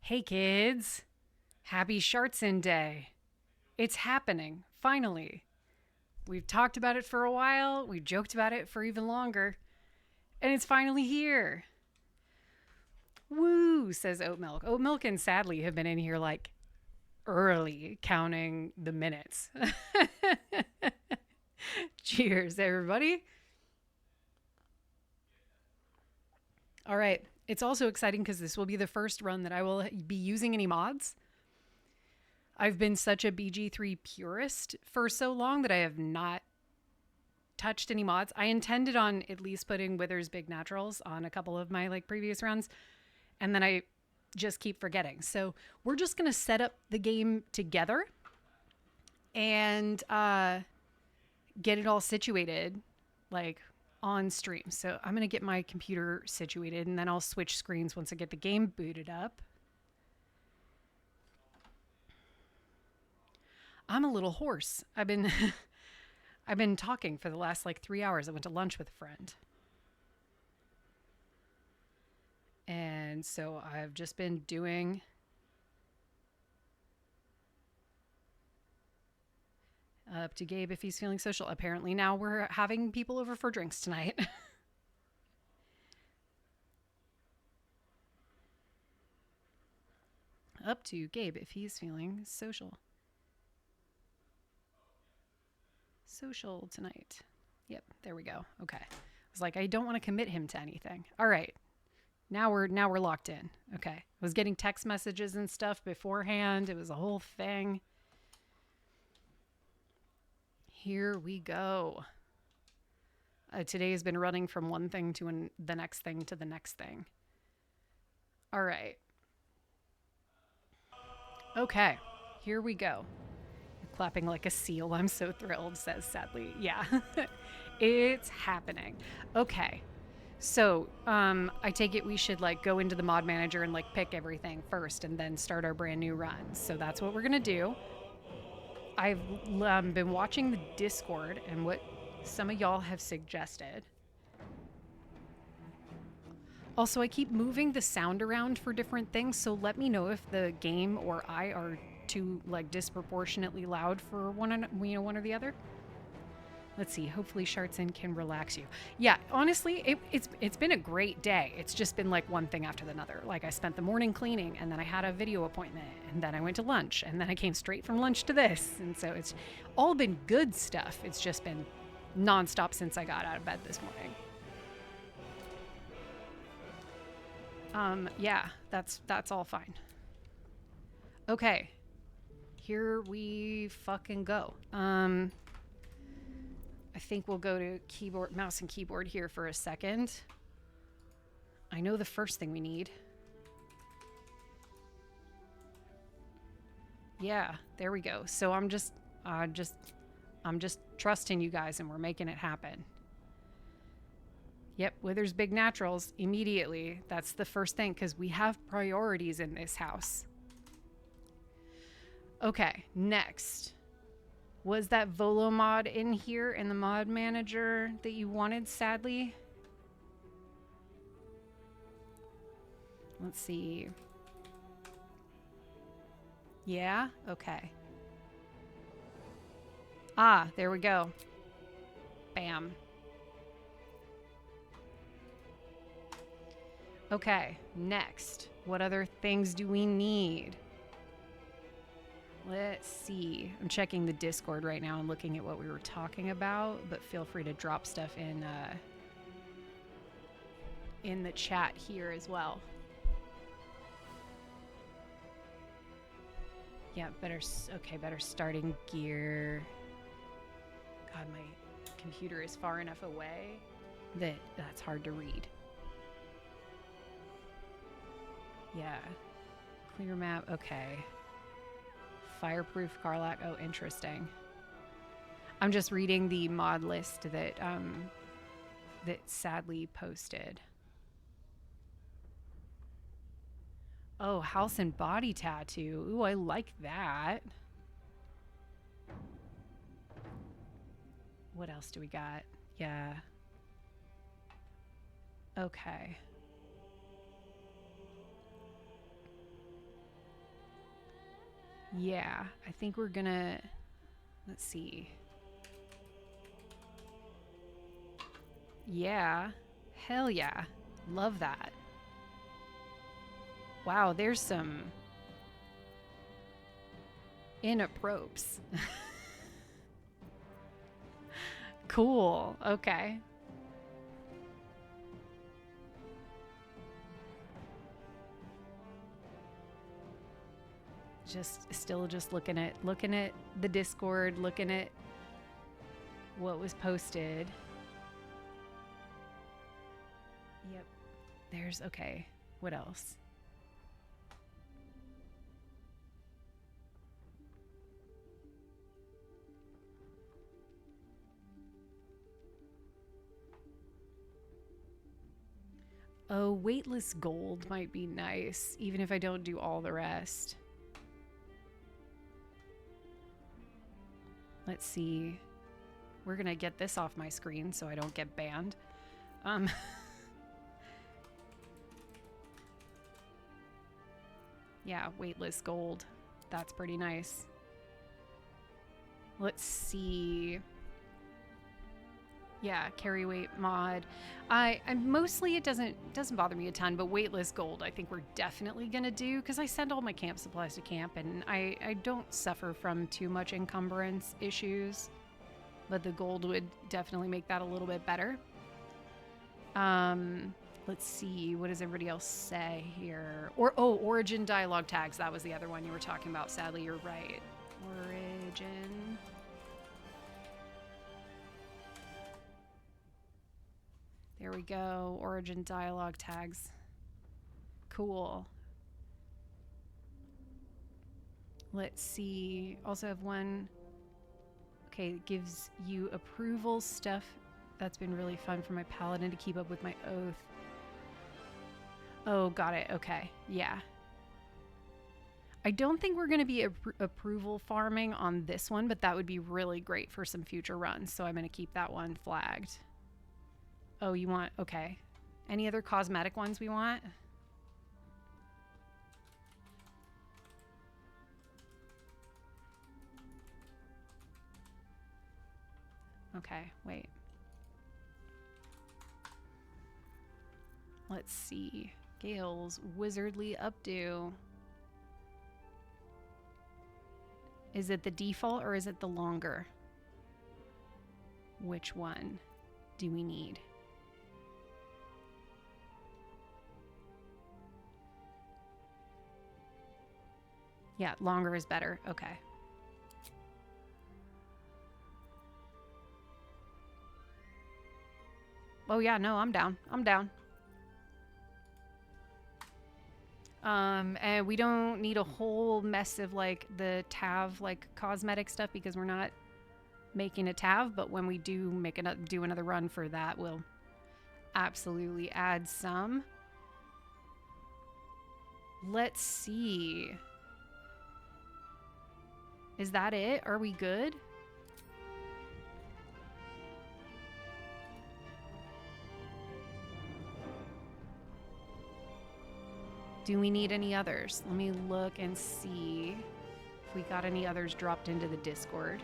Hey kids, happy Shartson Day. It's happening, finally. We've talked about it for a while, we joked about it for even longer, and it's finally here. Woo, says Oat Milk. Oat Milk and Sadly have been in here like early counting the minutes. Cheers, everybody. All right. It's also exciting because this will be the first run that I will be using any mods. I've been such a bg3 purist for so long that I have not touched any mods. I intended on at least putting Wither's Big Naturals on a couple of my previous runs, and then I just keep forgetting. So we're just gonna set up the game together and get it all situated on stream. So I'm gonna get my computer situated, and then I'll switch screens once I get the game booted up. I'm a little hoarse. I've been I've been talking for the last 3 hours. I went to lunch with a friend. And so I've just been doing up to Gabe if he's feeling social. Apparently now we're having people over for drinks tonight. Up to Gabe if he's feeling social. Social tonight. Yep, there we go. Okay. I was like, I don't want to commit him to anything. All right. Now we're locked in. Okay. I was getting text messages and stuff beforehand. It was a whole thing. Here we go. Today has been running from one thing to the next thing to the next thing. All right. Okay. Here we go. Clapping like a seal. I'm so thrilled, says Sadly. Yeah, it's happening. Okay. So, I take it we should go into the mod manager and pick everything first and then start our brand new run. So that's what we're going to do. I've been watching the Discord and what some of y'all have suggested. Also, I keep moving the sound around for different things, so let me know if the game or I are too disproportionately loud for one or the other. Let's see. Hopefully Shartson can relax you. Yeah, honestly, it's been a great day. It's just been one thing after another. I spent the morning cleaning, and then I had a video appointment, and then I went to lunch, and then I came straight from lunch to this. And so it's all been good stuff. It's just been nonstop since I got out of bed this morning. Yeah, that's all fine. Okay. Here we fucking go. I think we'll go to mouse and keyboard here for a second. I know the first thing we need. Yeah, there we go. So I'm just trusting you guys, and we're making it happen. Yep, Wither's Big Naturals immediately. That's the first thing, because we have priorities in this house. Okay, next. Was that Volo mod in here in the mod manager that you wanted, Sadly? Let's see. Yeah? Okay. Ah, there we go. Bam. Okay, next. What other things do we need? Let's see. I'm checking the Discord right now and looking at what we were talking about, but feel free to drop stuff in the chat here as well. Yeah, better starting gear. God, my computer is far enough away that that's hard to read. Yeah. Clear map, okay. Fireproof Karlak. Oh, interesting. I'm just reading the mod list that Sadly posted. Oh, house and body tattoo. Ooh, I like that. What else do we got? Yeah. Okay. Yeah, I think we're gonna, let's see. Yeah, hell yeah, love that. Wow, there's some inapprops. Cool, okay. Just looking at the Discord, looking at what was posted. Yep. There's okay. What else? Oh, weightless gold might be nice, even if I don't do all the rest. Let's see. We're gonna get this off my screen so I don't get banned. Yeah, weightless gold. That's pretty nice. Let's see. Yeah, carry weight mod. I mostly it doesn't bother me a ton, but weightless gold I think we're definitely gonna do because I send all my camp supplies to camp and I don't suffer from too much encumbrance issues. But the gold would definitely make that a little bit better. Let's see, what does everybody else say here? Origin dialogue tags. That was the other one you were talking about. Sadly, you're right. Origin. There we go. Origin dialogue tags. Cool. Let's see. Also have one. Okay, it gives you approval stuff. That's been really fun for my paladin to keep up with my oath. Oh, got it. Okay. Yeah. I don't think we're going to be approval farming on this one, but that would be really great for some future runs. So I'm going to keep that one flagged. Oh, you want... Okay. Any other cosmetic ones we want? Okay, wait. Let's see. Gale's wizardly updo. Is it the default or is it the longer? Which one do we need? Yeah, longer is better. Okay. Oh yeah, no, I'm down. I'm down. And we don't need a whole mess of like the Tav like cosmetic stuff because we're not making a Tav, but when we do do another run for that, we'll absolutely add some. Let's see. Is that it? Are we good? Do we need any others? Let me look and see if we got any others dropped into the Discord.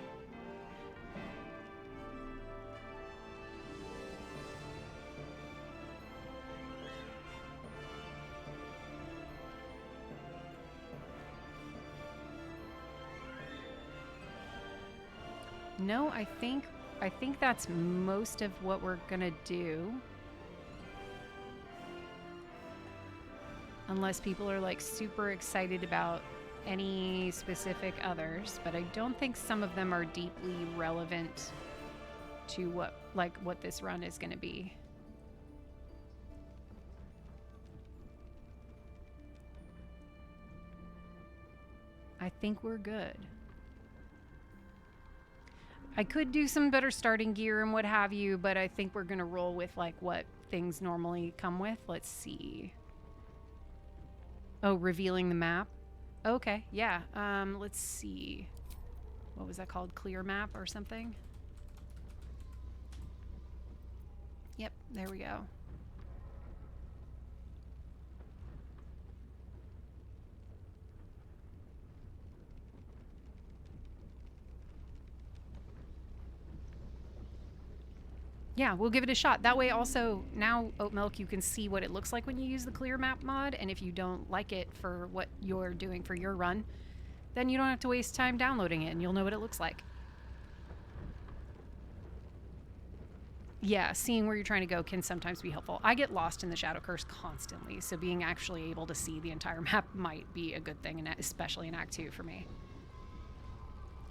No, I think that's most of what we're gonna do. Unless people are like super excited about any specific others, but I don't think some of them are deeply relevant to what this run is gonna be. I think we're good. I could do some better starting gear and what have you, but I think we're gonna roll with like what things normally come with. Let's see. Oh, revealing the map. Okay, yeah. Let's see. What was that called? Clear map or something? Yep, there we go. Yeah, we'll give it a shot. That way also, now, Oat Milk, you can see what it looks like when you use the clear map mod, and if you don't like it for what you're doing for your run, then you don't have to waste time downloading it, and you'll know what it looks like. Yeah, seeing where you're trying to go can sometimes be helpful. I get lost in the Shadow Curse constantly, so being actually able to see the entire map might be a good thing, especially in Act 2 for me.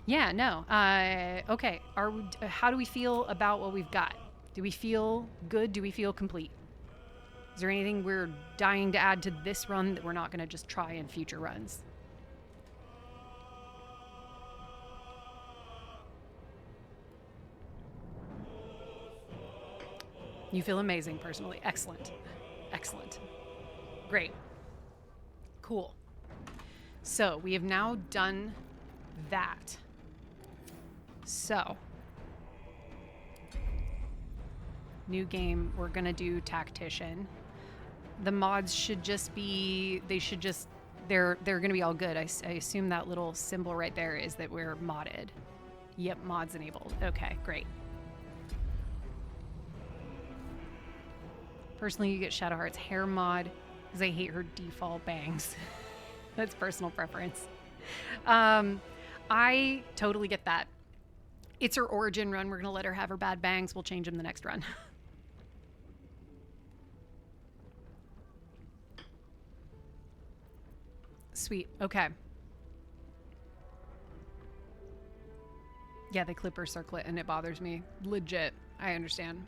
Yeah, no. Okay, how do we feel about what we've got? Do we feel good? Do we feel complete? Is there anything we're dying to add to this run that we're not going to just try in future runs? You feel amazing personally. Excellent. Excellent. Great. Cool. So we have now done that. So, new game, we're going to do Tactician. The mods should just be, they're going to be all good. I assume that little symbol right there is that we're modded. Yep, mods enabled. Okay, great. Personally, you get Shadowheart's hair mod because I hate her default bangs. That's personal preference. I totally get that. It's her origin run. We're going to let her have her bad bangs. We'll change them the next run. Sweet. Okay. Yeah, they clip her circlet and it bothers me. Legit. I understand.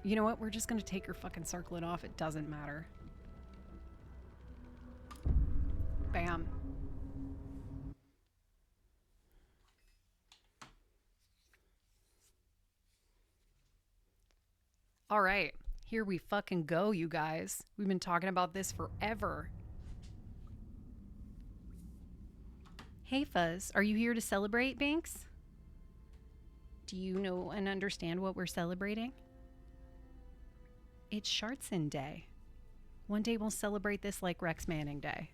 You know what? We're just going to take her fucking circlet off. It doesn't matter. Bam. All right. Here we fucking go, you guys. We've been talking about this forever. Hey, Fuzz. Are you here to celebrate, Binks? Do you know and understand what we're celebrating? It's Shartson Day. One day we'll celebrate this like Rex Manning Day.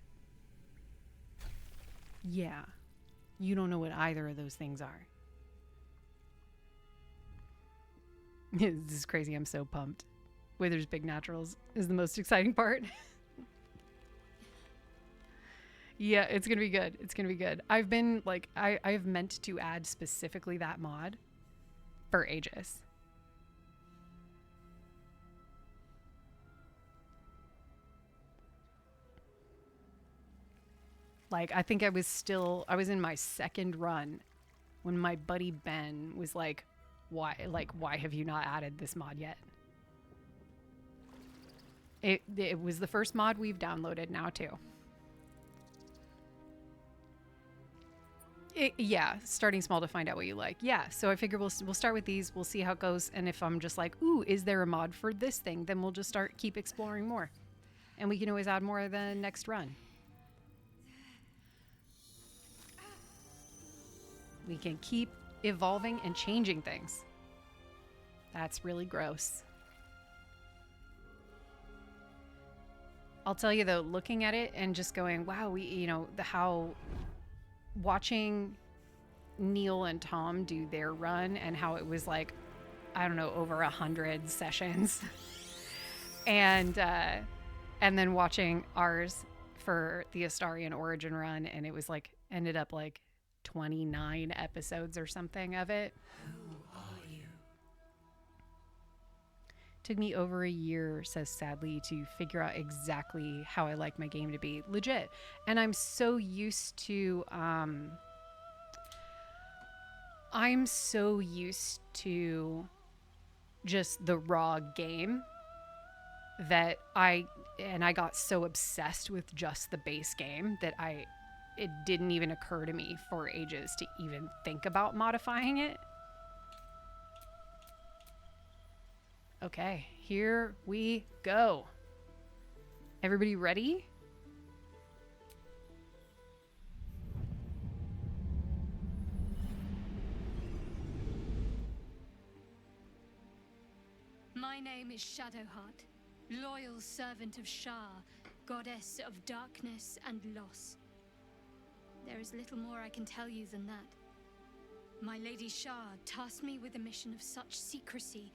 Yeah. You don't know what either of those things are. This is crazy. I'm so pumped. Wither's Big Naturals is the most exciting part. Yeah, it's going to be good. It's going to be good. I've been like, I've meant to add specifically that mod for ages. Like, I think I was in my second run when my buddy Ben was like, why have you not added this mod yet? It was the first mod we've downloaded now too. Yeah, starting small to find out what you like. Yeah, so I figure we'll start with these. We'll see how it goes. And if I'm just like, ooh, is there a mod for this thing? Then we'll just keep exploring more. And we can always add more the next run. We can keep evolving and changing things. That's really gross. I'll tell you though, looking at it and just going, wow, how watching Neil and Tom do their run and how it was like, I don't know, over 100 sessions. and then watching ours for the Astarian Origin run, and it was like, ended up like 29 episodes or something of it. Who are you? Took me over a year, says Sadly, to figure out exactly how I like my game to be. Legit. And I'm so used to just the raw game that I got so obsessed with just the base game that it didn't even occur to me for ages to even think about modifying it. Okay, here we go. Everybody ready? My name is Shadowheart, loyal servant of Shah, goddess of darkness and loss. There is little more I can tell you than that. My Lady Shah tasked me with a mission of such secrecy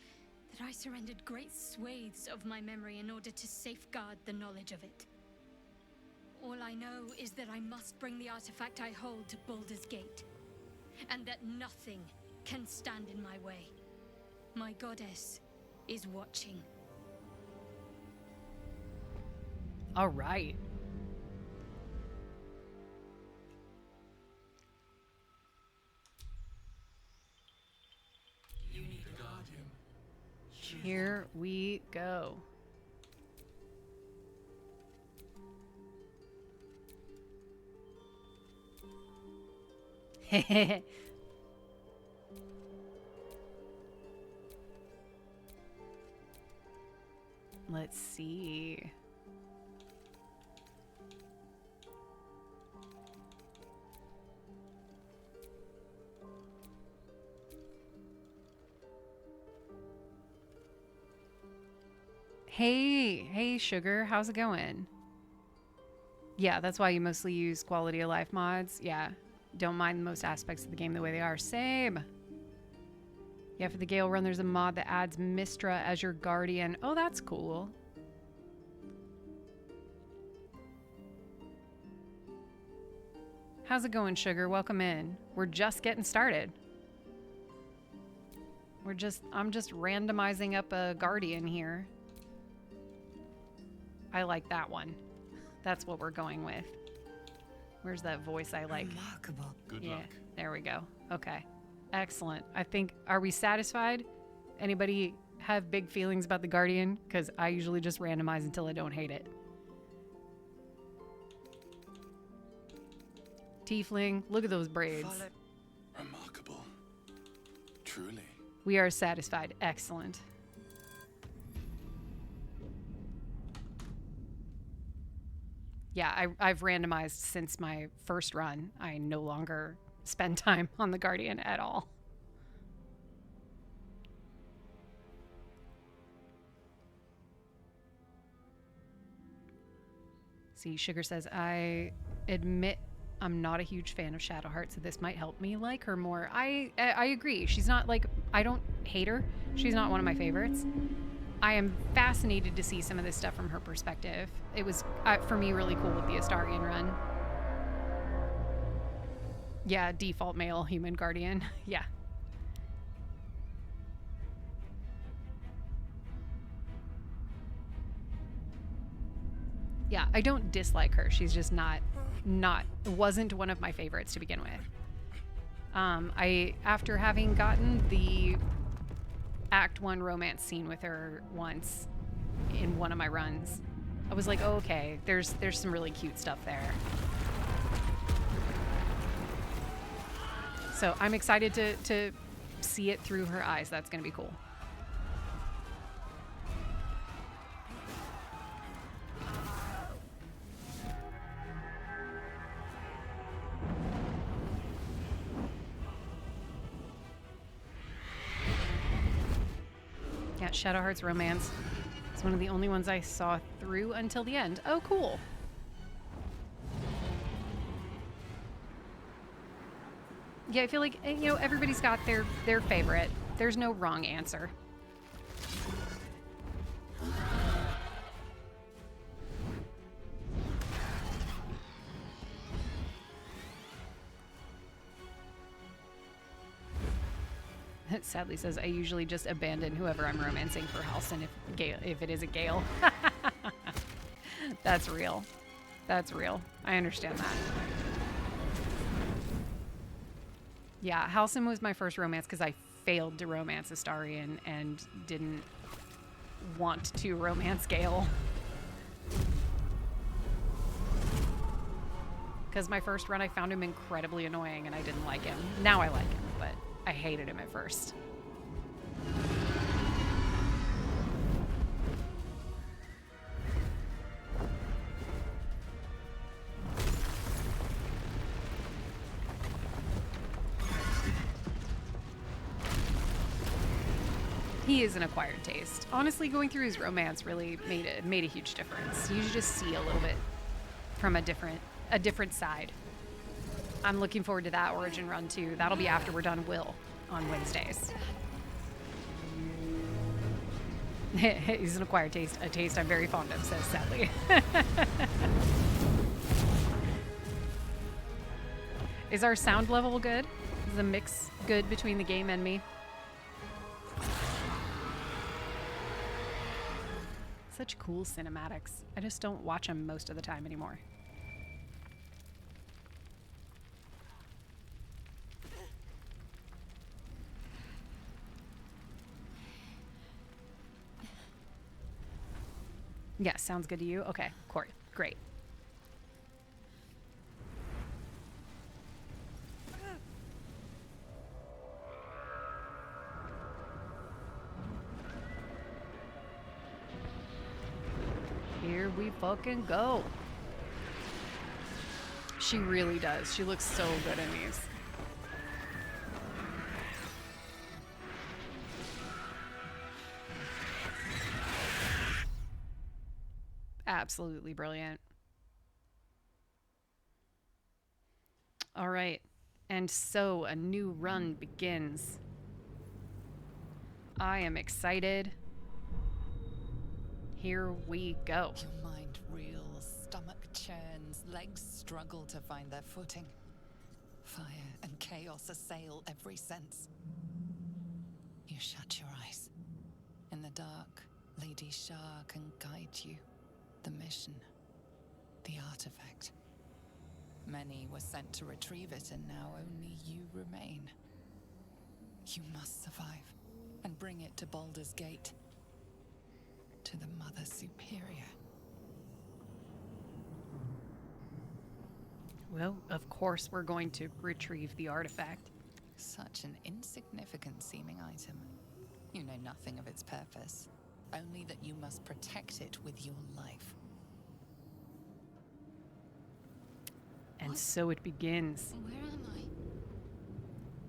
that I surrendered great swathes of my memory in order to safeguard the knowledge of it. All I know is that I must bring the artifact I hold to Baldur's Gate, and that nothing can stand in my way. My goddess is watching. All right. You need a guardian. Here we go. Let's see. Hey, Sugar, how's it going? Yeah, that's why you mostly use quality of life mods. Yeah, don't mind most aspects of the game the way they are. Same. Yeah, for the Gale run, there's a mod that adds Mistra as your guardian. Oh, that's cool. How's it going, Sugar? Welcome in. We're just getting started. I'm just randomizing up a guardian here. I like that one. That's what we're going with. Where's that voice I like? Remarkable. Good Yeah, luck. there we go. Okay. Excellent. I think, are we satisfied? Anybody have big feelings about the Guardian? Because I usually just randomize until I don't hate it. Tiefling, look at those braids. Remarkable. Truly. We are satisfied. Excellent. Yeah, I've randomized since my first run. I no longer spend time on the Guardian at all. See, Sugar says, I admit I'm not a huge fan of Shadowheart, so this might help me like her more. I agree. She's not like, I don't hate her. She's not one of my favorites. I am fascinated to see some of this stuff from her perspective. It was, for me, really cool with the Astarian run. Yeah, default male human guardian. Yeah. Yeah, I don't dislike her. She's just wasn't one of my favorites to begin with. After having gotten the Act 1 romance scene with her once in one of my runs, I was like, oh, okay, there's some really cute stuff there. So I'm excited to see it through her eyes. That's going to be cool. Yeah, Shadowheart's romance. It's one of the only ones I saw through until the end. Oh, cool. Yeah, I feel like, you know, everybody's got their favorite. There's no wrong answer. It sadly says, I usually just abandon whoever I'm romancing for Halsin if it is a Gale. That's real. That's real. I understand that. Yeah, Halsin was my first romance because I failed to romance Astarian and didn't want to romance Gale. Because my first run, I found him incredibly annoying and I didn't like him. Now I like him, but I hated him at first. He is an acquired taste. Honestly, going through his romance really made a huge difference. You just see a little bit from a different side. I'm looking forward to that Origin run too. That'll be after we're done Will on Wednesdays. He's an acquired taste, a taste I'm very fond of, says Sadly. Is our sound level good? Is the mix good between the game and me? Such cool cinematics. I just don't watch them most of the time anymore. Yeah, sounds good to you? Okay, Court. Great. Here we fucking go. She really does. She looks so good in these. Absolutely brilliant. All right. And so a new run begins. I am excited. Here we go. Your mind reels, stomach churns, legs struggle to find their footing. Fire and chaos assail every sense. You shut your eyes. In the dark, Lady Shah can guide you. The mission, the artifact. Many were sent to retrieve it, and now only you remain. You must survive and bring it to Baldur's Gate. To the Mother Superior. Well, of course we're going to retrieve the artifact. Such an insignificant seeming item. You know nothing of its purpose, only that you must protect it with your life. And What? so it begins. Where am I?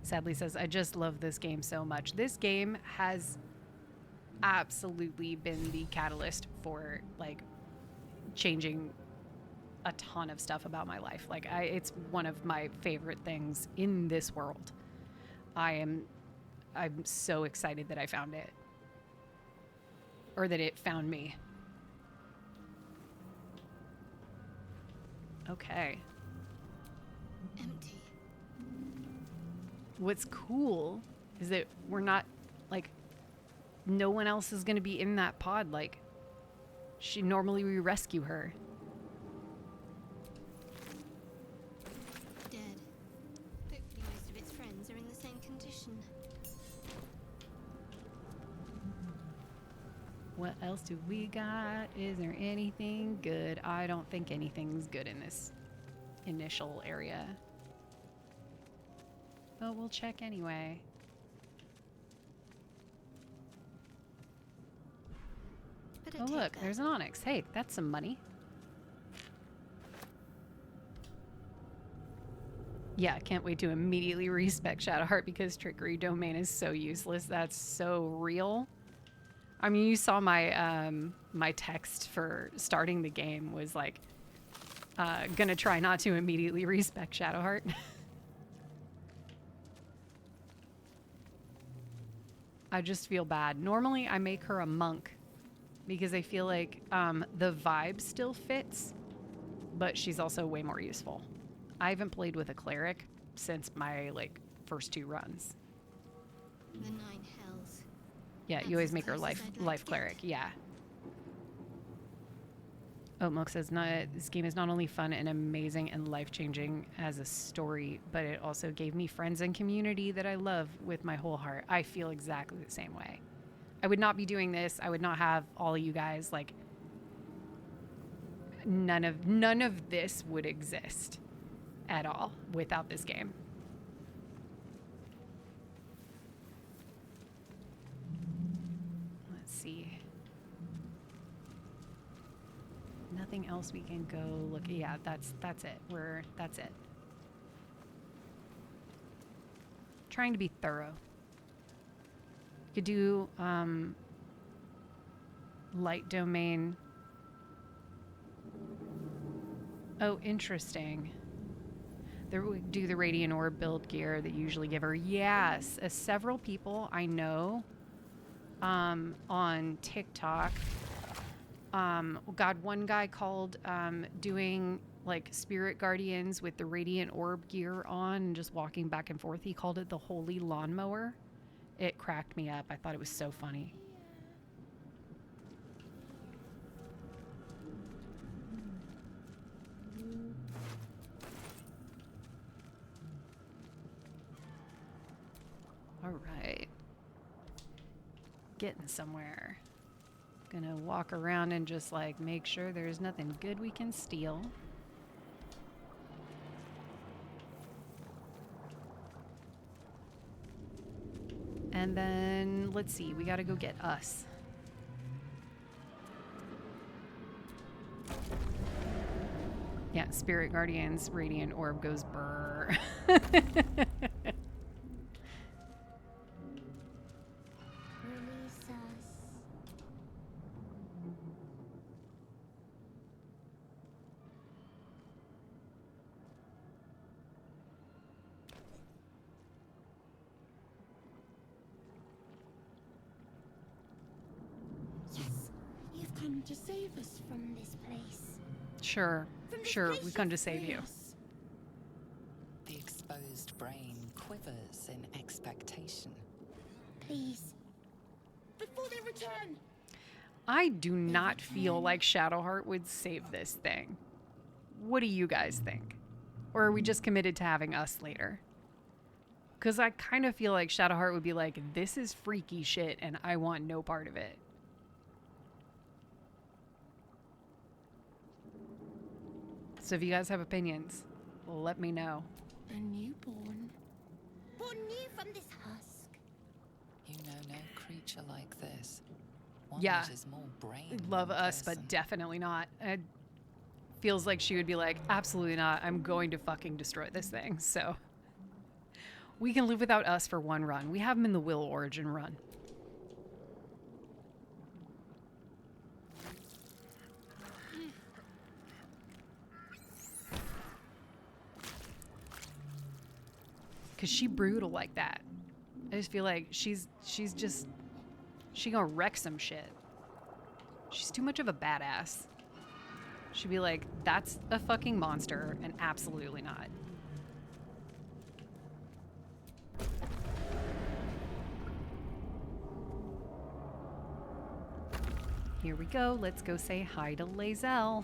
Sadly says, I just love this game so much. This game has absolutely been the catalyst for like changing a ton of stuff about my life. Like it's one of my favorite things in this world. I'm so excited that I found it. Or that it found me. Okay. Empty. What's cool is that we're not like no one else is going to be in that pod. Like normally we rescue her. Dead. Hopefully most of its friends are in the same condition. What else do we got? Is there anything good? I don't think anything's good in this initial area. But we'll check anyway. Better Oh take look, that. there's an onyx. Hey, that's some money. Yeah, can't wait to immediately respec Shadowheart because Trickery Domain is so useless. That's so real. I mean, you saw my my text for starting the game was like, gonna try not to immediately respec Shadowheart. I just feel bad. Normally, I make her a monk because I feel like the vibe still fits, but she's also way more useful. I haven't played with a cleric since my like first 2 runs. The 9 hells. Yeah, That's you always as make her close as I'd like life to cleric. get. Yeah. Oatmilk says, this game is not only fun and amazing and life-changing as a story, but it also gave me friends and community that I love with my whole heart. I feel exactly the same way. I would not be doing this. I would not have all of you guys. Like, none of this would exist at all without this game. Let's see. Nothing else we can go look at. Yeah, that's it. That's it. Trying to be thorough. Could do light domain. Oh, interesting. We do the Radiant Orb build gear that you usually give her. Yes, several people I know on TikTok. God, one guy called doing like Spirit Guardians with the Radiant Orb gear on and just walking back and forth. He called it the Holy Lawnmower. It cracked me up. I thought it was so funny. All right. Getting somewhere. Gonna walk around and just like make sure there's nothing good we can steal. And then let's see, we gotta go get us. Yeah, Spirit Guardians, Radiant Orb goes brr. Release us. Yes, you've come to save us from this place. Sure, From this sure, place we come to you save free you. us. The exposed brain quivers in expectation. Please. Before they return. I do not feel like Shadowheart would save this thing. What do you guys think? Or are we just committed to having us later? Because I kind of feel like Shadowheart would be like, this is freaky shit and I want no part of it. So if you guys have opinions, let me know. A newborn. Born new from this husk. You know no creature like this. One Yeah. that is more brain Love than us, person. but definitely not. It feels like she would be like, absolutely not. I'm going to fucking destroy this thing. So we can live without us for one run. We have them in the Will Origin run. Cause she brutal like that. I just feel like she gonna wreck some shit. She's too much of a badass. She'd be like, that's a fucking monster, and absolutely not. Here we go. Let's go say hi to Lae'zel.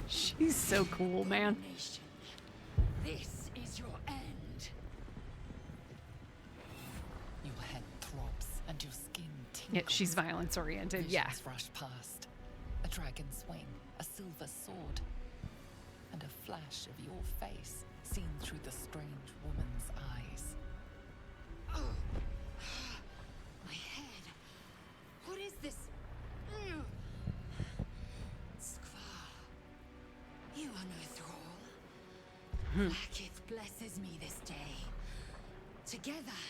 She's so cool, man. Nation, this is your end. Your head throbs and your skin tingles. Yeah, she's violence oriented. Yeah. Visions rush past. A dragon's wing, a silver sword, and a flash of your face seen through the strange woman's eyes. My head. What is this? Skvar. You are no thrall. Blackith blesses me this day. Together,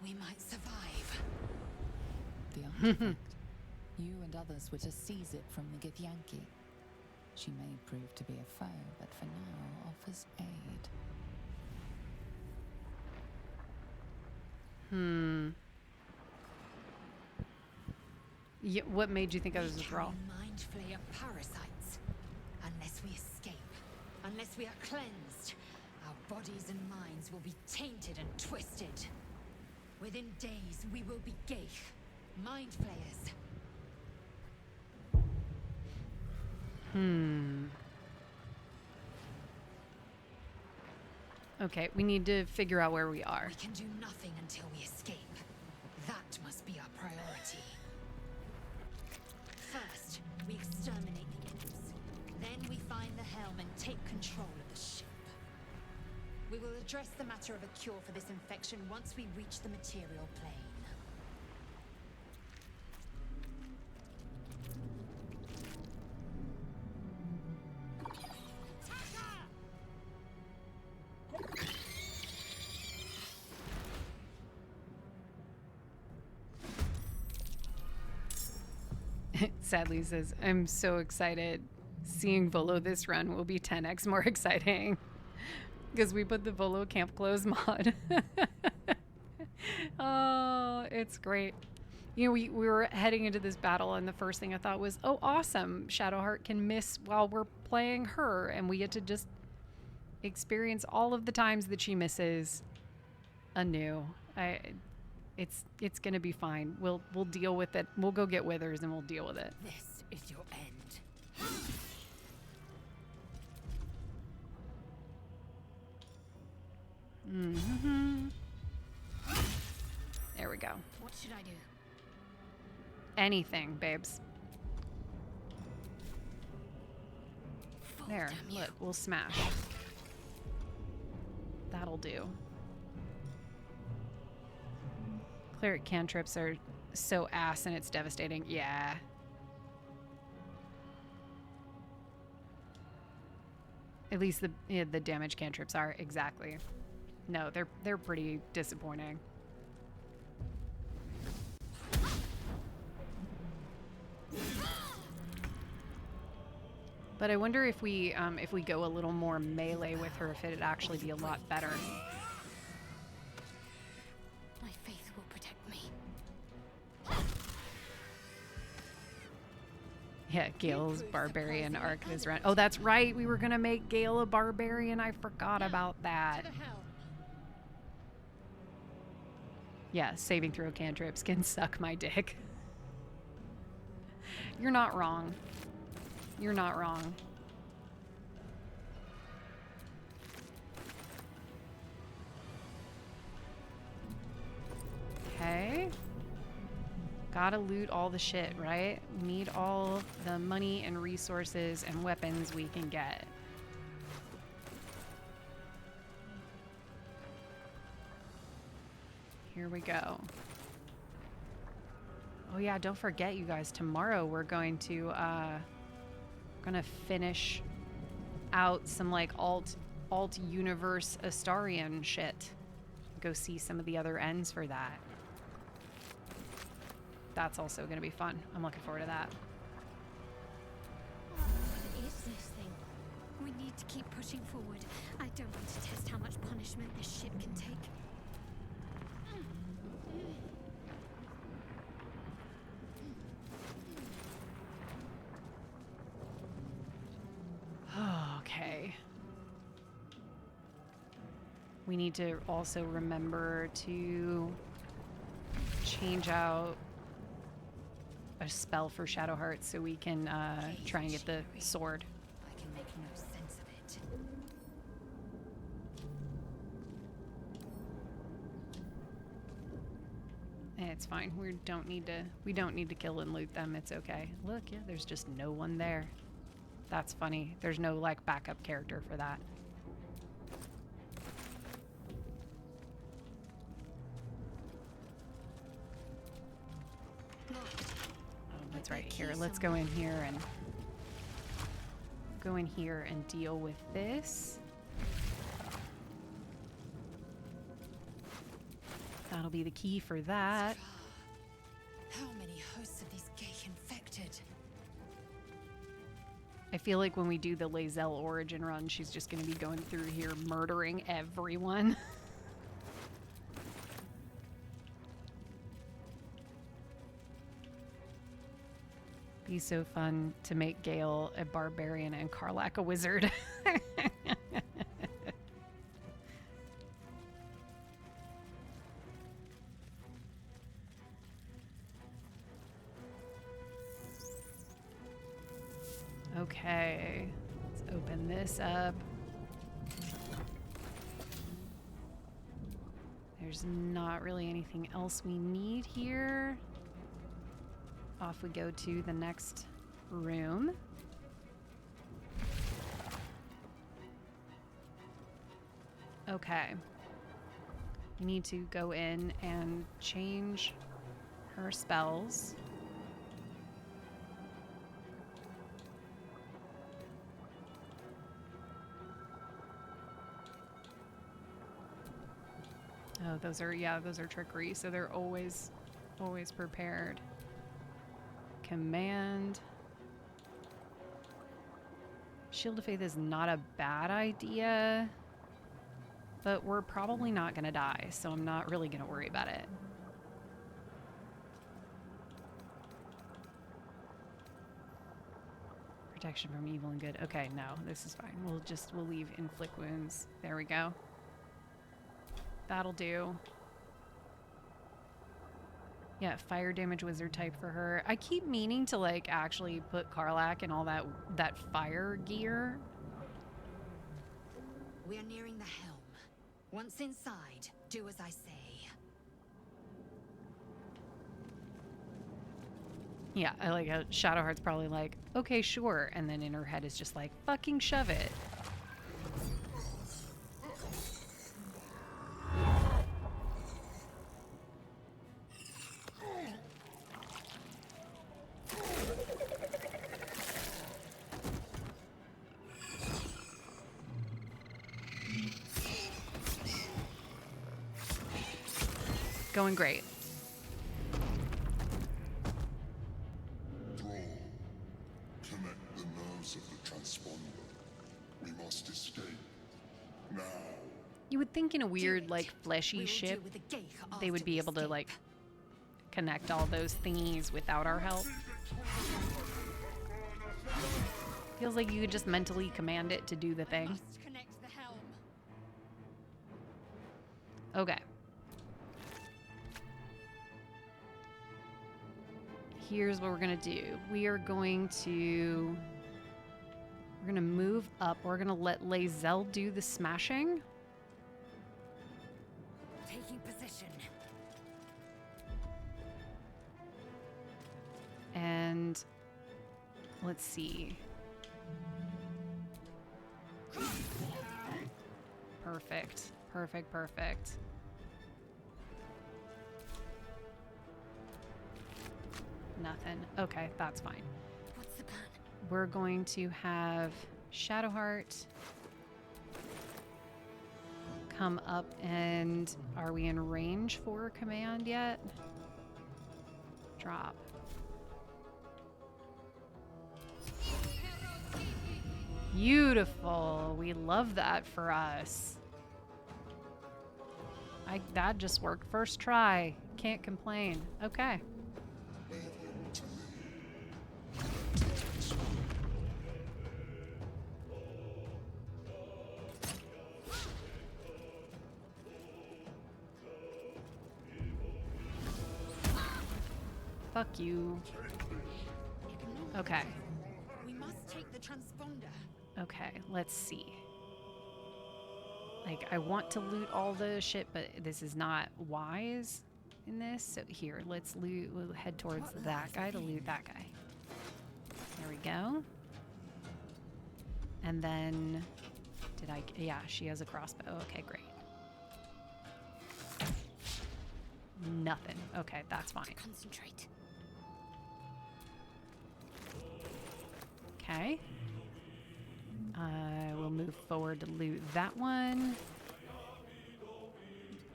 we might survive. The artifact. You and others were to seize it from the Githyanki. She may prove to be a foe, but for now offers aid. Yeah, what made you think I was a We thrall? carry mind flayer parasites. Unless we escape, unless we are cleansed, our bodies and minds will be tainted and twisted. Within days, we will be Geich, mind flayers. Okay, we need to figure out where we are. We can do nothing until we escape. That must be our priority. First, we exterminate the imps. Then we find the helm and take control of the ship. We will address the matter of a cure for this infection once we reach the material plane. Sadly says, I'm so excited. Seeing Volo this run will be 10x more exciting. Because we put the Volo camp clothes mod. Oh, it's great. You know, we were heading into this battle, and the first thing I thought was, oh, awesome. Shadowheart can miss while we're playing her, and we get to just experience all of the times that she misses anew. It's gonna be fine. We'll deal with it. We'll go get Withers and we'll deal with it. This is your end. Mm-hmm. There we go. What should I do? Anything, babes. There, damn you. look, we'll smash. That'll do. Cleric cantrips are so ass and it's devastating. Yeah. At least the damage cantrips are, exactly. No, they're pretty disappointing. But I wonder if we go a little more melee with her, if it'd actually be a lot better. My faith will protect me. Yeah, Gale's barbarian arc this round. Oh, that's right. We were gonna make Gale a barbarian. I forgot about that. Yeah, saving throw cantrips can suck my dick. You're not wrong. You're not wrong. Okay. Gotta loot all the shit, right? We need all the money and resources and weapons we can get. Here we go. Oh yeah, don't forget, you guys, tomorrow we're going to gonna finish out some like alt universe Astarian shit. Go see some of the other ends for that. That's also gonna be fun. I'm looking forward to that. What is this thing? We need to keep pushing forward. I don't want to test how much punishment this ship can take. Okay. We need to also remember to change out a spell for Shadowheart so we can try and get the sword. I can make no sense of it. It's fine. We don't need to kill and loot them. It's okay. Look, yeah, there's just no one there. That's funny. There's no like backup character for that. Oh, that's right. Here, let's go in here and deal with this. That'll be the key for that. How many hosts of these gay infected? I feel like when we do the Lae'zel origin run, she's just going to be going through here murdering everyone. Be so fun to make Gale a barbarian and Karlach a wizard. Okay, let's open this up. There's not really anything else we need here. Off we go to the next room. Okay. We need to go in and change her spells. Oh, those are trickery, so they're always prepared. command. Shield of Faith is not a bad idea, but we're probably not going to die, so I'm not really going to worry about it. Protection from evil and good. Okay, no, this is fine. We'll leave inflict wounds. There we go. That'll do. Yeah, fire damage wizard type for her. I keep meaning to like actually put Karlach in all that fire gear. We are nearing the helm. Once inside, do as I say. Yeah, I like how Shadowheart's probably like, okay, sure. And then in her head is just like, fucking shove it. Going great. Thrall, connect the nerves of the transponder. We must escape. Now. You would think in a weird, it. like, fleshy We will ship, deal with the Geich they would after be we able to, escape. like, connect all those thingies without our help. Feels like you could just mentally command it to do the thing. Must connect the helm. Okay. Here's what we're gonna do. We're gonna move up. We're gonna let Lae'zel do the smashing. Taking position. And let's see. Perfect. Perfect, perfect. Nothing. Okay, that's fine. What's the plan? We're going to have Shadowheart come up, and are we in range for command yet? Drop. Beautiful. We love that for us. That just worked first try. Can't complain. Okay. Leave him to me. Fuck you. Ignore Okay. We must take the transponder. Okay, let's see. Like, I want to loot all the shit, but this is not wise in this. So here, let's loot. We'll head towards that guy to loot that guy. There we go. And then, yeah, she has a crossbow. Okay, great. Nothing. Okay, that's fine. Concentrate. Okay. We'll move forward to loot that one.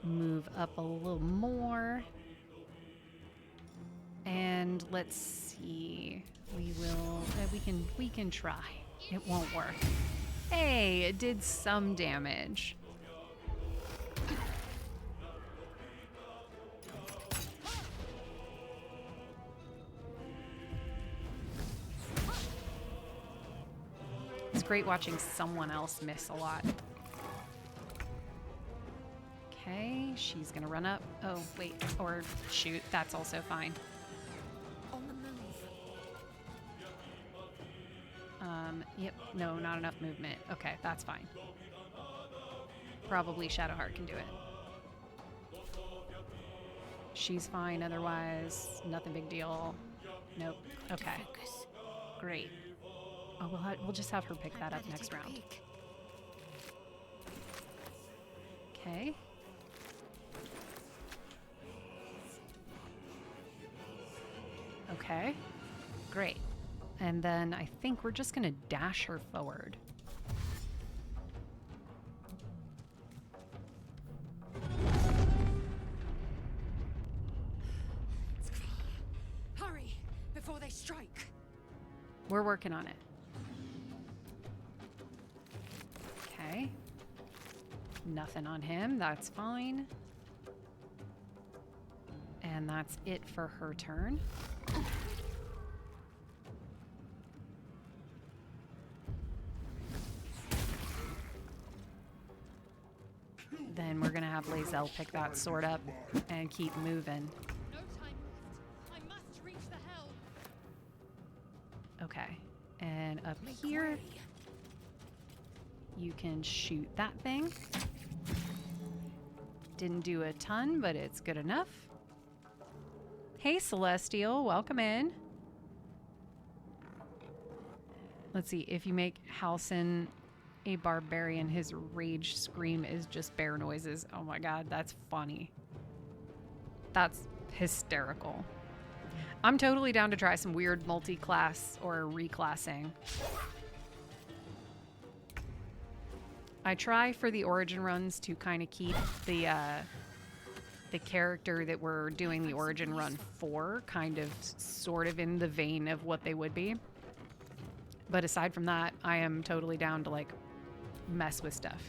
Move up a little more. And let's see. We can try. It won't work. Hey, it did some damage. It's great watching someone else miss a lot. Okay, she's gonna run up. Oh, wait, or shoot, that's also fine. On the move. Yep, no, not enough movement. Okay, that's fine. Probably Shadowheart can do it. She's fine otherwise. Nothing big deal. Nope. Okay. Focus. Great. Oh, we'll just have her pick that up Better next take a round. peek. Okay. Okay. Great. And then I think we're just gonna dash her forward. Hurry, before they strike. We're working on it. Okay. Nothing on him. That's fine. And that's it for her turn. Then we're going to have Lae'zel pick that sword up and keep moving. No time left. I must reach the helm. Okay. And up here, you can shoot that thing. Didn't do a ton, but it's good enough. Hey, Celestial, welcome in. Let's see, if you make Halsin a barbarian, his rage scream is just bear noises. Oh my god, that's funny. That's hysterical. I'm totally down to try some weird multi-class or reclassing. I try for the origin runs to kind of keep the character that we're doing the origin run for kind of sort of in the vein of what they would be. But aside from that, I am totally down to like mess with stuff.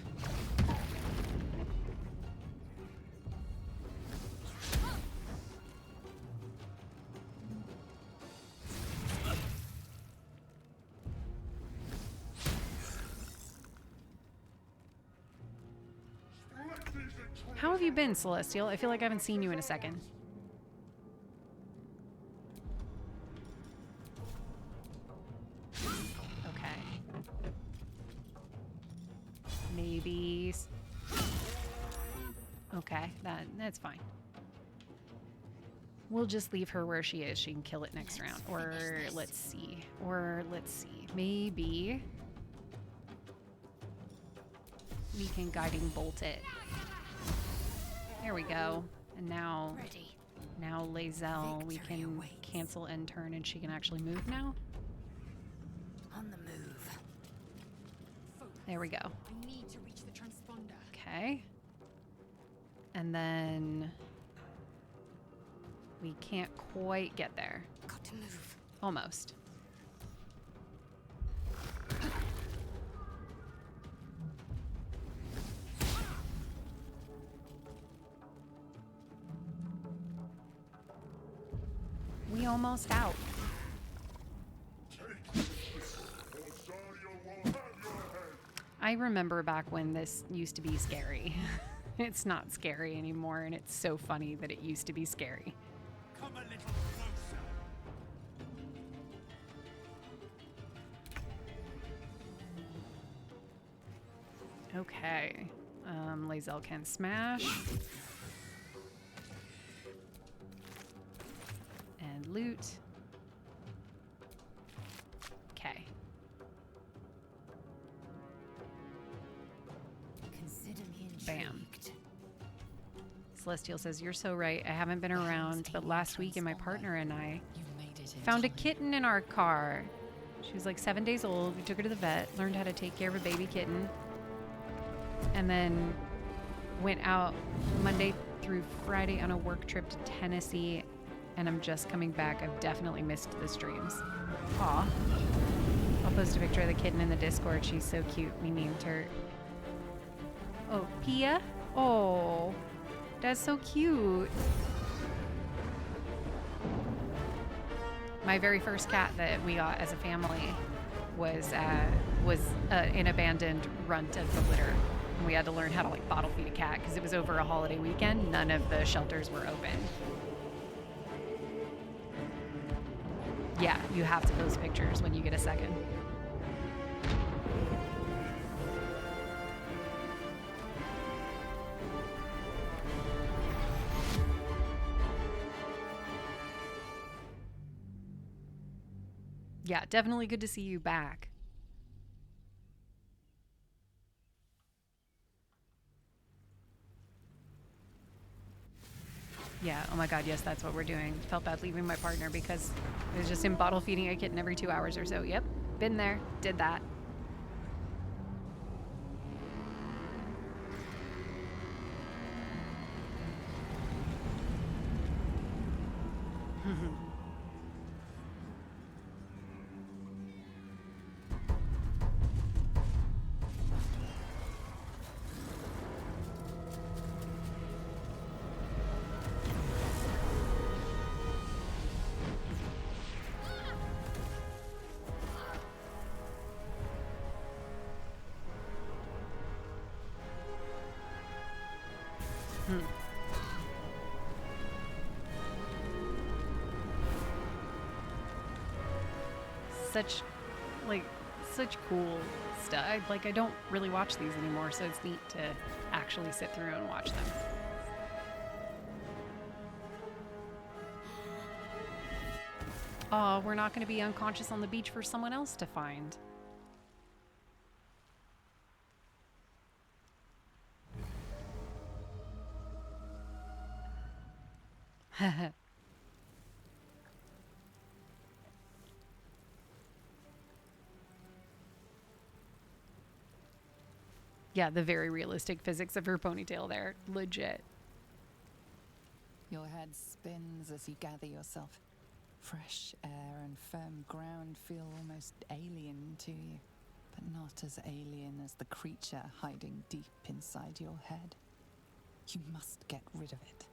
How have you been, Celestial? I feel like I haven't seen you in a second. Okay. Maybe. Okay, that's fine. We'll just leave her where she is. She can kill it next round. Or let's see. Maybe we can guiding bolt it. There we go. And now Lae'zel, we can cancel end turn and she can actually move now. On the move. There we go. I need to reach the transponder. Okay. And then we can't quite get there. Got to move. Almost. We almost out. I remember back when this used to be scary. It's not scary anymore, and it's so funny that it used to be scary. Come a little closer. Okay. Lae'zel can smash. And loot. Okay. Consider me intrigued. Bam. Celestial says, "You're so right. I haven't been around, but last weekend my partner and I found a kitten in our car. She was like 7 days old. We took her to the vet, learned how to take care of a baby kitten, and then went out Monday through Friday on a work trip to Tennessee, and I'm just coming back. I've definitely missed the streams." Aw. I'll post a picture of the kitten in the Discord. She's so cute. We named her... Oh, Pia? Oh, that's so cute. My very first cat that we got as a family was an abandoned runt of the litter. And we had to learn how to like bottle feed a cat because it was over a holiday weekend. None of the shelters were open. Yeah, you have to post pictures when you get a second. Yeah, definitely good to see you back. Yeah, oh my god, yes, that's what we're doing. Felt bad leaving my partner because I was just in bottle feeding a kitten every 2 hours or so. Yep, been there, did that. Such, like, such cool stuff. I don't really watch these anymore, so it's neat to actually sit through and watch them. Oh, we're not going to be unconscious on the beach for someone else to find. Yeah, the very realistic physics of her ponytail there. Legit. Your head spins as you gather yourself. Fresh air and firm ground feel almost alien to you, but not as alien as the creature hiding deep inside your head. You must get rid of it.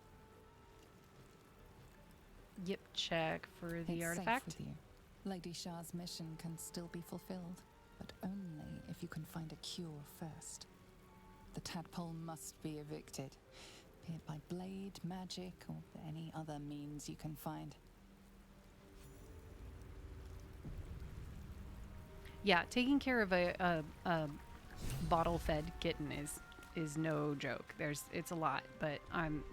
Yep, check for the It's artifact. safe with you. Lady Shah's mission can still be fulfilled, but only if you can find a cure first. The tadpole must be evicted, be it by blade, magic, or any other means you can find. Yeah, taking care of a bottle-fed kitten is no joke. It's a lot, but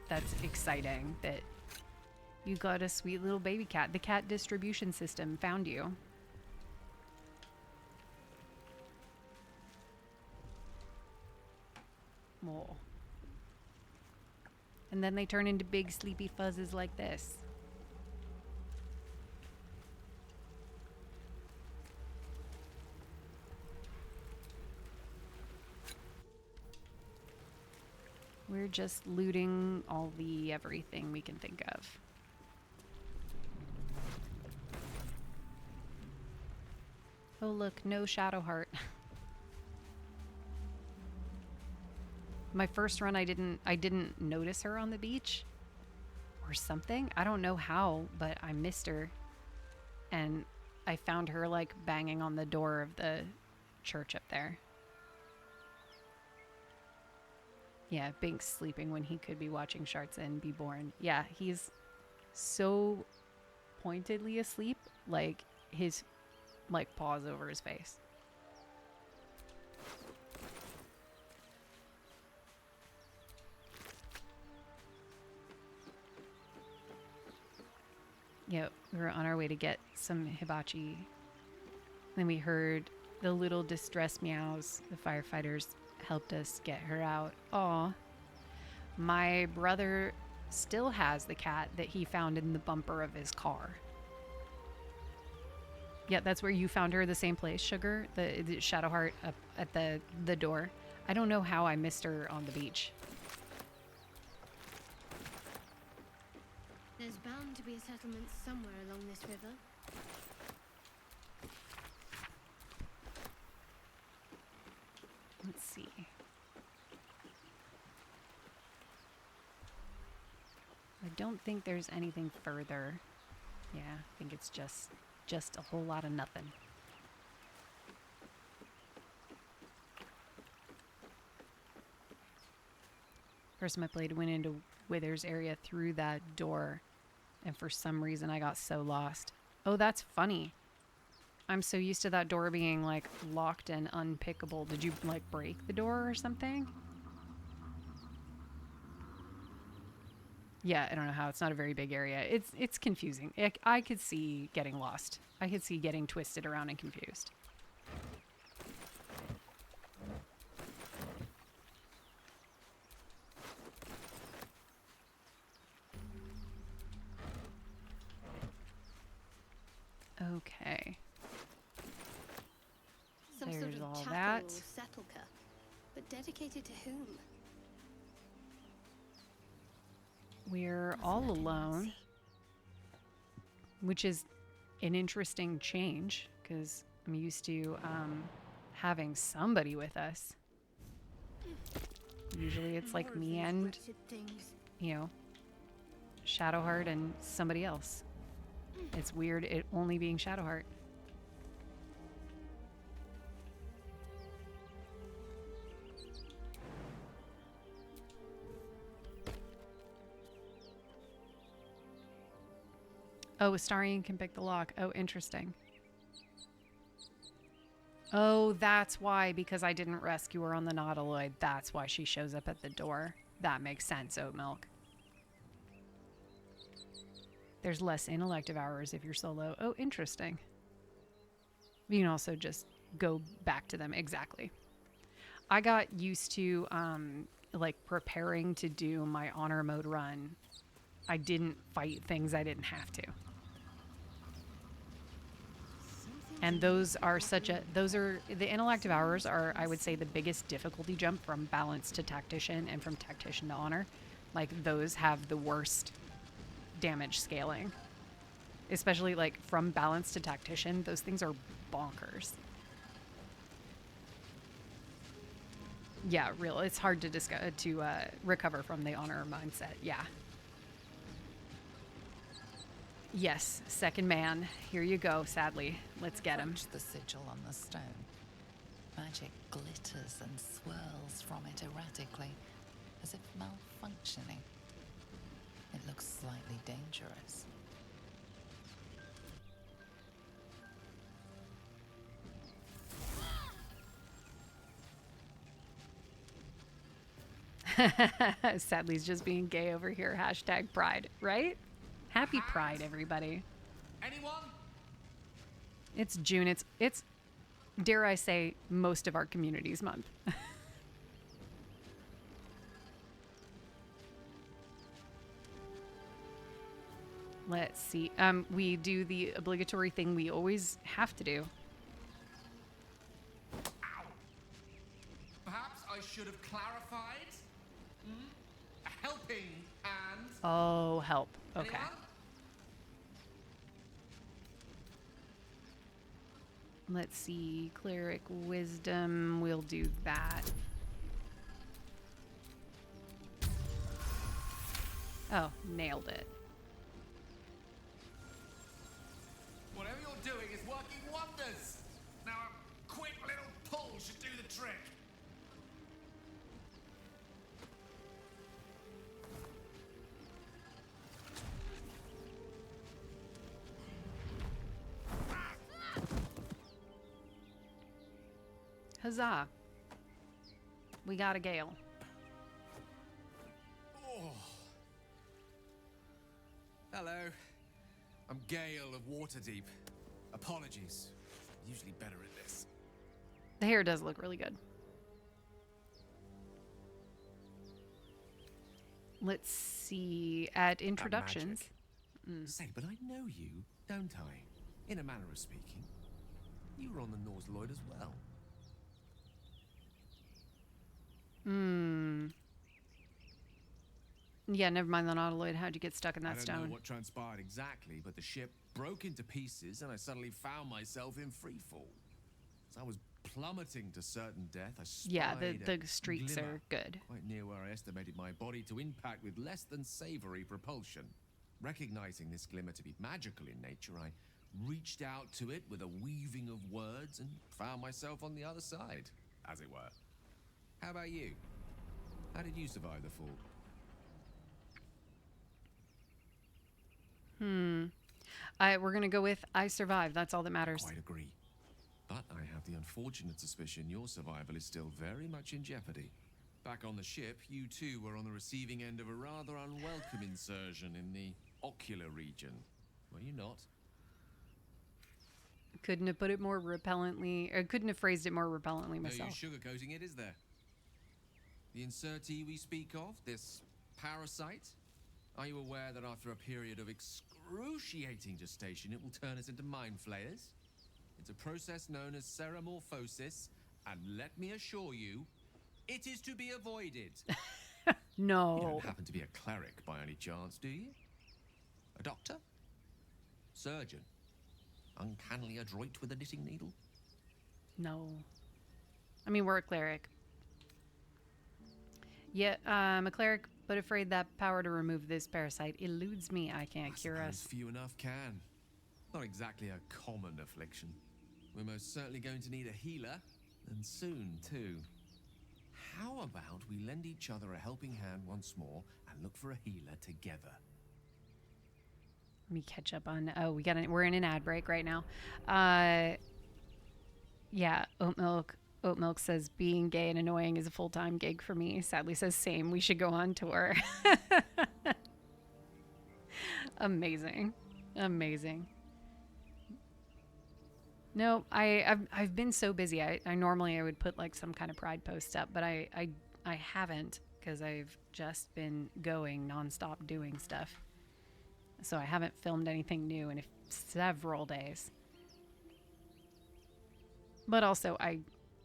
that's exciting that you got a sweet little baby cat. The cat distribution system found you. Oh. And then they turn into big sleepy fuzzes like this. We're just looting all the everything we can think of. Oh look, no Shadowheart. My first run I didn't notice her on the beach or something. I don't know how, but I missed her. And I found her like banging on the door of the church up there. Yeah, Bink's sleeping when he could be watching Shartzen be born. Yeah, he's so pointedly asleep, like his paws over his face. Yeah, we were on our way to get some hibachi. Then we heard the little distress meows. The firefighters helped us get her out. Aw. My brother still has the cat that he found in the bumper of his car. Yeah, that's where you found her, the same place, Sugar? The Shadowheart up at the door. I don't know how I missed her on the beach. There's bound to be a settlement somewhere along this river. Let's see. I don't think there's anything further. Yeah, I think it's just a whole lot of nothing. First time I played, went into Wither's area through that door, and for some reason I got so lost. Oh, that's funny. I'm so used to that door being like locked and unpickable. Did you like break the door or something? Yeah, I don't know how. It's not a very big area. It's confusing. I could see getting lost. I could see getting twisted around and confused. Okay. Some There's sort of all chapel that. or sepulchre. But dedicated to whom? We're all alone, which is an interesting change because I'm used to having somebody with us. Usually it's like me and, you know, Shadowheart and somebody else. It's weird it only being Shadowheart. Oh, Astarion can pick the lock. Oh, interesting. Oh, that's why, because I didn't rescue her on the Nautiloid. That's why she shows up at the door. That makes sense, Oat Milk. There's less intellective hours if you're solo. Oh, interesting. You can also just go back to them. Exactly. I got used to like preparing to do my honor mode run. I didn't fight things I didn't have to. And those are the intellective hours are, I would say, the biggest difficulty jump from balance to tactician and from tactician to honor. Like, those have the worst damage scaling. Especially, like, from balance to tactician, those things are bonkers. Yeah, real. It's hard to recover from the honor mindset. Yeah. Yes, second man. Here you go, sadly. Let's get him. Approach the sigil on the stone. Magic glitters and swirls from it erratically, as if malfunctioning. It looks slightly dangerous. Sadly, he's just being gay over here. Hashtag pride, right? Happy Pride, everybody. Anyone? It's June. It's dare I say, most of our community's month. Let's see. We do the obligatory thing we always have to do. Perhaps I should have clarified. A helping hand. Oh, help. Okay. Anyone? Let's see. Cleric wisdom. We'll do that. Oh, nailed it. Whatever you're doing is working wonders. Now a quick little pull should do the trick. Huzzah. We got a gale. Oh. Hello. I'm Gale of Waterdeep. Apologies. Usually better at this. The hair does look really good. Let's see. At introductions. Say, but I know you, don't I? In a manner of speaking. You were on the Norse Lloyd as well. Yeah, never mind the Nautiloid. How'd you get stuck in that I don't stone? know what transpired exactly, but the ship broke into pieces and I suddenly found myself in freefall. As I was plummeting to certain death, I spied Yeah, a the streaks glimmer are good. quite near where I estimated my body to impact with less than savory propulsion. Recognizing this glimmer to be magical in nature, I reached out to it with a weaving of words and found myself on the other side, as it were. How about you? How did you survive the fall? We're gonna go with I survived. That's all that matters. Quite agree. But I have the unfortunate suspicion your survival is still very much in jeopardy. Back on the ship, you too were on the receiving end of a rather unwelcome insertion in the ocular region. Were you not? Couldn't have put it more repellently, or couldn't have phrased it more repellently No use myself. sugarcoating it, is there? The insertee we speak of, this parasite, are you aware that after a period of excruciating gestation, it will turn us into mind flayers? It's a process known as ceramorphosis, and let me assure you, it is to be avoided. You No. don't happen to be a cleric by any chance, do you? A doctor? Surgeon? Uncannily adroit with a knitting needle? No. I mean, we're a cleric. Yeah, I'm a cleric, but afraid that power to remove this parasite eludes me. I can't cure suppose us. few enough can. Not exactly a common affliction. We're most certainly going to need a healer, and soon too. How about we lend each other a helping hand once more and look for a healer together? Let me catch up on. Oh, we're in an ad break right now. Yeah, oat milk. Oat milk says being gay and annoying is a full-time gig for me. Sadly says same. We should go on tour. Amazing, amazing. No, I've been so busy. I normally I would put like some kind of pride post up, but I haven't because I've just been going nonstop doing stuff. So I haven't filmed anything new in several days. But also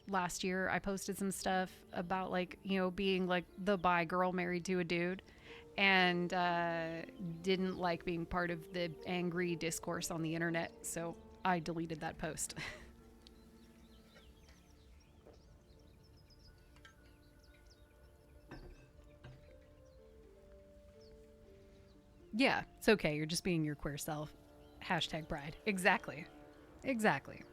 last year I posted some stuff about like, being like the bi girl married to a dude, and didn't like being part of the angry discourse on the internet, so I deleted that post. Yeah, it's okay. You're just being your queer self. Hashtag pride. Exactly. Exactly.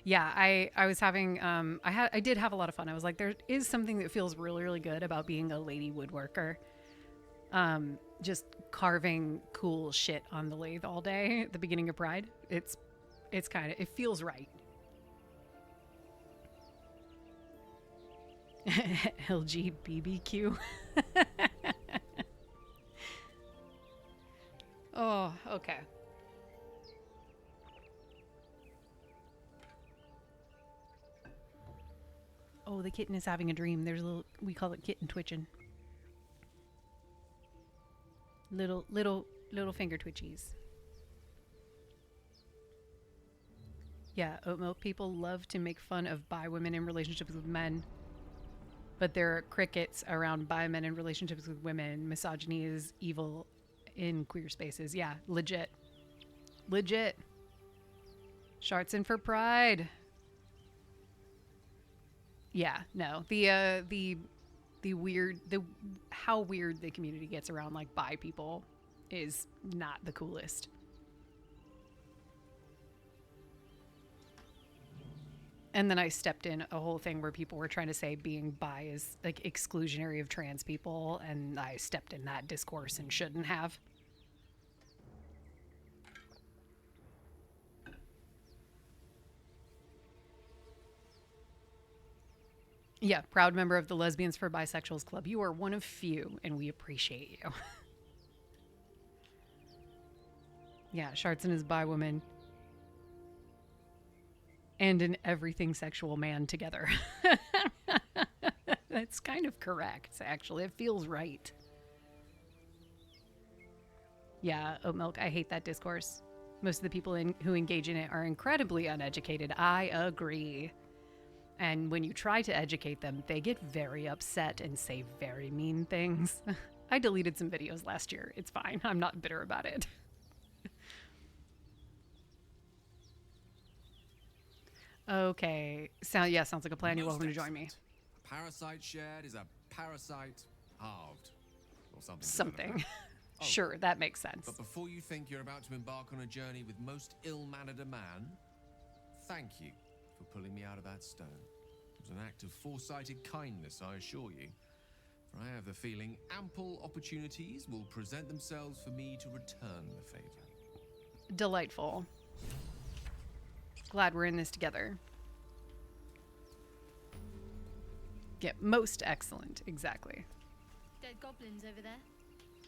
Yeah, I was having I did have a lot of fun. I was like, there is something that feels really, really good about being a lady woodworker. Just carving cool shit on the lathe all day at the beginning of Pride. It's kind of, it feels right. LGBTQ. Oh, okay. Oh, the kitten is having a dream. There's a little, we call it kitten twitching. Little finger twitchies. Yeah, oat milk people love to make fun of bi women in relationships with men. But there are crickets around bi men in relationships with women. Misogyny is evil in queer spaces. Yeah, legit. Legit. Sharts in for pride. Yeah, no. The how weird the community gets around like bi people is not the coolest. And then I stepped in a whole thing where people were trying to say being bi is like exclusionary of trans people, and I stepped in that discourse and shouldn't have. Yeah, proud member of the Lesbians for Bisexuals Club. You are one of few, and we appreciate you. Yeah, Shartson is bi woman and an everything sexual man together. That's kind of correct, actually. It feels right. Yeah, oat milk. I hate that discourse. Most of the people who engage in it are incredibly uneducated. I agree. And when you try to educate them, they get very upset and say very mean things. I deleted some videos last year. It's fine. I'm not bitter about it. Okay. Sounds like a plan. You're welcome to join me. A parasite shared is a parasite halved. Or something. Something. Sure, that makes sense. But before you think you're about to embark on a journey with most ill-mannered a man, thank you for pulling me out of that stone. It was an act of foresighted kindness, I assure you. For I have the feeling ample opportunities will present themselves for me to return the favor. Delightful. Glad we're in this together. Yeah, most excellent. Exactly. Dead goblins over there.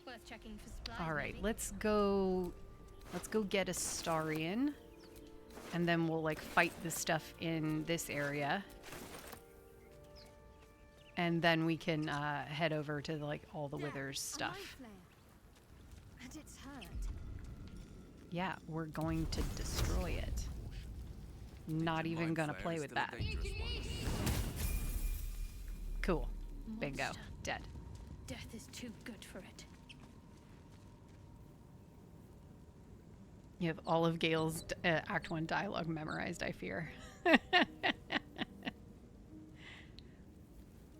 Worth checking for supplies. All right, maybe. let's go get a Starian, and then we'll like fight the stuff in this area, and then we can head over to like all the Withers stuff. And it's hurt. Yeah, we're going to destroy it. Not even gonna play with that. Cool. Bingo. Monster. Dead. Death is too good for it. You have all of Gale's Act 1 dialogue memorized, I fear.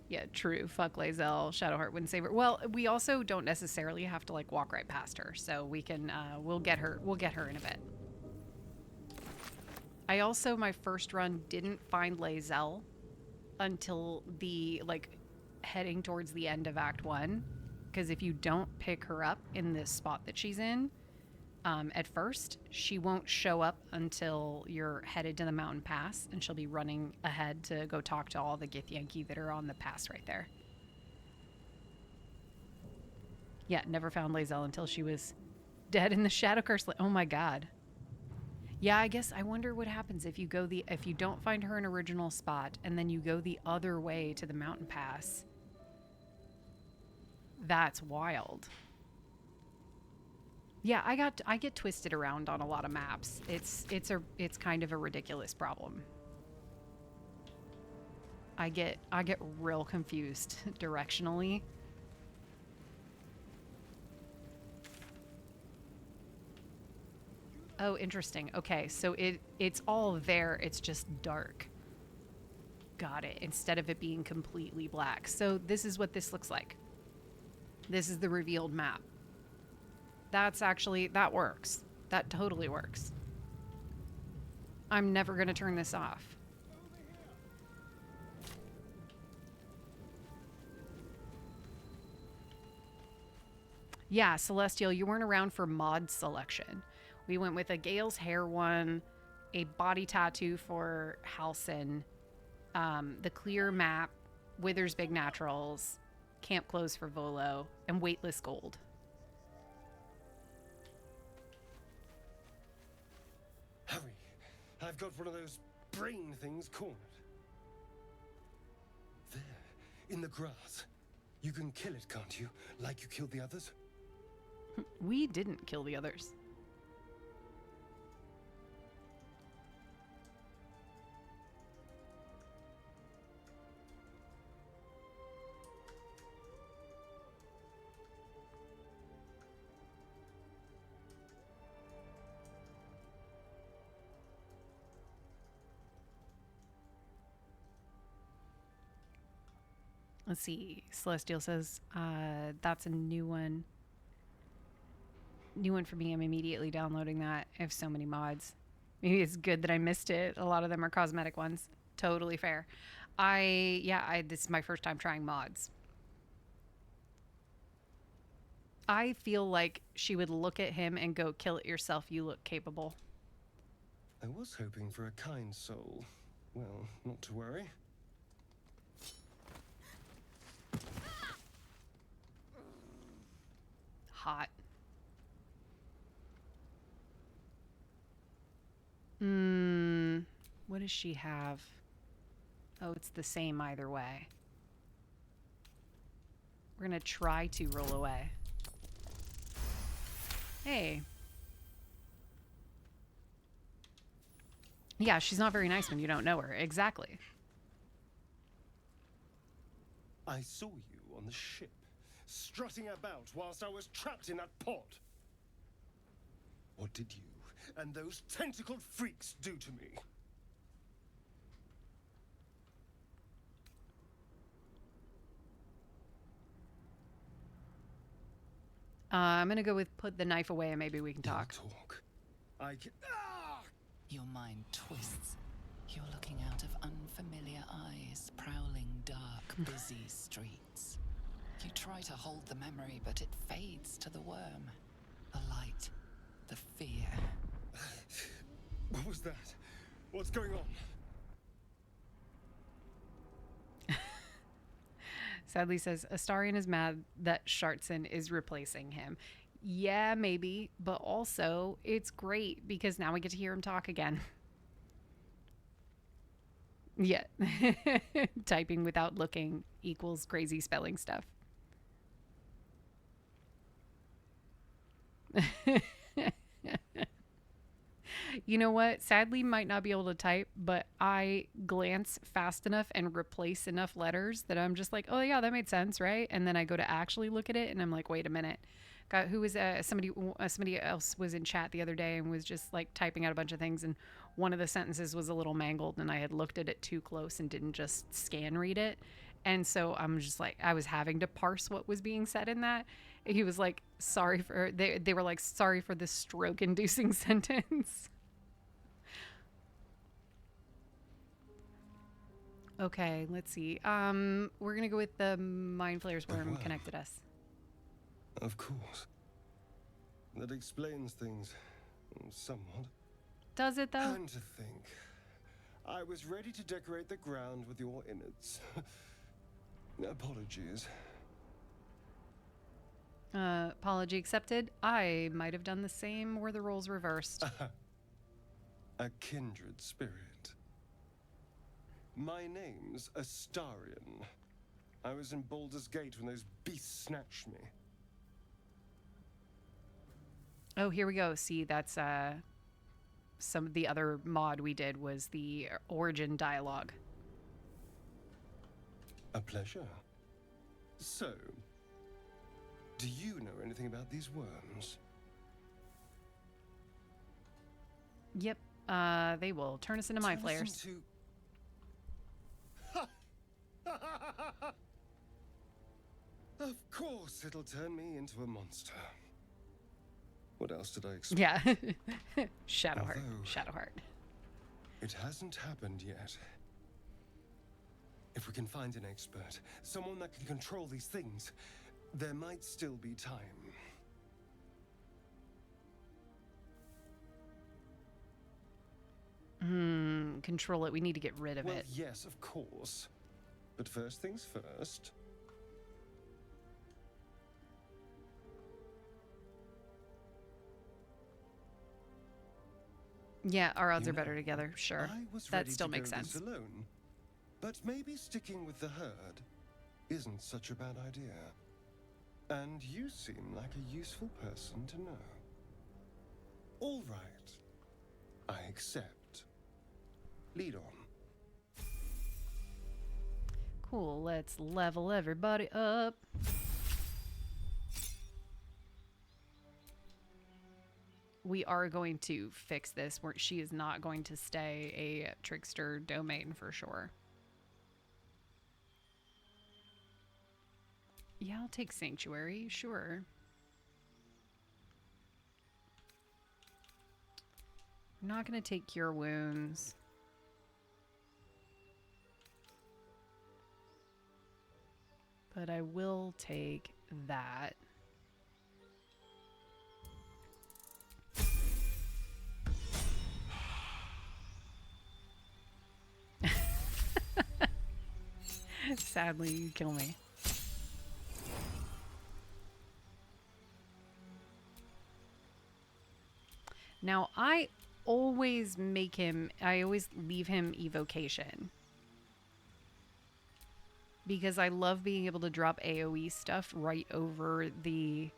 Yeah, true. Fuck Lae'zel. Shadowheart wouldn't save her. Well, we also don't necessarily have to like walk right past her, so we can we'll get her in a bit. I also, my first run, didn't find Lae'zel until the like heading towards the end of Act 1, because if you don't pick her up in this spot that she's in, At first, she won't show up until you're headed to the mountain pass, and she'll be running ahead to go talk to all the Githyanki that are on the pass right there. Yeah, never found Lae'zel until she was dead in the Shadow Curse. Oh my god. Yeah, I guess I wonder what happens if you don't find her an original spot and then you go the other way to the mountain pass. That's wild. Yeah, I get twisted around on a lot of maps. It's kind of a ridiculous problem. I get real confused directionally. Oh, interesting. Okay, so it's all there. It's just dark. Got it. Instead of it being completely black. So this is what this looks like. This is the revealed map. That works. That totally works. I'm never going to turn this off. Yeah, Celestial, you weren't around for mod selection. We went with a Gale's hair one, a body tattoo for Halcyon, the clear map, Wither's Big Naturals, camp clothes for Volo, and weightless gold. Hurry! I've got one of those brain things cornered. There, in the grass. You can kill it, can't you? Like you killed the others? We didn't kill the others. Let's see. Celestial says, that's a new one. New one for me. I'm immediately downloading that. I have so many mods. Maybe it's good that I missed it. A lot of them are cosmetic ones. Totally fair. This is my first time trying mods. I feel like she would look at him and go, kill it yourself. You look capable. I was hoping for a kind soul. Well, not to worry. Hot. What does she have? Oh, it's the same either way. We're gonna try to roll away. Hey. Yeah, she's not very nice when you don't know her. Exactly. I saw you on the ship, strutting about whilst I was trapped in that pod. What did you and those tentacled freaks do to me? I'm gonna go with put the knife away and maybe we can talk. Talk. I can. Ah! Your mind twists. You're looking out of unfamiliar eyes, prowling dark, busy streets. You try to hold the memory, but it fades to the worm. The light, the fear. What was that? What's going on? Sadly says, Astarion is mad that Shartson is replacing him. Yeah, maybe, but also it's great because now we get to hear him talk again. Yeah. Typing without looking equals crazy spelling stuff. You know what? Sadly, might not be able to type, but I glance fast enough and replace enough letters that I'm just like, oh yeah, that made sense, right? And then I go to actually look at it, and I'm like, wait a minute. Who was somebody else was in chat the other day and was just like typing out a bunch of things, and one of the sentences was a little mangled, and I had looked at it too close and didn't just scan read it. And so I'm just like, I was having to parse what was being said in that. He was like, they were like, sorry for this stroke inducing sentence. Okay, let's see. We're gonna go with the Mind Flayer's worm connected us. Of course. That explains things somewhat. Does it though? And to think, I was ready to decorate the ground with your innards. Apologies. Apology accepted. I might have done the same were the roles reversed. A kindred spirit. My name's Astarion. I was in Baldur's Gate when those beasts snatched me. Oh, here we go. See, that's some of the other mod we did was the origin dialogue. A pleasure. So, do you know anything about these worms? Yep. They will turn us into mind flayers. Of course, it'll turn me into a monster. What else did I expect? Yeah. Shadowheart. Although- Shadowheart. It hasn't happened yet. If we can find an expert, someone that can control these things, there might still be time. Control it. We need to get rid of Well, it. yes, of course. But first things first. Yeah, our odds You are better know, together. Sure. I was That ready still to makes go sense. this alone, but maybe sticking with the herd isn't such a bad idea. And you seem like a useful person to know. All right. I accept. Lead on. Cool. Let's level everybody up. We are going to fix this. She is not going to stay a trickster domain for sure. Yeah, I'll take Sanctuary, sure. I'm not going to take Cure Wounds. But I will take that. Sadly, you kill me. Now, I always leave him evocation. Because I love being able to drop AoE stuff right over the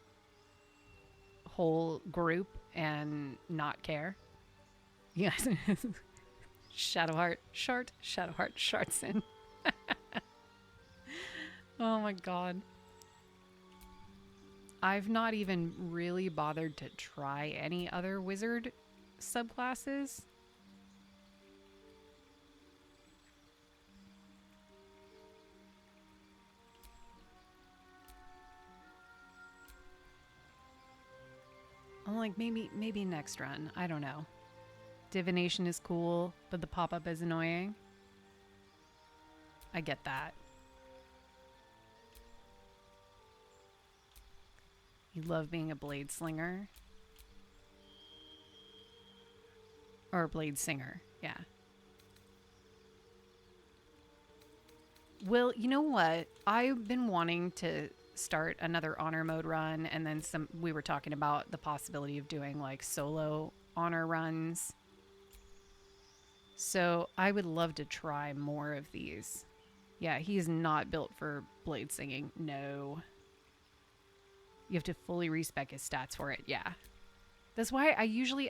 whole group and not care. Yes. Shadowheart, Shadowheart, Shartson. Oh my god. I've not even really bothered to try any other wizard subclasses. I'm like, maybe next run. I don't know. Divination is cool, but the pop-up is annoying. I get that. You love being a blade slinger. Or a blade singer, yeah. Well, you know what? I've been wanting to start another honor mode run, and then we were talking about the possibility of doing like solo honor runs. So I would love to try more of these. Yeah, he's not built for blade singing. No. You have to fully respec his stats for it. Yeah. That's why I usually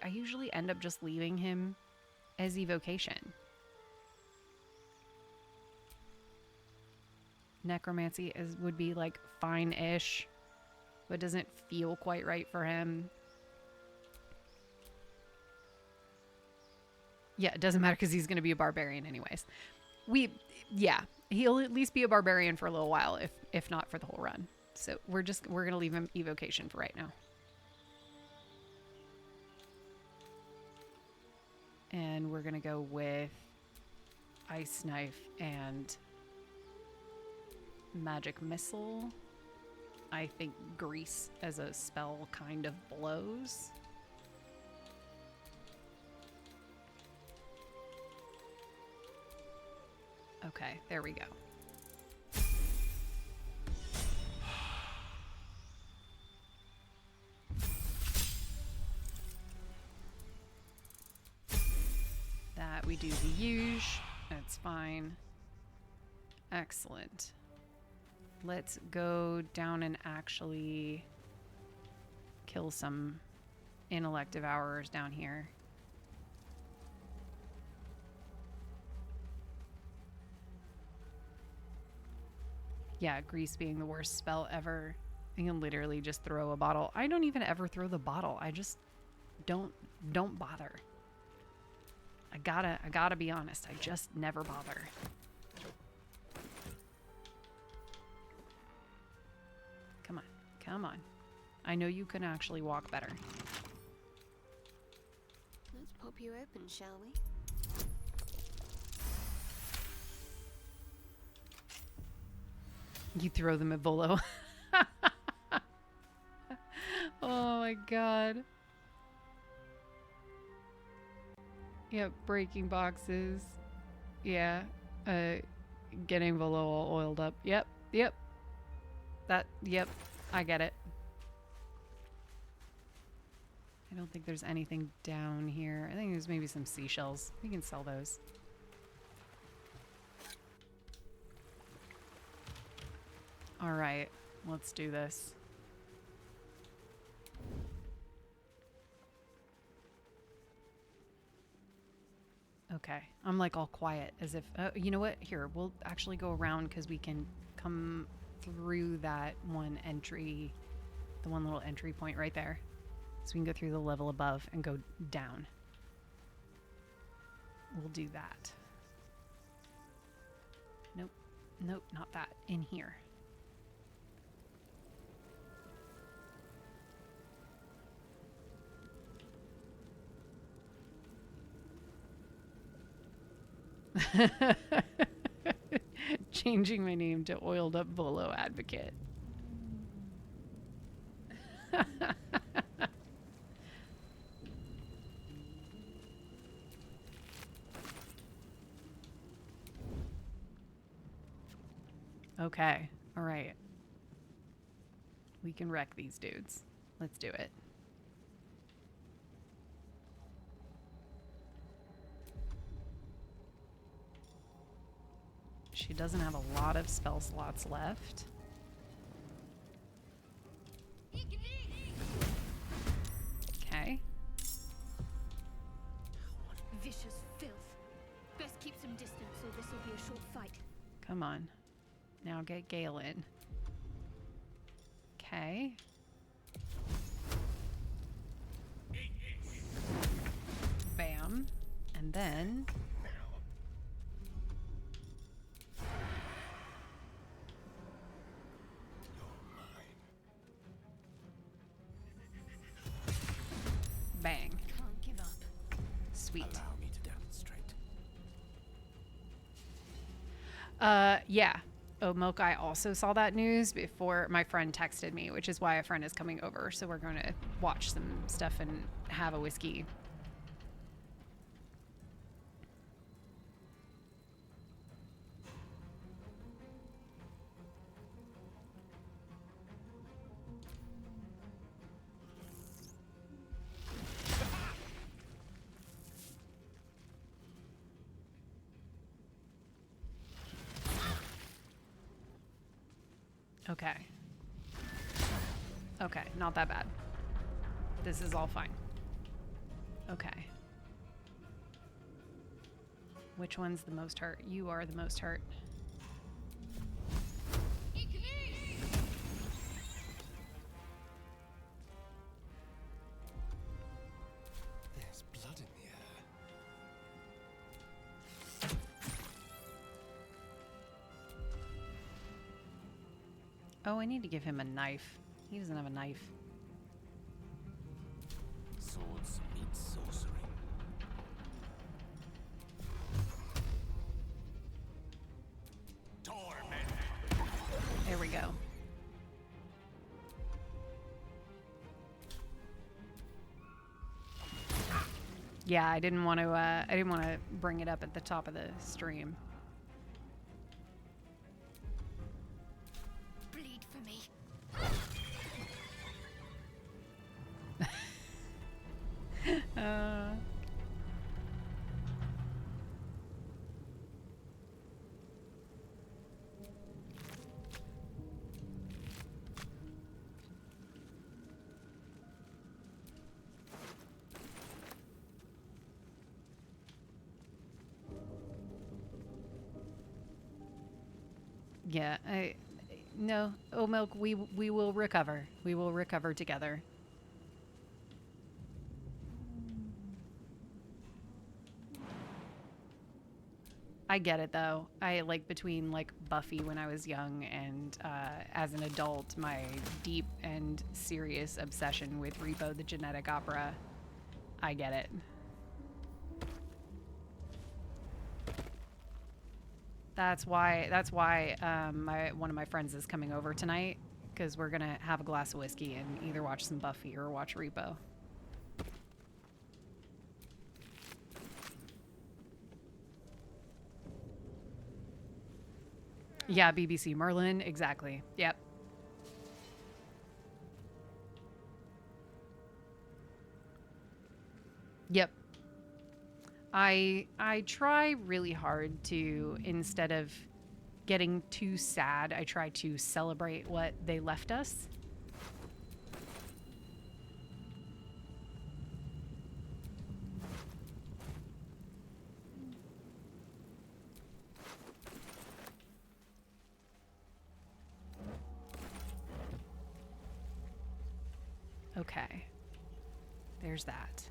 end up just leaving him as evocation. Necromancy would be like fine-ish, but doesn't feel quite right for him. Yeah, it doesn't matter because he's going to be a barbarian anyways. Yeah, he'll at least be a barbarian for a little while, if not for the whole run. So we're going to leave him evocation for right now. And we're going to go with Ice Knife and Magic Missile. I think grease as a spell kind of blows. Okay, there we go. That we do the huge. That's fine. Excellent. Let's go down and actually kill some intellect devourers down here. Yeah, grease being the worst spell ever. You can literally just throw a bottle. I don't even ever throw the bottle. I just don't bother. I gotta be honest. I just never bother. Come on. Come on. I know you can actually walk better. Let's pop you open, shall we? You throw them at Volo. Oh my god. Yep, breaking boxes. Yeah. Getting Volo all oiled up. Yep. Yep. Yep. I get it. I don't think there's anything down here. I think there's maybe some seashells. We can sell those. All right, let's do this. Okay, I'm like all quiet as if, you know what? Here, we'll actually go around because we can come through that one entry, the one little entry point right there. So we can go through the level above and go down. We'll do that. Nope, nope, not that. In here. Changing my name to Oiled Up Volo Advocate. Okay, all right. We can wreck these dudes. Let's do it. She doesn't have a lot of spell slots left. Okay. Vicious filth. Best keep some distance, or this will be a short fight. Come on. Now get Gale in. Okay. Bam. And then... bang. Can't give up. Sweet. Allow me to demonstrate. Yeah. Oh, Milk, I also saw that news before my friend texted me, which is why a friend is coming over. So we're going to watch some stuff and have a whiskey. Okay. Okay, not that bad. This is all fine. Okay. Which one's the most hurt? You are the most hurt. There's blood in the air. Oh, I need to give him a knife. He doesn't have a knife. Swords meet sorcery. There we go. Yeah, I didn't want to bring it up at the top of the stream. Bleed for me. Yeah, no, oh milk, we will recover. We will recover together. I get it though. I like between like Buffy when I was young and as an adult, my deep and serious obsession with Repo the Genetic Opera. I get it. That's why one of my friends is coming over tonight, because we're gonna have a glass of whiskey and either watch some Buffy or watch Repo. Yeah, BBC Merlin, exactly. Yep. Yep. I try really hard to, instead of getting too sad, I try to celebrate what they left us. Okay. There's that.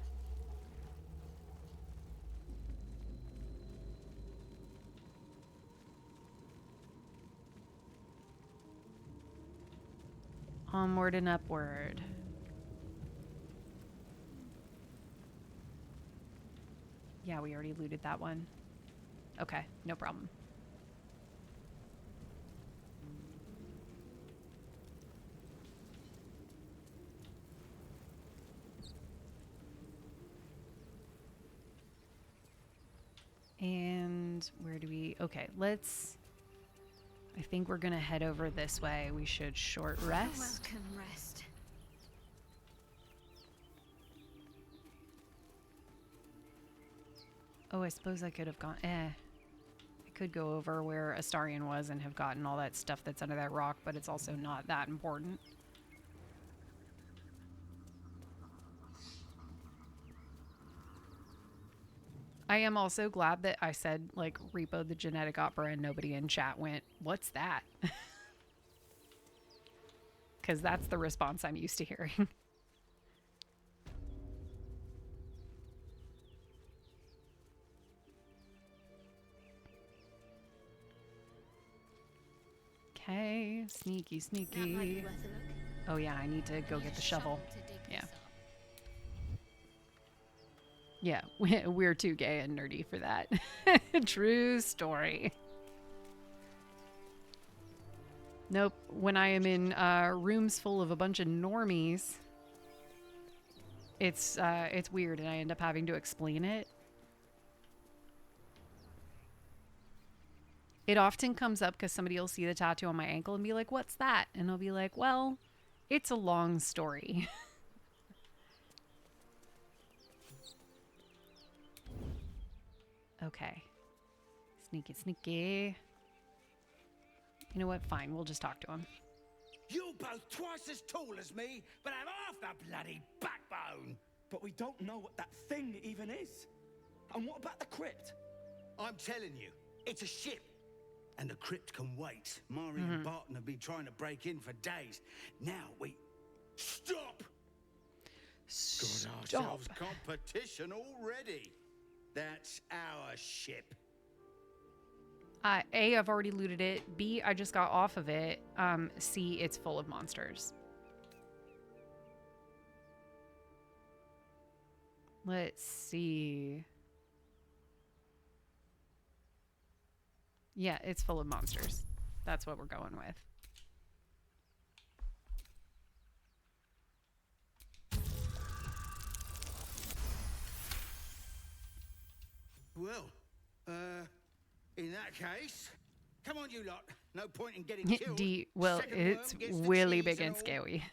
Onward and upward. Yeah, we already looted that one. Okay, no problem. And where do we... Okay, let's... I think we're gonna head over this way. We should short rest. Welcome rest. Oh, I suppose I could have gone... I could go over where Astarion was and have gotten all that stuff that's under that rock, but it's also not that important. I am also glad that I said, like, Repo the Genetic Opera and nobody in chat went, what's that? Because that's the response I'm used to hearing. Okay, sneaky, That might be sneaky. worth a look. Oh yeah, I need to go get the shovel. to dig Yeah. this up. Yeah, we're too gay and nerdy for that. True story. Nope. When I am in rooms full of a bunch of normies, it's weird, and I end up having to explain it. It often comes up because somebody will see the tattoo on my ankle and be like, "What's that?" And I'll be like, "Well, it's a long story." Okay. Sneaky, sneaky. You know what? Fine. We'll just talk to him. You're both twice as tall as me, but have half the bloody backbone. But we don't know what that thing even is. And what about the crypt? I'm telling you, it's a ship. And the crypt can wait. Mari and Barton have been trying to break in for days. Now we... Stop! Got ourselves competition already. That's our ship. A, I've already looted it. B, I just got off of it. C, it's full of monsters. Let's see. Yeah, it's full of monsters. That's what we're going with. Well, in that case, come on, you lot. No point in getting killed. Well, Second it's worm gets the really cheese big and all. scary.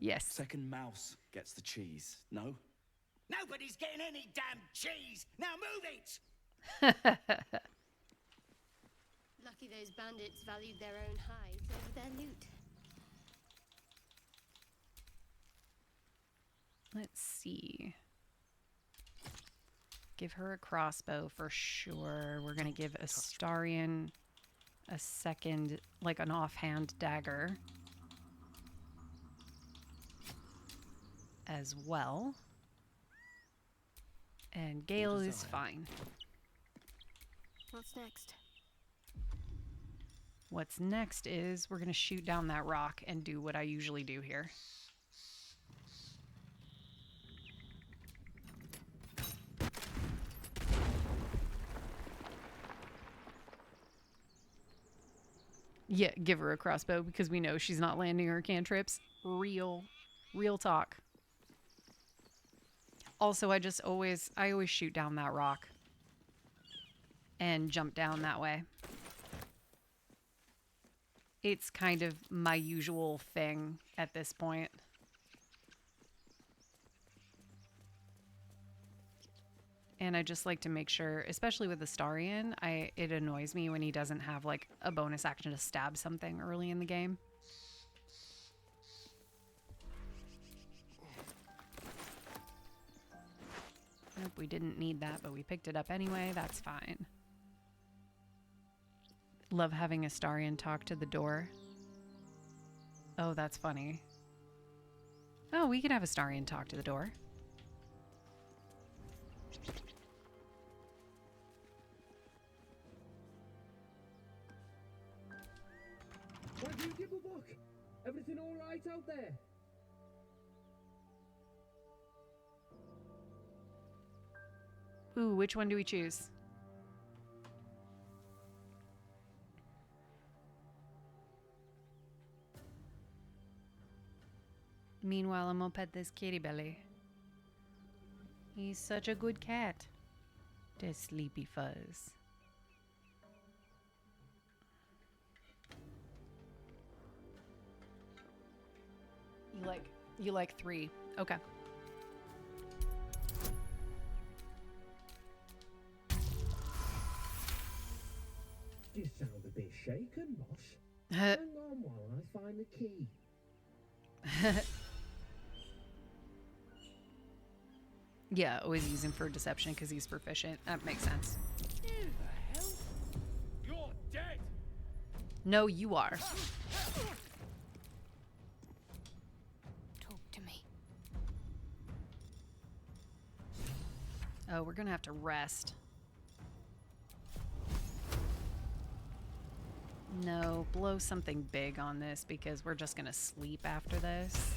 Yes. Second mouse gets the cheese. No? Nobody's getting any damn cheese. Now move it. Lucky those bandits valued their own hides over their loot. Let's see. Give her a crossbow for sure. We're going to give Astarion a second, like an offhand dagger as well. And Gale is fine. What's next? What's next is we're going to shoot down that rock and do what I usually do here. Yeah, give her a crossbow because we know she's not landing her cantrips. Real talk. Also, I always shoot down that rock and jump down that way. It's kind of my usual thing at this point. And I just like to make sure, especially with Astarion, it annoys me when he doesn't have like a bonus action to stab something early in the game. Nope, we didn't need that, but we picked it up anyway. That's fine. Love having Astarion talk to the door. Oh, that's funny. Oh, we could have Astarion talk to the door. Why do you give a book? Everything all right out there? Ooh, which one do we choose? Meanwhile, I'm gonna pet this kitty belly. He's such a good cat. The sleepy fuzz. You like 3. Okay. You sound a bit shaken, boss. Hang on while I find the key. Yeah, always use him for deception because he's proficient. That makes sense. Who the hell? You're dead! No, you are. Talk to me. Oh, we're gonna have to rest. No, blow something big on this because we're just gonna sleep after this.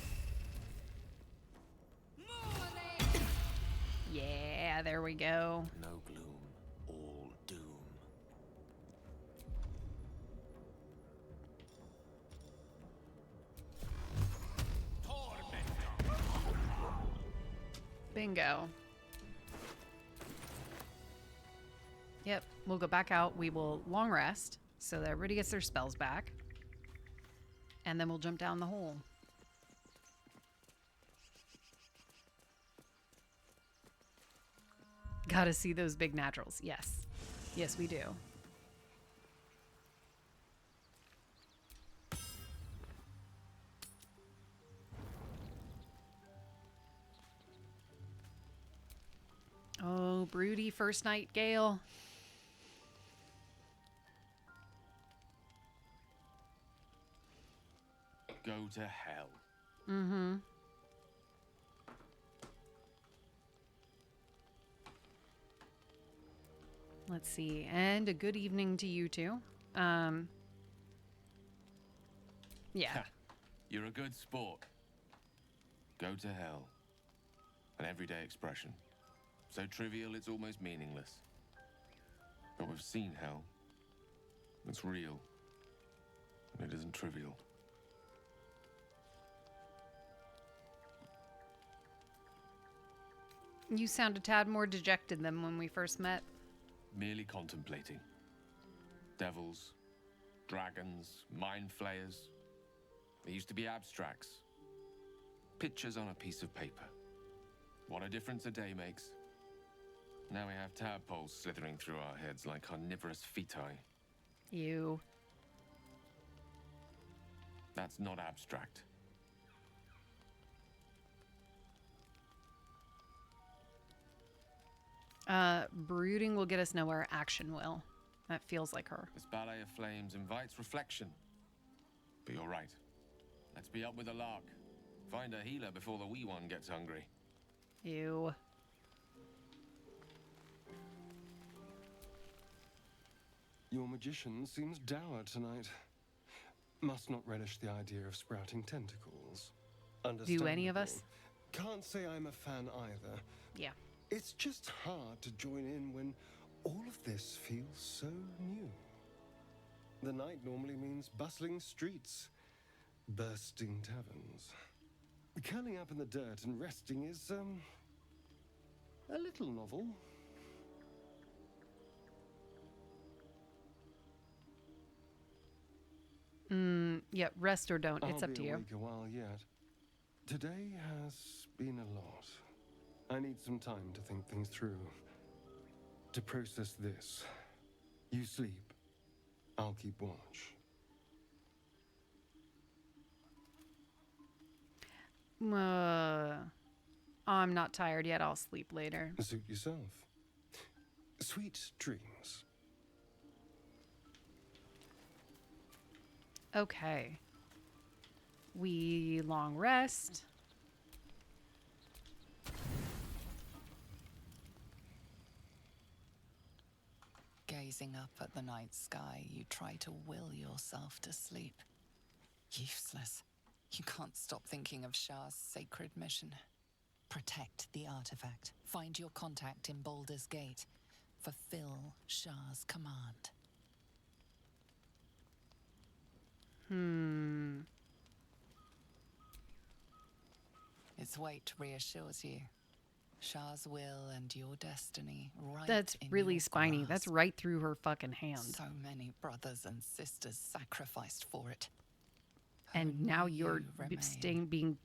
Yeah, there we go. No gloom, all doom. Bingo. Yep, we'll go back out. We will long rest so that everybody gets their spells back. And then we'll jump down the hole. Gotta see those big naturals. Yes. Yes, we do. Oh, broody first night gale. Go to hell. Mm-hmm. Let's see. And a good evening to you too. Yeah. You're a good sport. Go to hell. An everyday expression. So trivial it's almost meaningless. But we've seen hell. It's real. And it isn't trivial. You sound a tad more dejected than when we first met. merely contemplating. Devils, dragons, mind flayers. They used to be abstracts. Pictures on a piece of paper. What a difference a day makes. Now we have tadpoles slithering through our heads like carnivorous feti. You. That's not abstract. Brooding will get us nowhere. Action will. That feels like her. This ballet of flames invites reflection. But you're right. Let's be up with the lark. Find a healer before the wee one gets hungry. You. Your magician seems dour tonight. Must not relish the idea of sprouting tentacles. Do any of us? Can't say I'm a fan either. Yeah. It's just hard to join in when all of this feels so new. The night normally means bustling streets, bursting taverns. Curling up in the dirt and resting is, a little novel. Yeah, rest or don't. It's I'll up to be you. awake a while yet. Today has been a lot. I need some time to think things through. To process this. You sleep. I'll keep watch. I'm not tired yet. I'll sleep later. Suit yourself. Sweet dreams. Okay. We long rest. Gazing up at the night sky, you try to will yourself to sleep. Useless. You can't stop thinking of Shah's sacred mission. Protect the artifact. Find your contact in Baldur's Gate. Fulfill Shah's command. Its weight reassures you. Shah's will and your destiny right That's in really your spiny. grasp. That's right through her fucking hand. So many brothers and sisters sacrificed for it. And now Only you're you remain. being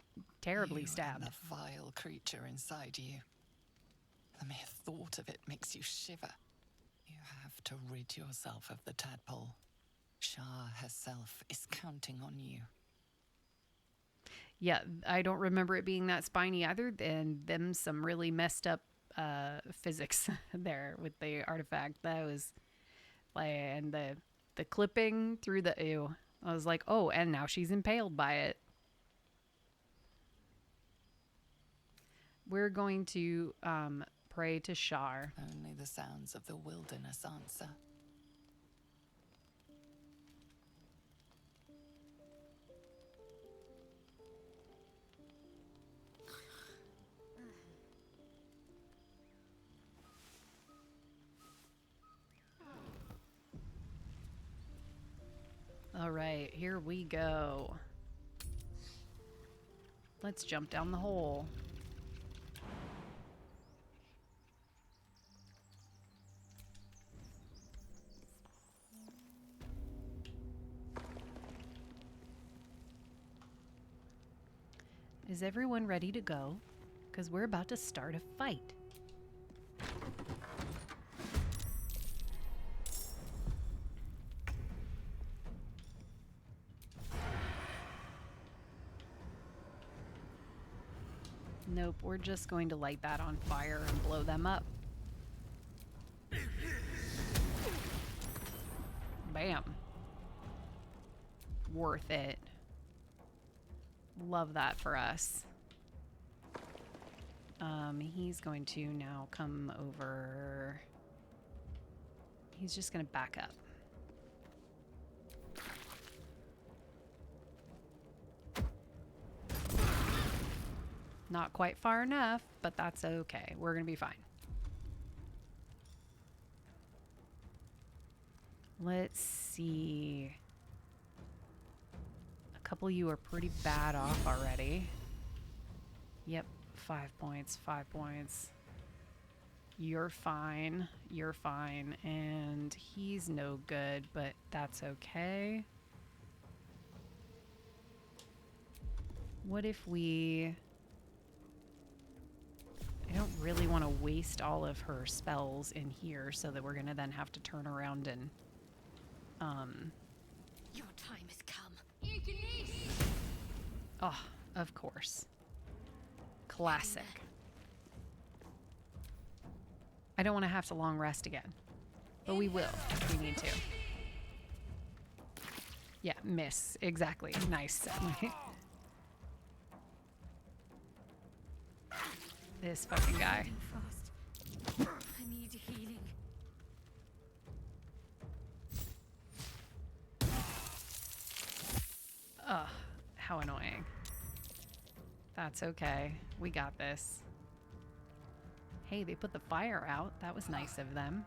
terribly You stabbed. and the vile creature inside you. The mere thought of it makes you shiver. You have to rid yourself of the tadpole. Shah herself is counting on you. Yeah, I don't remember it being that spiny either. And them some really messed up physics there with the artifact. That was like, and the clipping through the ew. I was like, oh, and now she's impaled by it. We're going to pray to Shar. Only the sounds of the wilderness answer. All right, here we go. Let's jump down the hole. Is everyone ready to go? Because we're about to start a fight. Nope, we're just going to light that on fire and blow them up. Bam. Worth it. Love that for us. He's going to now come over. He's just going to back up. Not quite far enough, but that's okay. We're going to be fine. Let's see. A couple of you are pretty bad off already. Yep, 5 points, 5 points. You're fine. You're fine. And he's no good, but that's okay. What if we... I don't really want to waste all of her spells in here so that we're going to then have to turn around and... Your time has come. Oh, of course. Classic. I don't want to have to long rest again. But we will if we need to. Yeah, miss. Exactly. Nice. This fucking guy. Fast. I need healing. Ugh, how annoying. That's okay. We got this. Hey, they put the fire out. That was nice of them.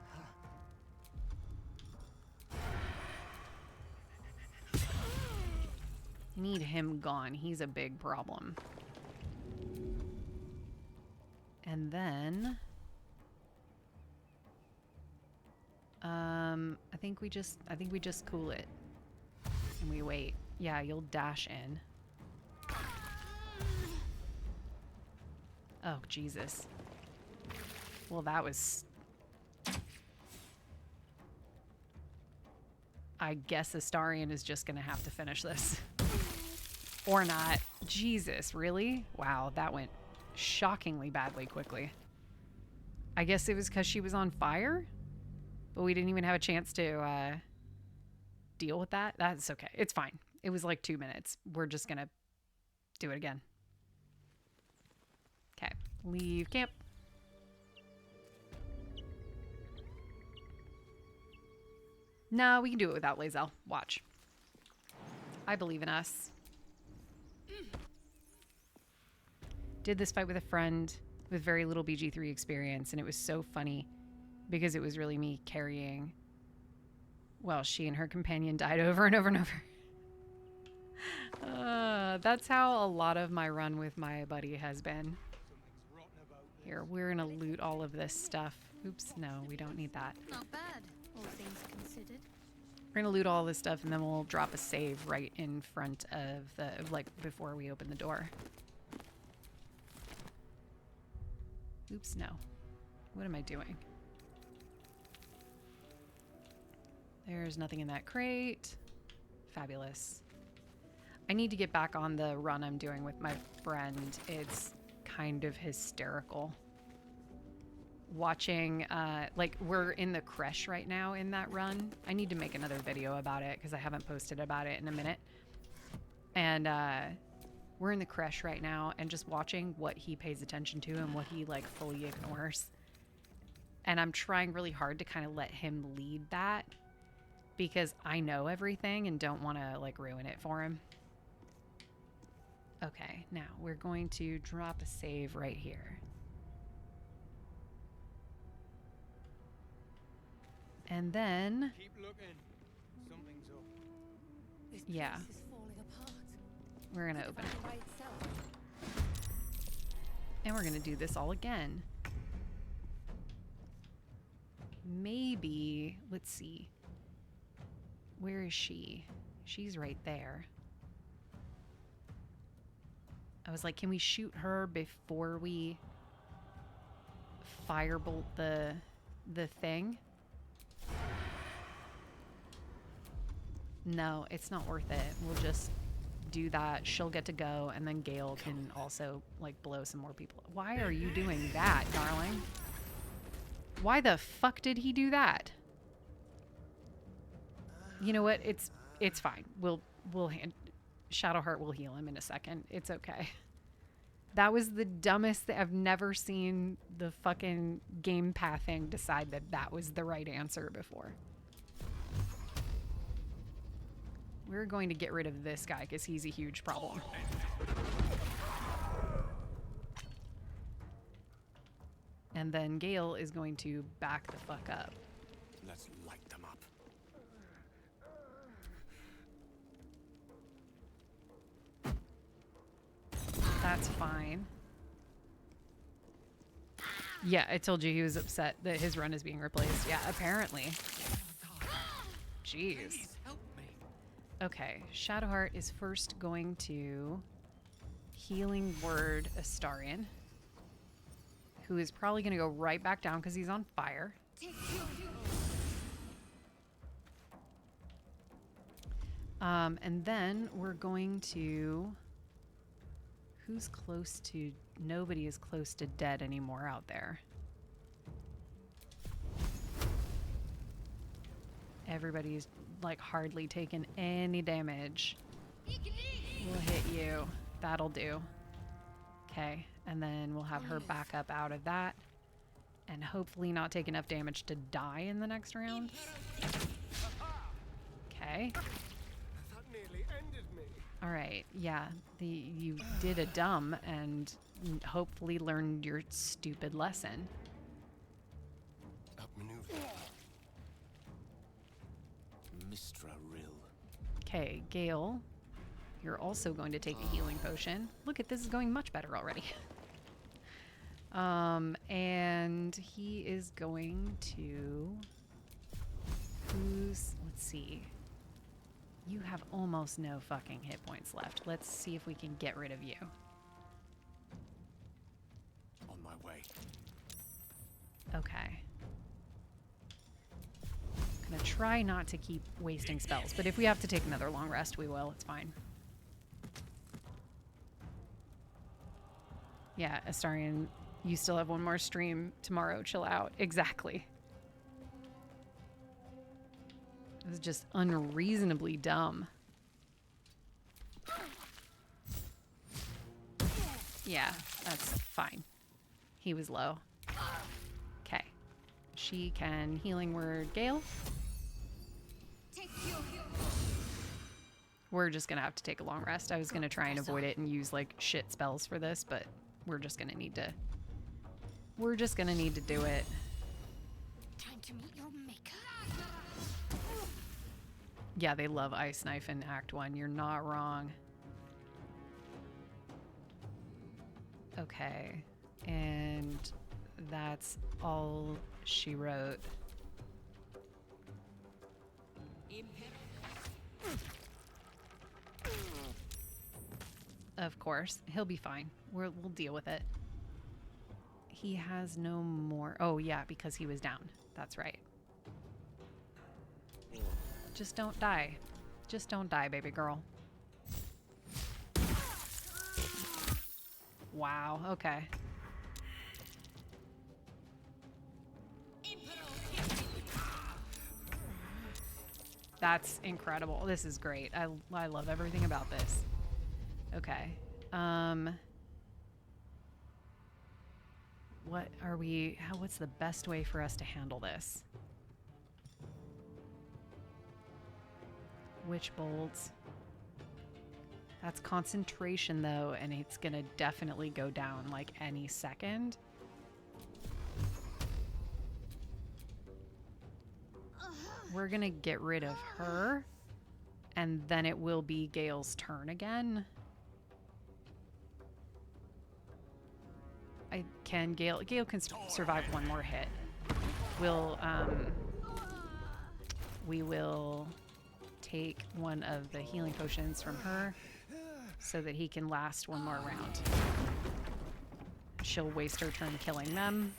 Need him gone. He's a big problem. And then... I think we just cool it. And we wait. Yeah, you'll dash in. Oh, Jesus. Well, that was... I guess Astarion is just gonna have to finish this. Or not. Jesus, really? Wow, that went shockingly badly quickly. I guess it was because she was on fire? But we didn't even have a chance to deal with that? That's okay. It's fine. It was like 2 minutes. We're just gonna do it again. Okay. Leave camp. No, we can do it without Lae'zel. Watch. I believe in us. Did this fight with a friend with very little bg3 experience, and it was so funny because it was really me carrying while she and her companion died over and over and over. That's how a lot of my run with my buddy has been. Here, we're gonna loot all of this stuff. Oops, no, we don't need that. Not bad, all things considered. We're gonna loot all this stuff and then we'll drop a save right in front of the, like, before we open the door. Oops, no. What am I doing? There's nothing in that crate. Fabulous. I need to get back on the run I'm doing with my friend. It's kind of hysterical. Watching, like, we're in the creche right now in that run. I need to make another video about it because I haven't posted about it in a minute. And we're in the creche right now and just watching what he pays attention to and what he, like, fully ignores. And I'm trying really hard to kind of let him lead that because I know everything and don't want to, like, ruin it for him. Okay, now we're going to drop a save right here. And then... Keep looking. Something's up. This yeah. place is falling apart. We're going to open it. And we're going to do this all again. Maybe... Let's see. Where is she? She's right there. I was like, can we shoot her before we firebolt the thing? No, it's not worth it. We'll just do that. She'll get to go, and then Gale can also, like, blow some more people. Why are you doing that, darling? Why the fuck did he do that? You know what? It's fine. We'll Shadowheart will heal him in a second. It's okay. That was the dumbest thing. I've never seen the fucking game pathing decide that that was the right answer before. We're going to get rid of this guy because he's a huge problem. And then Gale is going to back the fuck up. Let's light them up. That's fine. Yeah, I told you he was upset that his run is being replaced. Yeah, apparently. Jeez. Please help me. Okay, Shadowheart is first going to Healing Word Astarion, who is probably going to go right back down because he's on fire. And then we're going to... Who's close to... Nobody is close to dead anymore out there. Everybody's like hardly taken any damage. We'll hit you. That'll do. Okay, and then we'll have her back up out of that. And hopefully not take enough damage to die in the next round. Okay. That nearly ended me. Alright, yeah. You did a dumb and hopefully learned your stupid lesson. Outmaneuver. Mistra Rill. Okay, Gale, you're also going to take a healing potion. Look at this is going much better already. And he is going to... Let's see. You have almost no fucking hit points left. Let's see if we can get rid of you. On my way. Okay. I'm gonna try not to keep wasting spells, but if we have to take another long rest, we will. It's fine. Yeah, Astarion, you still have one more stream tomorrow. Chill out. Exactly. It was just unreasonably dumb. Yeah, that's fine. He was low. Okay. She can healing word Gale. We're just gonna have to take a long rest. I was gonna try and avoid it and use like shit spells for this, but we're just gonna need to do it. Time to meet your maker. Yeah, they love Ice Knife in Act 1. You're not wrong. Okay. And that's all she wrote. Of course. He'll be fine. We'll deal with it. He has no more... Oh, yeah, because he was down. That's right. Just don't die. Just don't die, baby girl. Wow, okay. That's incredible. This is great. I love everything about this. Okay. What's the best way for us to handle this? Witch bolts. That's concentration though, and it's gonna definitely go down like any second. We're gonna get rid of her, and then it will be Gale's turn again. Gale can survive one more hit. We will take one of the healing potions from her so that he can last one more round. She'll waste her turn killing them.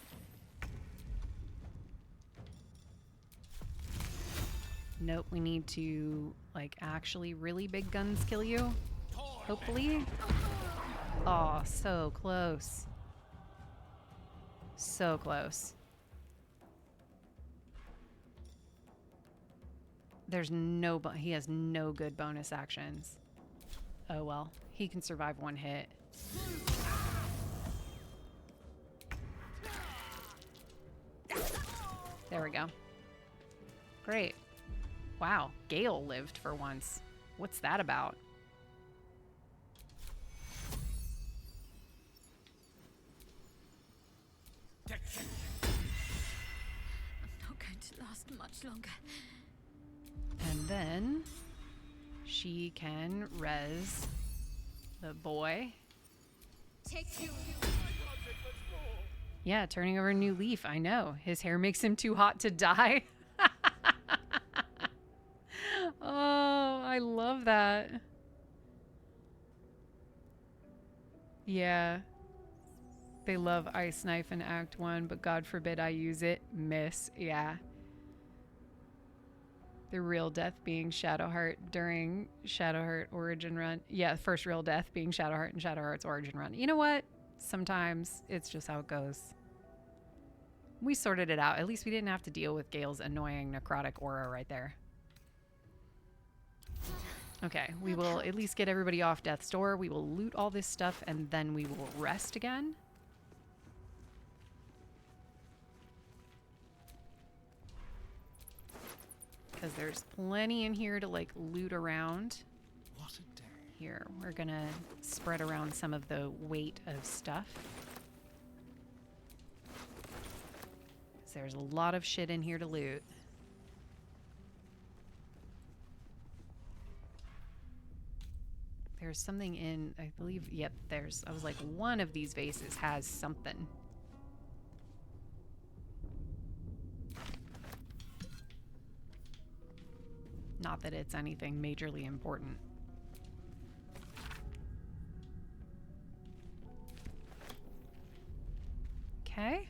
Nope, we need to, like, actually really big guns kill you. Hopefully. Oh, so close. So close. He has no good bonus actions. Oh well, he can survive one hit. There we go. Great. Wow, Gale lived for once. What's that about? I'm not going to last much longer. And then she can res the boy. Take you. Yeah, turning over a new leaf. I know. His hair makes him too hot to die. Oh, I love that. Yeah. They love Ice Knife in Act 1, but God forbid I use it. Miss. Yeah. The real death being Shadowheart during Shadowheart Origin Run. Yeah, first real death being Shadowheart and Shadowheart's Origin Run. You know what? Sometimes it's just how it goes. We sorted it out. At least we didn't have to deal with Gale's annoying necrotic aura right there. Okay, we will at least get everybody off Death's Door. We will loot all this stuff, and then we will rest again. Because there's plenty in here to, like, loot around. What a day. Here, we're gonna spread around some of the weight of stuff. There's a lot of shit in here to loot. There's something in, I believe, yep, there's, I was like, one of these vases has something. Not that it's anything majorly important. Okay.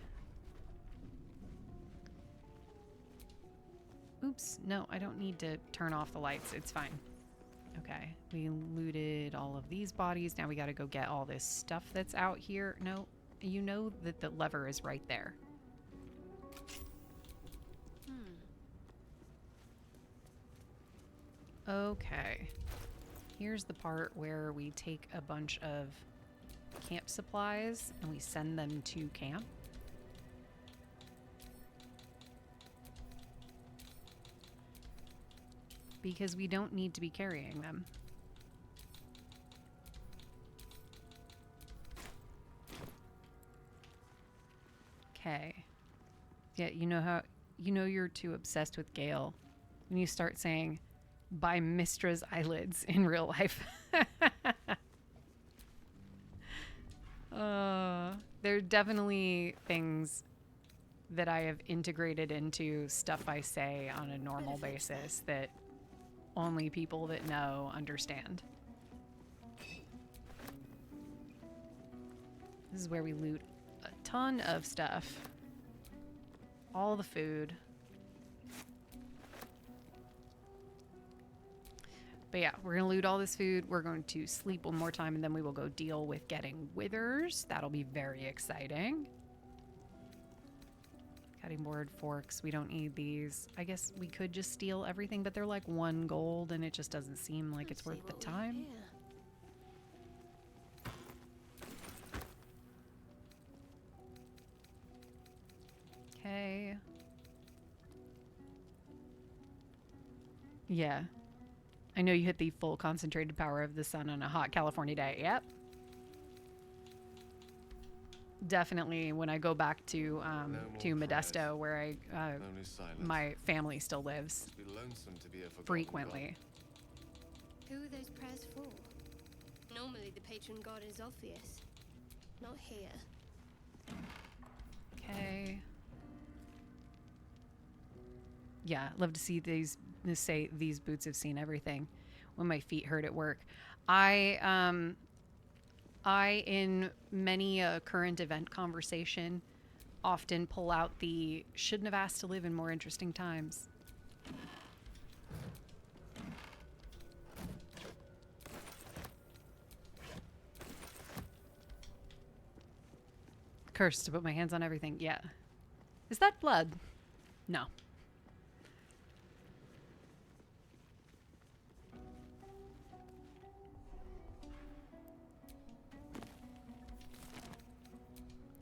Oops, no, I don't need to turn off the lights. It's fine. Okay, we looted all of these bodies. Now we gotta go get all this stuff that's out here. No, you know that the lever is right there. Okay. Here's the part where we take a bunch of camp supplies and we send them to camp. Because we don't need to be carrying them. Okay. Yeah, you know how, you know you're too obsessed with Gale when you start saying, by Mistra's eyelids in real life. There are definitely things that I have integrated into stuff I say on a normal basis that only people that know understand. This is where we loot a ton of stuff. All the food. But yeah, we're going to loot all this food. We're going to sleep one more time, and then we will go deal with getting withers. That'll be very exciting. Cutting board, forks. We don't need these. I guess we could just steal everything, but they're like 1 gold, and it just doesn't seem like it's worth the time. Okay. Yeah. I know you hit the full concentrated power of the sun on a hot California day. Yep. Definitely when I go back to Modesto, where I my family still lives frequently. Who are those prayers for? Normally the patron god is Orpheus. Not here. Okay. Yeah, love to see these boots have seen everything when my feet hurt at work. I in many a current event conversation often pull out the shouldn't have asked to live in more interesting times. Cursed to put my hands on everything. Yeah. Is that blood? No.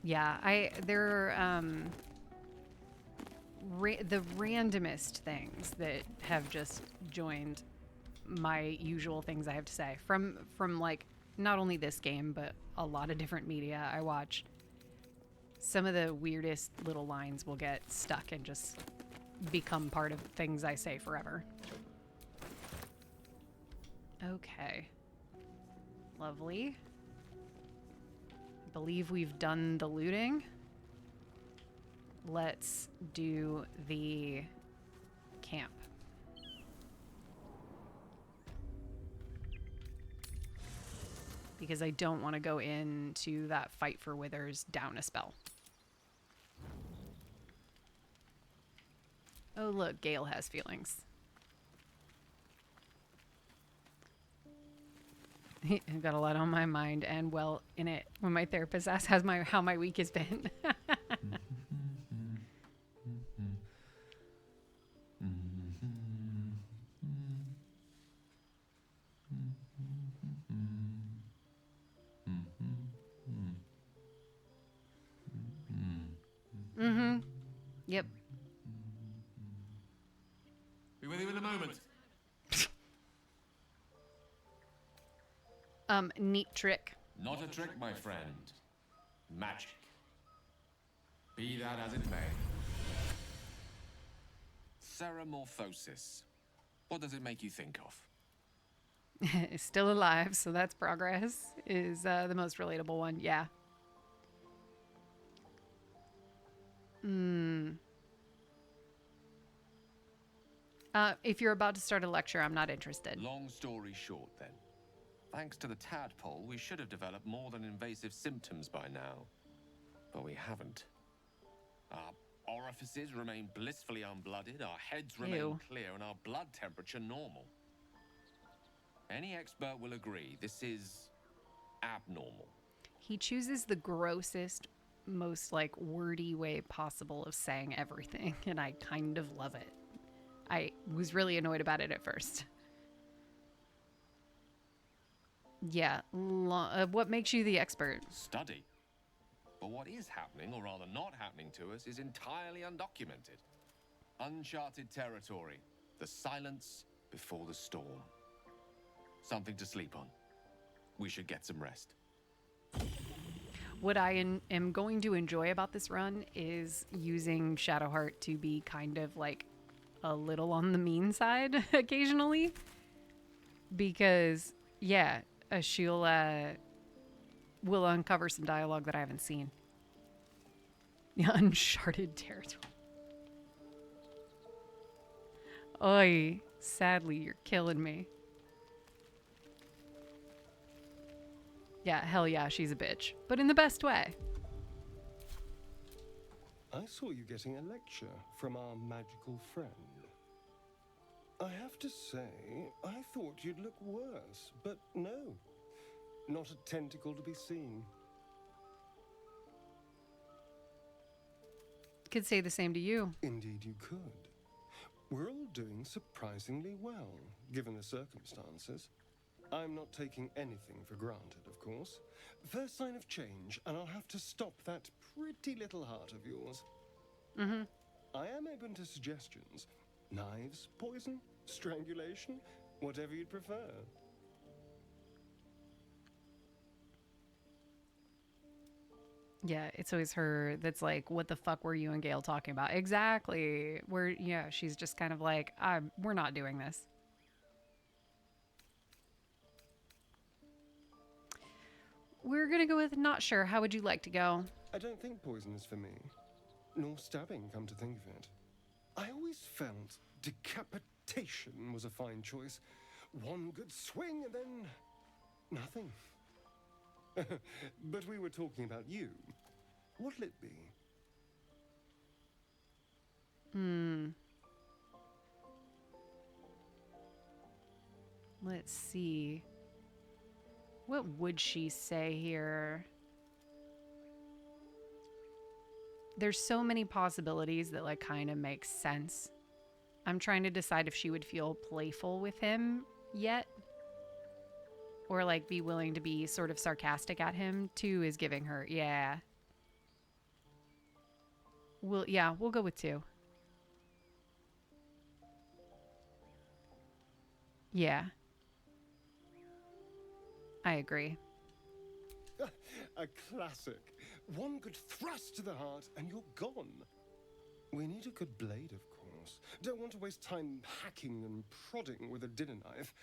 Yeah, there are the randomest things that have just joined my usual things I have to say from like not only this game but a lot of different media I watch. Some of the weirdest little lines will get stuck and just become part of things I say forever. Okay. Lovely. Believe we've done the looting. let's do the camp. Because I don't want to go into that fight for Withers down a spell. Oh, look, Gale has feelings. I've got a lot on my mind and well in it. When my therapist asks how my week has been. Mm-hmm. Yep. Be with you in a moment. Neat trick. Not a trick, my friend. Magic. Be that as it may. Ceramorphosis. What does it make you think of? Still alive, so that's progress. Is the most relatable one. Yeah. If you're about to start a lecture, I'm not interested. Long story short, then. Thanks to the tadpole, we should have developed more than invasive symptoms by now. But we haven't. Our orifices remain blissfully unblooded, our heads remain clear, and our blood temperature normal. Any expert will agree this is abnormal. He chooses the grossest, most like wordy way possible of saying everything, and I kind of love it. I was really annoyed about it at first. Yeah, what makes you the expert? Study. But what is happening, or rather not happening to us, is entirely undocumented. Uncharted territory. The silence before the storm. Something to sleep on. We should get some rest. What I am going to enjoy about this run is using Shadowheart to be kind of like a little on the mean side occasionally. Because, yeah, she'll will uncover some dialogue that I haven't seen. Yeah, uncharted territory. Oy, sadly, you're killing me. Yeah, hell yeah, she's a bitch. But in the best way. I saw you getting a lecture from our magical friend. I have to say, I thought you'd look worse, but no. Not a tentacle to be seen. Could say the same to you. Indeed you could. We're all doing surprisingly well, given the circumstances. I'm not taking anything for granted, of course. First sign of change, and I'll have to stop that pretty little heart of yours. Mm-hmm. I am open to suggestions. Knives, poison, strangulation, whatever you'd prefer. Yeah, it's always her that's like, what the fuck were you and Gale talking about? Exactly. She's just kind of like, we're not doing this. We're gonna go with not sure. How would you like to go? I don't think poison is for me. Nor stabbing, come to think of it. I always felt decapitation was a fine choice. One good swing and then nothing. But we were talking about you. What'll it be? Let's see. What would she say here? There's so many possibilities that like kind of make sense. I'm trying to decide if she would feel playful with him yet. Or like be willing to be sort of sarcastic at him. 2 is giving her, yeah. We'll go with 2. Yeah. I agree. A classic. One good thrust to the heart and you're gone. We need a good blade, of course. Don't want to waste time hacking and prodding with a dinner knife.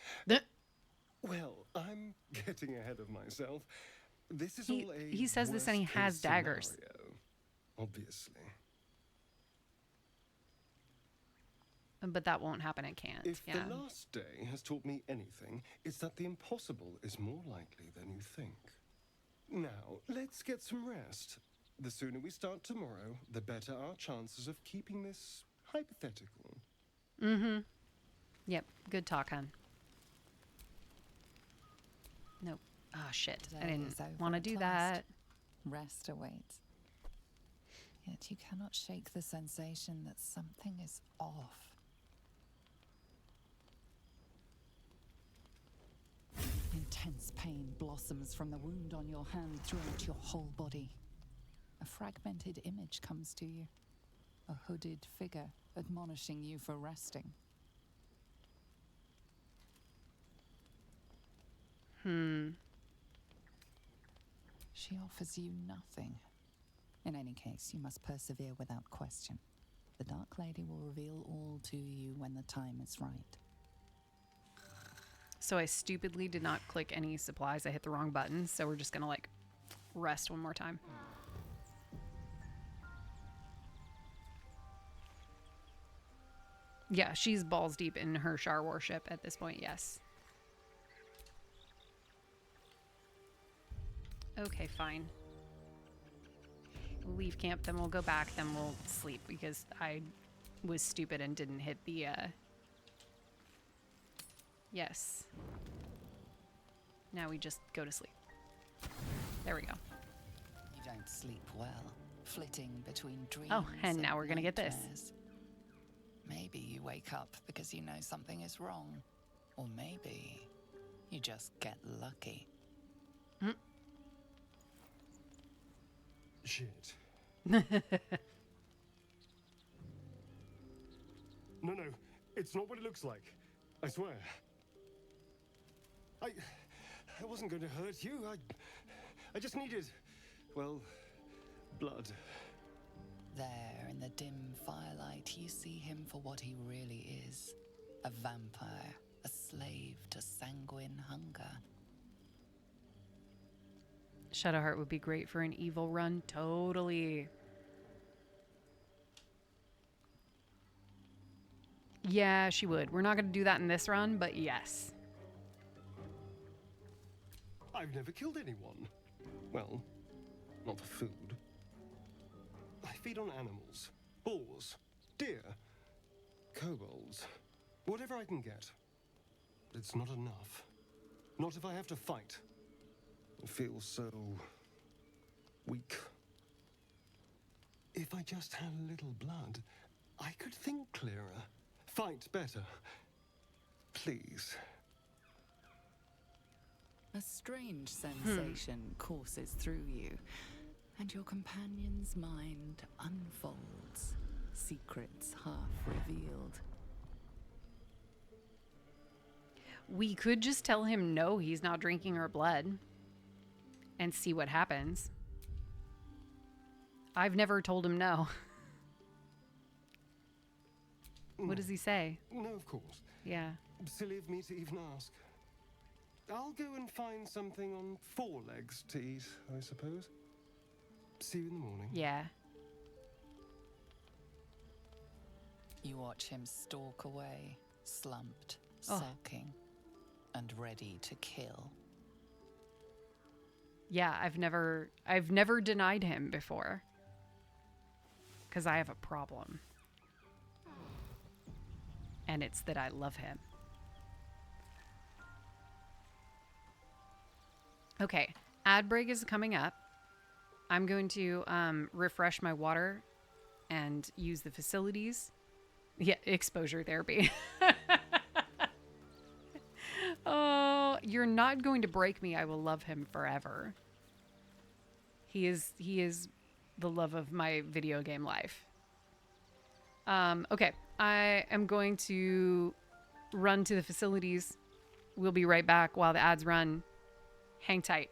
Well, I'm getting ahead of myself. This is all a he says this and he has daggers. Scenario, obviously. But that won't happen. It can't. If Yeah. the last day has taught me anything, it's that the impossible is more likely than you think. Now, let's get some rest. The sooner we start tomorrow, the better our chances of keeping this hypothetical. Mm-hmm. Yep. Good talk, hon. Nope. Oh, shit. I didn't want to do that. Rest awaits. Yet you cannot shake the sensation that something is off. Intense pain blossoms from the wound on your hand throughout your whole body. A fragmented image comes to you. A hooded figure admonishing you for resting. She offers you nothing. In any case, you must persevere without question. The Dark Lady will reveal all to you when the time is right. So I stupidly did not click any supplies. I hit the wrong button. So we're just going to like rest one more time. Yeah, she's balls deep in her Shar warship at this point, yes. Okay, fine. We'll leave camp, then we'll go back, then we'll sleep because I was stupid and didn't hit the, Yes. Now we just go to sleep. There we go. You don't sleep well, flitting between dreams. Oh, and now we're gonna get this. nightmares. Maybe you wake up because you know something is wrong. Or maybe you just get lucky. Shit. No, it's not what it looks like. I swear. I wasn't going to hurt you. I just needed, well, blood. There, in the dim firelight, you see him for what he really is. A vampire, a slave to sanguine hunger. Shadowheart would be great for an evil run. Totally. Yeah, she would. We're not going to do that in this run, but yes. I've never killed anyone. Well, not for food. I feed on animals. Boars. Deer. Kobolds. Whatever I can get. But it's not enough. Not if I have to fight. I feel so weak. If I just had a little blood, I could think clearer, fight better. Please. A strange sensation courses through you, and your companion's mind unfolds, secrets half revealed. We could just tell him no, he's not drinking her blood and see what happens. I've never told him no. What does he say? No, of course. Yeah. Silly of me to even ask. I'll go and find something on 4 legs to eat, I suppose. See you in the morning. Yeah. You watch him stalk away, slumped, sulking, and ready to kill. Yeah, I've never denied him before. 'Cause I have a problem. And it's that I love him. Okay, ad break is coming up. I'm going to refresh my water and use the facilities. Yeah, exposure therapy. Oh, you're not going to break me. I will love him forever. He is the love of my video game life. Okay, I am going to run to the facilities. We'll be right back while the ads run. Hang tight.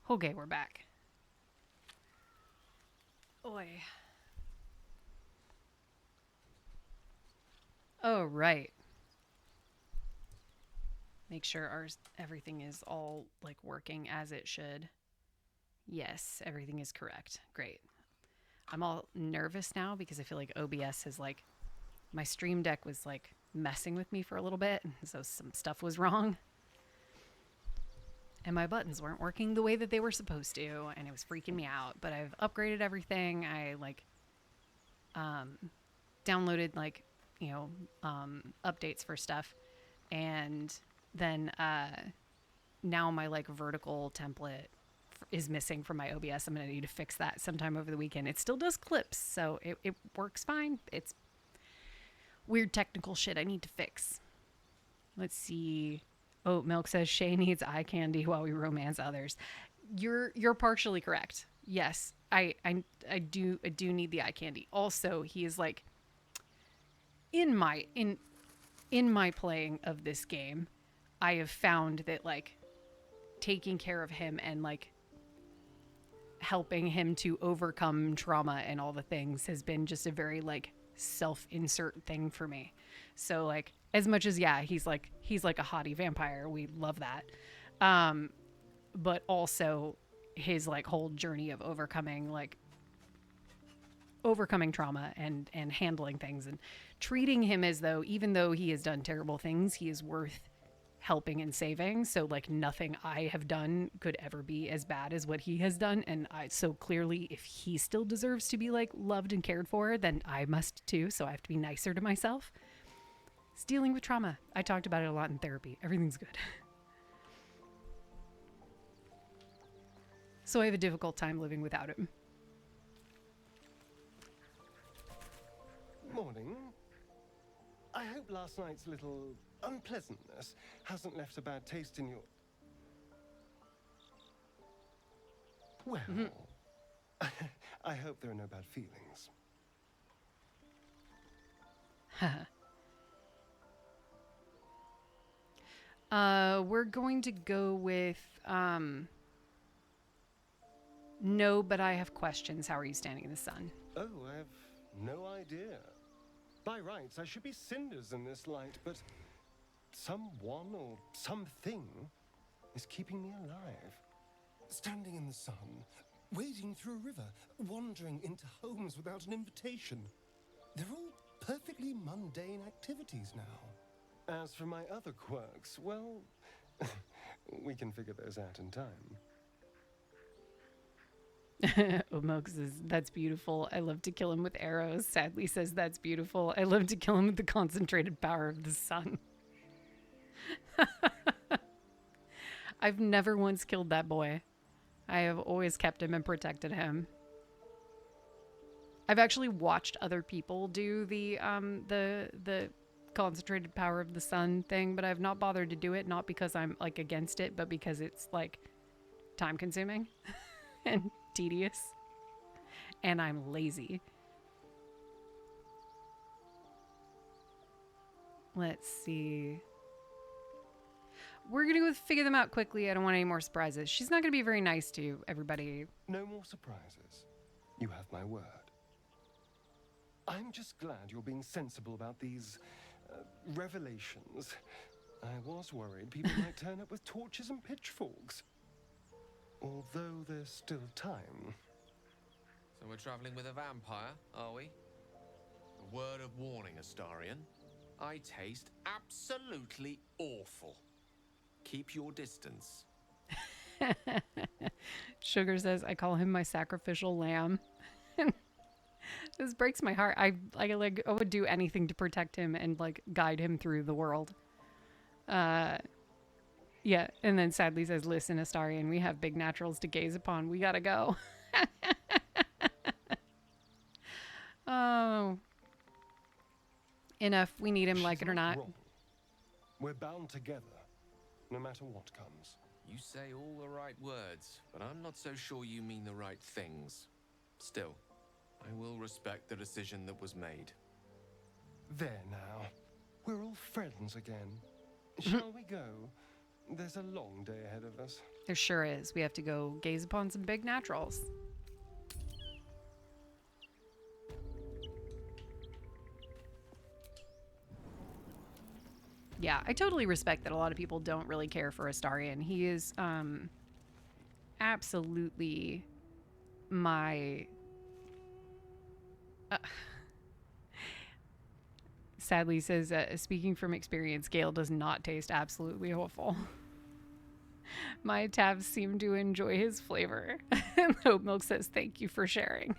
Okay, we're back. Oi. Oh, right. Make sure everything is all like working as it should. Yes, everything is correct. Great. I'm all nervous now because I feel like OBS has like my Stream Deck was like messing with me for a little bit, so some stuff was wrong. And my buttons weren't working the way that they were supposed to, and it was freaking me out. But I've upgraded everything. I like downloaded like, you know, updates for stuff, and then now my like vertical template is missing from my OBS. I'm gonna need to fix that sometime over the weekend. It still does clips, so it works fine. It's weird technical shit I need to fix. Let's see. Oat Milk says Shay needs eye candy while we romance others. You're partially correct. Yes, I do need the eye candy. Also, he is like in my playing of this game, I have found that like taking care of him and like helping him to overcome trauma and all the things has been just a very like self-insert thing for me. So like as much as he's like a hottie vampire, we love that, but also his like whole journey of overcoming trauma and handling things and treating him as though, even though he has done terrible things, he is worth helping and saving. So like nothing I have done could ever be as bad as what he has done. And so clearly if he still deserves to be like loved and cared for, then I must too. So I have to be nicer to myself. It's dealing with trauma. I talked about it a lot in therapy. Everything's good. So I have a difficult time living without him. Morning. I hope last night's little unpleasantness hasn't left a bad taste in your... Well, I hope there are no bad feelings. We're going to go with no, but I have questions. How are you standing in the sun? Oh, I have no idea. By rights, I should be cinders in this light, but someone or something is keeping me alive. Standing in the sun, wading through a river, wandering into homes without an invitation. They're all perfectly mundane activities now. As for my other quirks, well, we can figure those out in time. Omok says, that's beautiful. I love to kill him with arrows. Sadly says, that's beautiful. I love to kill him with the concentrated power of the sun. I've never once killed that boy. I have always kept him and protected him. I've actually watched other people do the concentrated power of the sun thing, but I've not bothered to do it, not because I'm like against it, but because it's like time consuming and tedious, and I'm lazy. Let's see. We're gonna figure them out quickly. I don't want any more surprises. She's not gonna be very nice to everybody. No more surprises. You have my word. I'm just glad you're being sensible about these revelations. I was worried people might turn up with torches and pitchforks. Although there's still time. So we're traveling with a vampire, are we? A word of warning, Astarion. I taste absolutely awful. Keep your distance. Sugar says, I call him my sacrificial lamb. This breaks my heart. I would do anything to protect him and like guide him through the world. Yeah, and then sadly says, listen, Astarion, we have big naturals to gaze upon. We gotta go. Oh. Enough. We need him, like it or not. Wrong. We're bound together, no matter what comes. You say all the right words, but I'm not so sure you mean the right things. Still, I will respect the decision that was made. There now. We're all friends again. Shall we go? There's a long day ahead of us. There sure is. We have to go gaze upon some big naturals. Yeah, I totally respect that a lot of people don't really care for Astarion. He is absolutely my sadly says speaking from experience, Gale does not taste absolutely awful. My tabs seem to enjoy his flavor. And Hope Milk says thank you for sharing.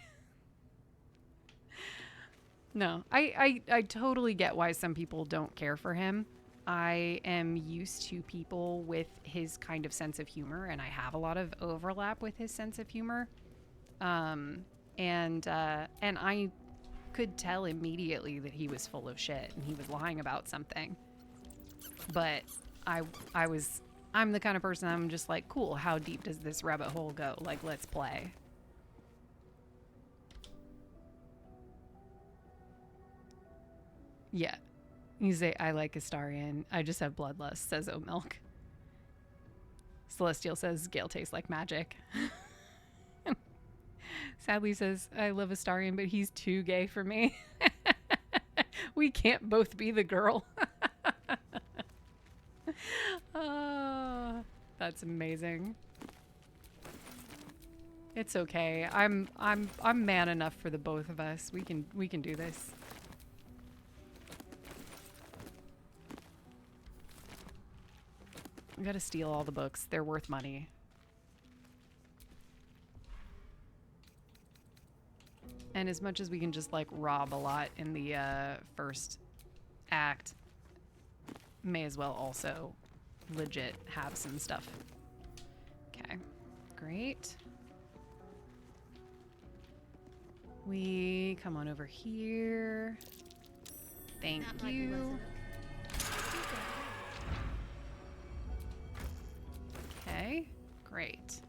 No, I totally get why some people don't care for him. I am used to people with his kind of sense of humor, and I have a lot of overlap with his sense of humor. And I could tell immediately that he was full of shit and he was lying about something. But I'm the kind of person I'm just like, cool, how deep does this rabbit hole go? Like, let's play. Yeah. You say, I like Astarion. I just have bloodlust, says Oat Milk. Celestial says, Gale tastes like magic. Sadly says, I love Astarion, but he's too gay for me. We can't both be the girl. Oh, that's amazing. It's okay. I'm man enough for the both of us. We can do this. We gotta steal all the books. They're worth money. And as much as we can just like rob a lot in the first act, may as well also legit have some stuff. Okay, great. We come on over here. Thank you. Okay, great.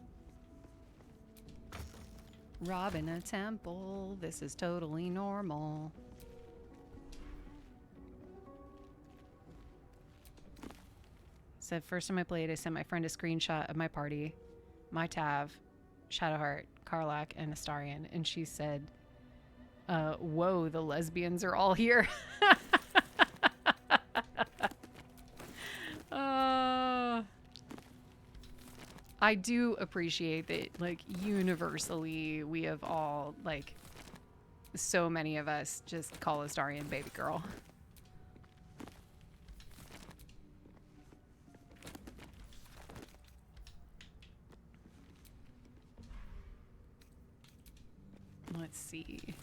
Robbing a temple. This is totally normal. Said first time I played, I sent my friend a screenshot of my party, my Tav, Shadowheart, Karlach, and Astarion, and she said, whoa, the lesbians are all here. I do appreciate that, like, universally, we have all, like, so many of us just call Astarion baby girl. Let's see.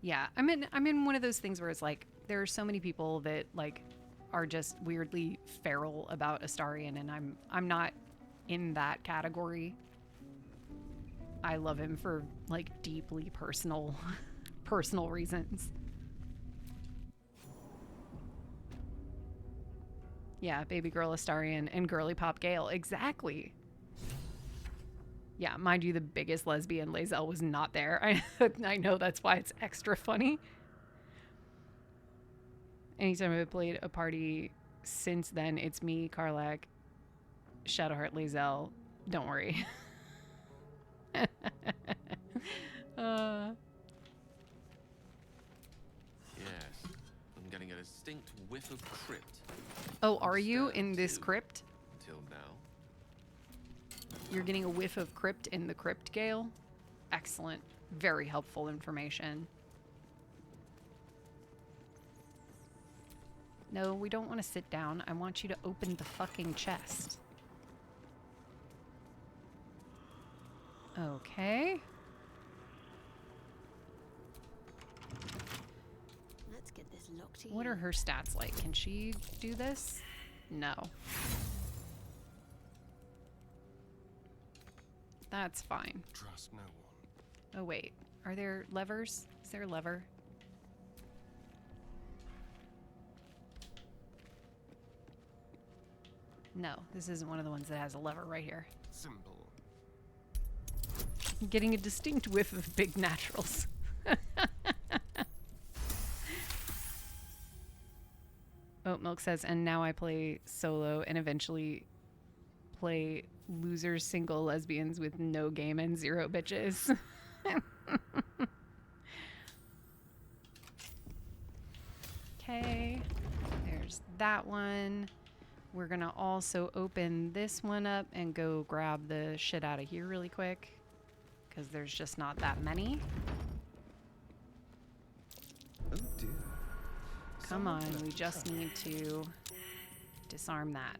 Yeah, I'm in one of those things where it's like there are so many people that like are just weirdly feral about Astarion, and I'm not in that category. I love him for like deeply personal reasons. Yeah, baby girl Astarion and girly pop Gale. Exactly. Yeah, mind you, the biggest lesbian Lae'zel was not there. I know that's why it's extra funny. Anytime I've played a party since then, it's me, Karlach, Shadowheart, Lae'zel. Don't worry. Yes, I'm getting a distinct whiff of crypt. Oh, are you in this crypt? Until now. You're getting a whiff of crypt in the crypt, Gale? Excellent. Very helpful information. No, we don't want to sit down. I want you to open the fucking chest. Okay. Let's get this locked in. What are her stats like? Can she do this? No. That's fine. Trust no one. Oh, wait. Are there levers? Is there a lever? No, this isn't one of the ones that has a lever right here. Simple. I'm getting a distinct whiff of big naturals. Oat Milk says, and now I play solo and eventually play losers, single lesbians with no game and 0 bitches. Okay, there's that one. We're gonna also open this one up and go grab the shit out of here really quick, because there's just not that many. Oh dear. Come on, we just need to disarm that.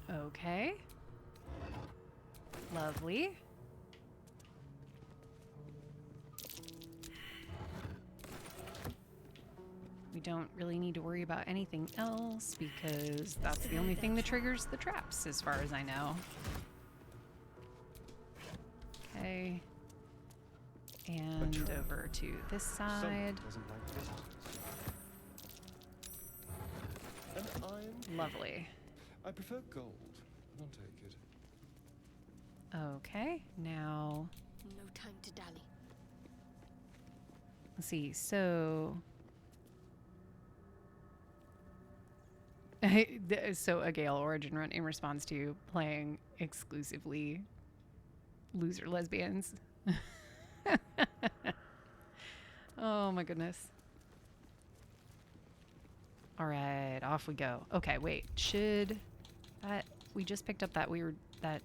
Okay. Lovely. We don't really need to worry about anything else because that's the only thing that triggers the traps, as far as I know. Okay. And over to this side. An iron. Lovely. I prefer gold. I'll take it. Okay, now No time to dally. let's see. So so a Gale origin run in response to playing exclusively loser lesbians. Oh my goodness. All right, off we go. Okay, wait. Should that we just picked up that weird that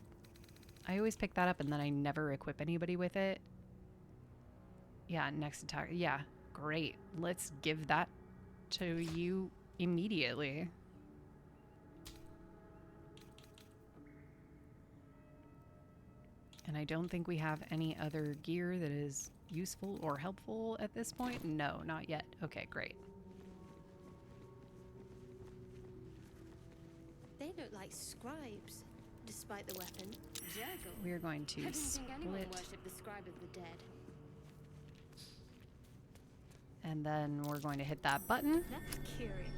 I always pick that up and then I never equip anybody with it. Yeah, next attack. Yeah, great. Let's give that to you immediately. And I don't think we have any other gear that is useful or helpful at this point. No, not yet. Okay, great. They look like scribes, despite the weapon. Juggle. We're going to I didn't think anyone split. worshipped the scribe of the dead. And then we're going to hit that button. That's curious.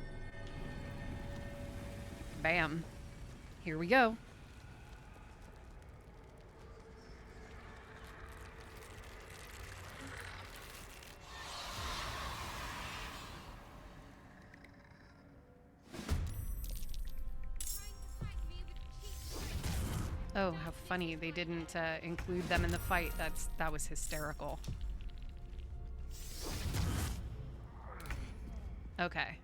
Bam. Here we go. Oh, how funny. They didn't include them in the fight. That was hysterical. Okay.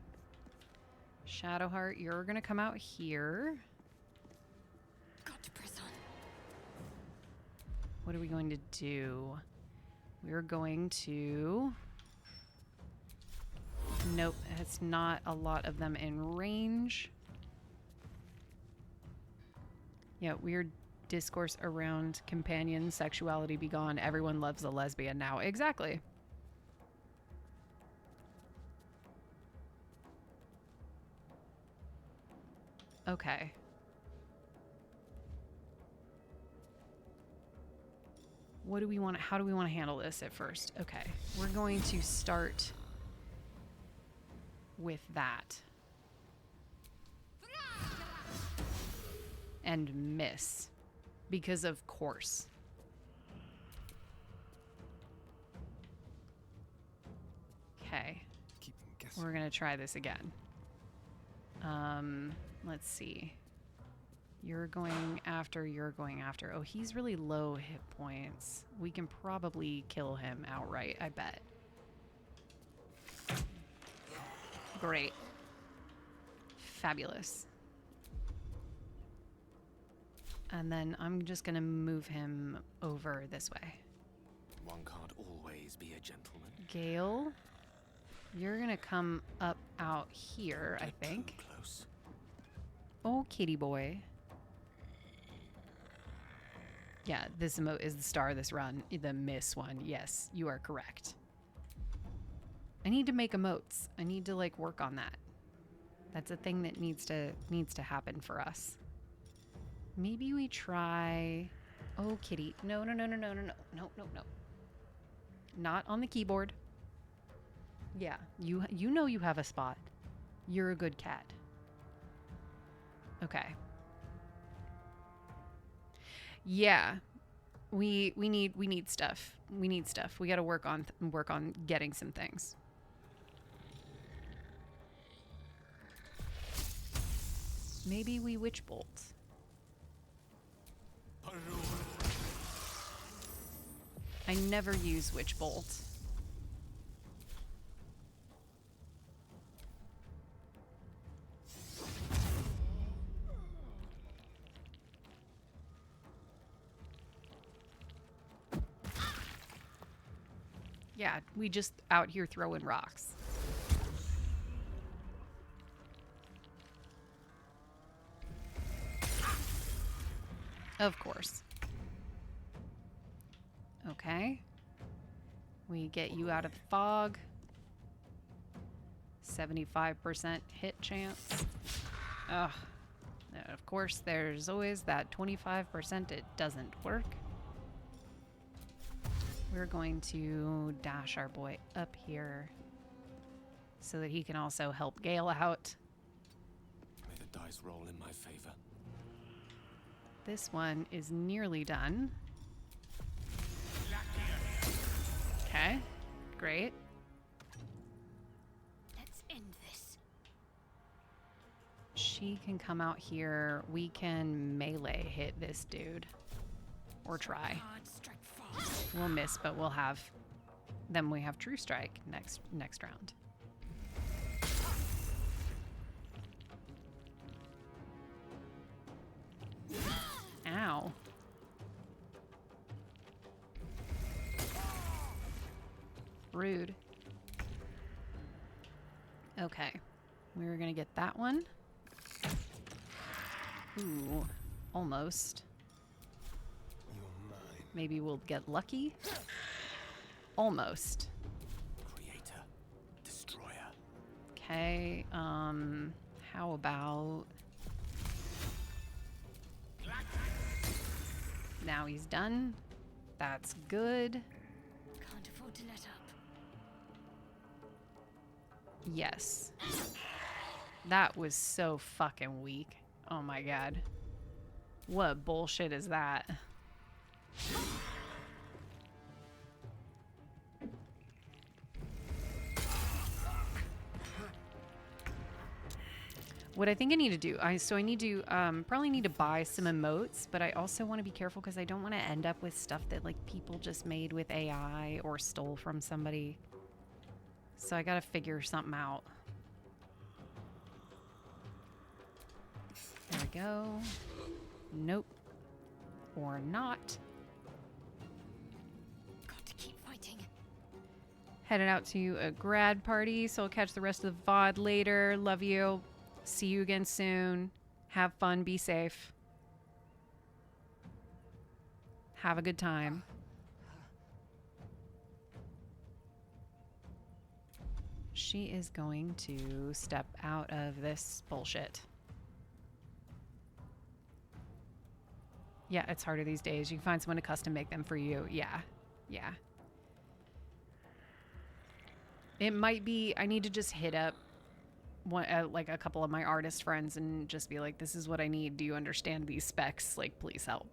Shadowheart, you're going to come out here. Got to press on. What are we going to do? We're going to... Nope, it's not a lot of them in range. Yeah, weird discourse around companion sexuality be gone. Everyone loves a lesbian now. Exactly. Okay. What do we want? How do we want to handle this at first? Okay, we're going to start with that. And miss. Because of course. Okay. Keep them guessing. We're gonna try this again. Let's see. You're going after. Oh, he's really low hit points. We can probably kill him outright, I bet. Great. Fabulous. And then I'm just gonna move him over this way. One can't always be a gentleman. Gale, you're gonna come up out here, I think. Too close. Oh, kitty boy. Yeah, this emote is the star of this run. The miss one. Yes, you are correct. I need to make emotes. I need to like work on that. That's a thing that needs to happen for us. Maybe we try... Oh, kitty. No. Not on the keyboard. Yeah, you know you have a spot. You're a good cat. Okay. Yeah. We need stuff. We need stuff. We got to work on getting some things. Maybe we witch bolt. I never use witch bolt. Yeah, we just out here throwing rocks. Of course. Okay. We get you out of the fog. 75% hit chance. Ugh. Of course, there's always that 25% it doesn't work. We're going to dash our boy up here so that he can also help Gale out. May the dice roll in my favor. This one is nearly done. Okay, great. Let's end this. She can come out here. We can melee hit this dude. Or try. We'll miss, but we'll have... Then we have True Strike next round. Ow. Rude. Okay. We were gonna get that one. Ooh. Almost. Maybe we'll get lucky. Almost. Creator. Destroyer. Okay, how about... Now he's done. That's good. Can't afford to let up. Yes. That was so fucking weak. Oh my god. What bullshit is that? What I think I need to do, I need to probably need to buy some emotes, but I also want to be careful because I don't want to end up with stuff that like people just made with AI or stole from somebody. So I gotta figure something out. There we go. Nope. Or not. Got to keep fighting. Headed out to a grad party, so I'll catch the rest of the VOD later. Love you. See you again soon. Have fun. Be safe. Have a good time. She is going to step out of this bullshit. Yeah, it's harder these days. You can find someone to custom make them for you. Yeah. Yeah. It might be, I need to just hit up one, like a couple of my artist friends and just be like, this is what I need. Do you understand these specs? Like, please help.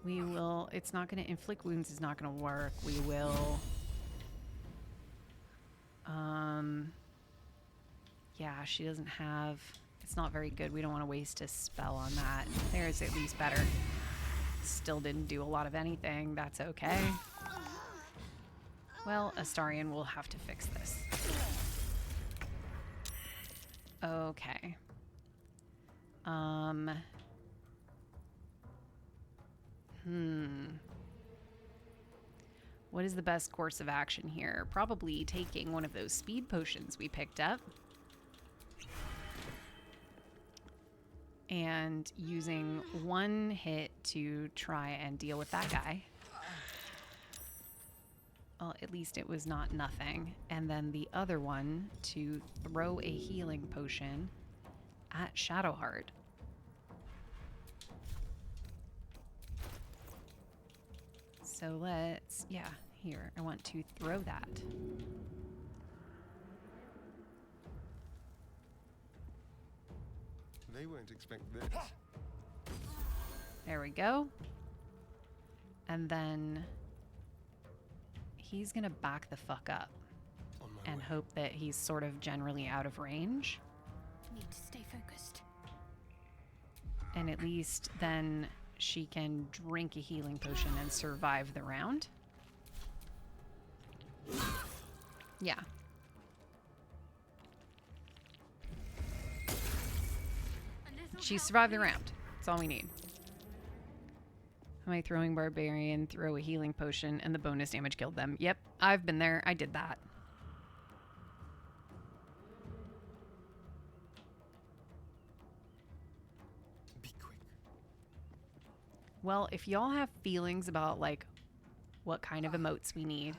We will, it's not going to inflict wounds. It's not going to work. We will, yeah, she doesn't have, it's not very good. We don't want to waste a spell on that. There's at least better. Still didn't do a lot of anything. That's okay. Well, Astarion will have to fix this. Okay. What is the best course of action here? Probably taking one of those speed potions we picked up. And using one hit to try and deal with that guy. Well, at least it was not nothing. And then the other one to throw a healing potion at Shadowheart. So let's, yeah, here. I want to throw that. They won't expect this. There we go. And then he's gonna back the fuck up and hope that he's sort of generally out of range. Need to stay focused. And at least then she can drink a healing potion and survive the round. Yeah. She survived the round. That's all we need. Am I throwing Barbarian, throw a healing potion, and the bonus damage killed them? Yep, I've been there. I did that. Be quick. Well, if y'all have feelings about, like, what kind of emotes we need,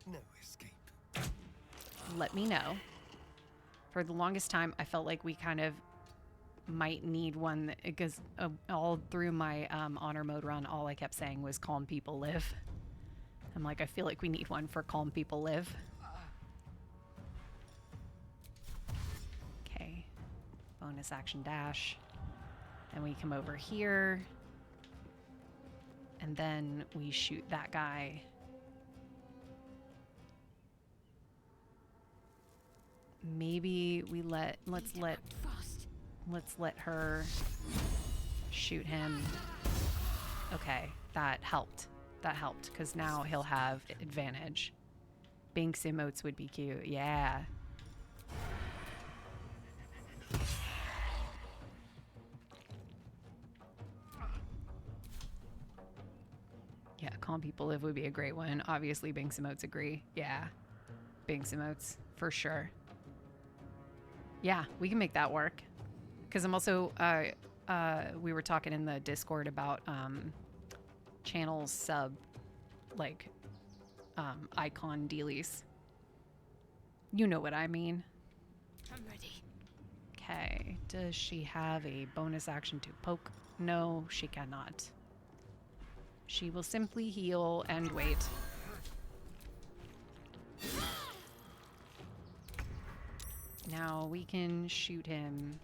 No escape. let me know. For the longest time, I felt like we kind of might need one because all through my honor mode run, all I kept saying was calm people live. I'm like, I feel like we need one for calm people live. Okay. Bonus action dash. Then we come over here. And then we shoot that guy. Maybe we let's let her shoot him. Okay, that helped. That helped, because now he'll have advantage. Binks emotes would be cute. Yeah. Yeah, calm people live would be a great one. Obviously, Binks emotes agree. Yeah. Binks emotes, for sure. Yeah, we can make that work. Because I'm also, we were talking in the Discord about channel sub, like, icon dealies. You know what I mean. I'm ready. Okay, does she have a bonus action to poke? No, she cannot. She will simply heal and wait. Now we can shoot him.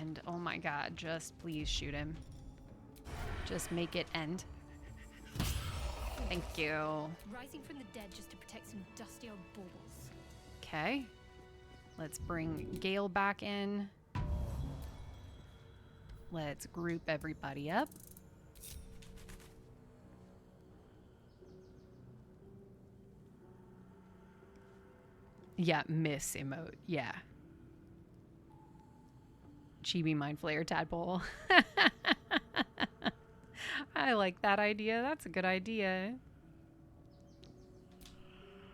And oh my god, just please shoot him. Just make it end. Thank you. Rising from the dead just to protect some dusty old baubles. Okay. Let's bring Gale back in. Let's group everybody up. Yeah, miss emote. Yeah. Chibi Mind Flayer Tadpole. I like that idea. That's a good idea.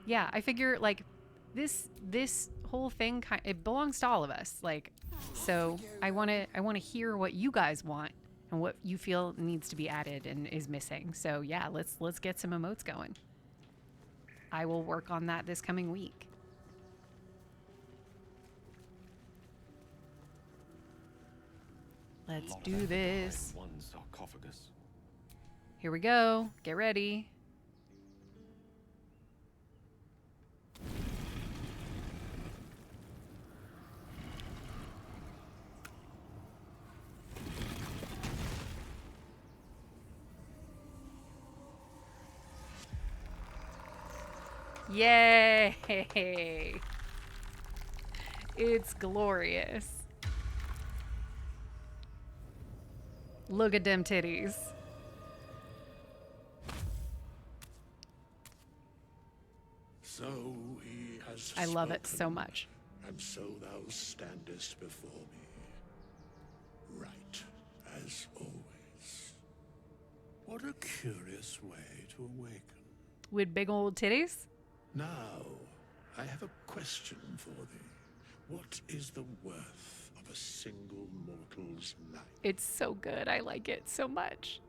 Yeah, I figure like this whole thing it belongs to all of us. Like, so I want to hear what you guys want and what you feel needs to be added and is missing. So yeah, let's get some emotes going. I will work on that this coming week. Let's do this. One sarcophagus. Here we go. Get ready. Yay! It's glorious. Look at them titties. So he has I love it spoken, so much. and so thou standest before me, right as always. What a curious way to awaken. With big old titties? Now, I have a question for thee. What is the worth of a single mortal's life? It's so good. I like it so much.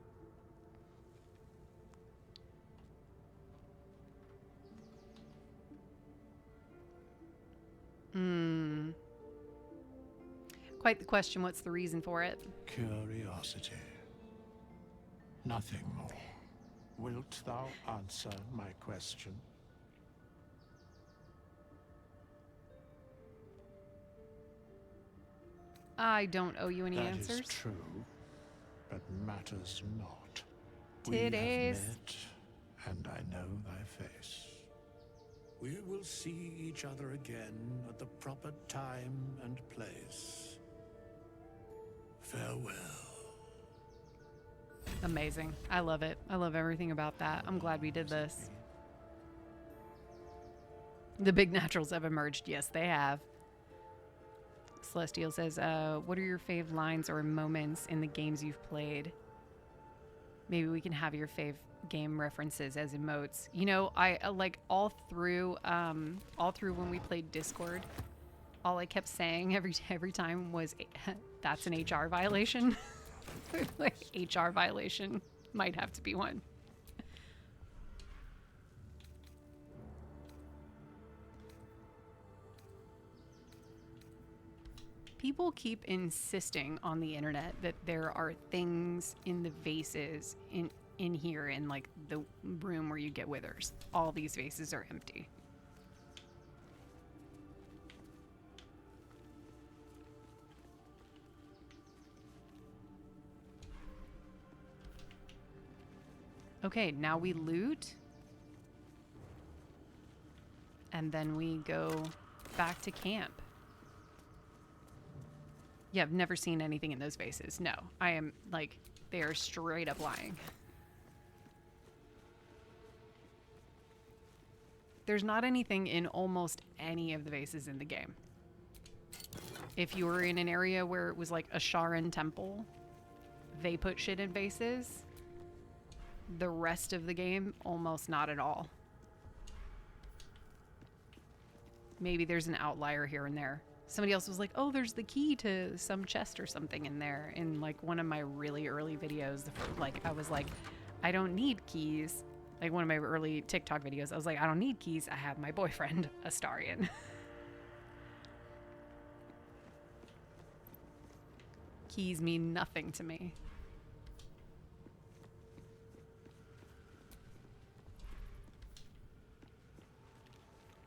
Quite the question. What's the reason for it? Curiosity. Nothing more. Wilt thou answer my question? I don't owe you any That answers. is true, but matters not. Titties. We have met, and I know thy face. We will see each other again at the proper time and place. Farewell. Amazing. I love it. I love everything about that. I'm glad we did this. The big naturals have emerged. Yes, they have. Celestial says, what are your fave lines or moments in the games you've played? Maybe we can have your fave game references as emotes. You know, I like all through when we played Discord, all I kept saying every time was, that's an HR violation. Like, HR violation might have to be one. People keep insisting on the internet that there are things in the vases in here in like the room where you get withers. All these vases are empty. Okay, now we loot. And then we go back to camp. Yeah, I've never seen anything in those vases. No, I am like, they are straight up lying. There's not anything in almost any of the vases in the game. If you were in an area where it was like a Sharan temple, they put shit in vases. The rest of the game, almost not at all. Maybe there's an outlier here and there. Somebody else was like, oh, there's the key to some chest or something in there. In like one of my really early videos, like I was like, I don't need keys. Like one of my early TikTok videos, I was like, I don't need keys. I have my boyfriend, Astarion. Keys mean nothing to me.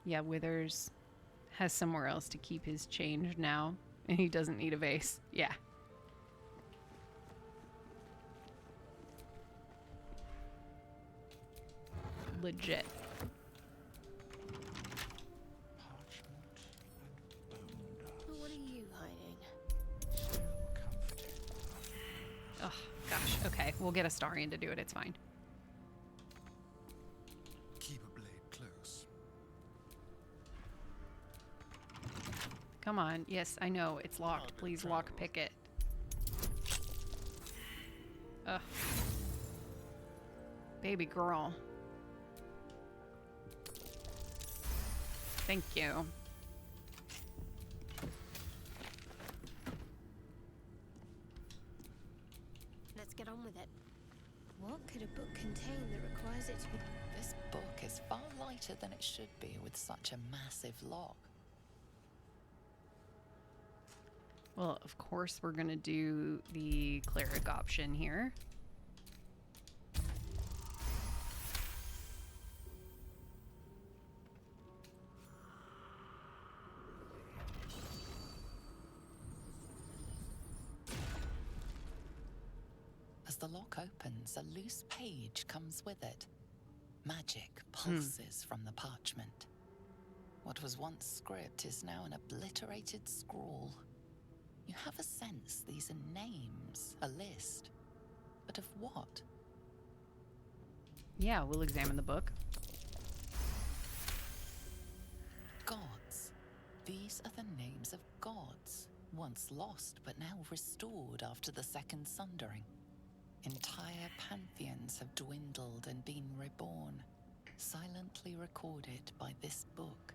Yeah, Withers has somewhere else to keep his change now, and he doesn't need a vase. Yeah. Legit. What are you hiding? Oh, gosh. Okay, we'll get Astarion to do it. It's fine. Keep a blade close. Come on. Yes, I know. It's locked. Please lock pick it. Ugh. Baby girl. Thank you. Let's get on with it. What could a book contain that requires it to be... This book is far lighter than it should be with such a massive lock. Well, of course, we're going to do the cleric option here. As the lock opens, a loose page comes with it. Magic pulses from the parchment. What was once script is now an obliterated scrawl. You have a sense these are names, a list. But of what? Yeah, we'll examine the book. Gods. These are the names of gods, once lost but now restored after the Second Sundering. Entire pantheons have dwindled and been reborn, silently recorded by this book.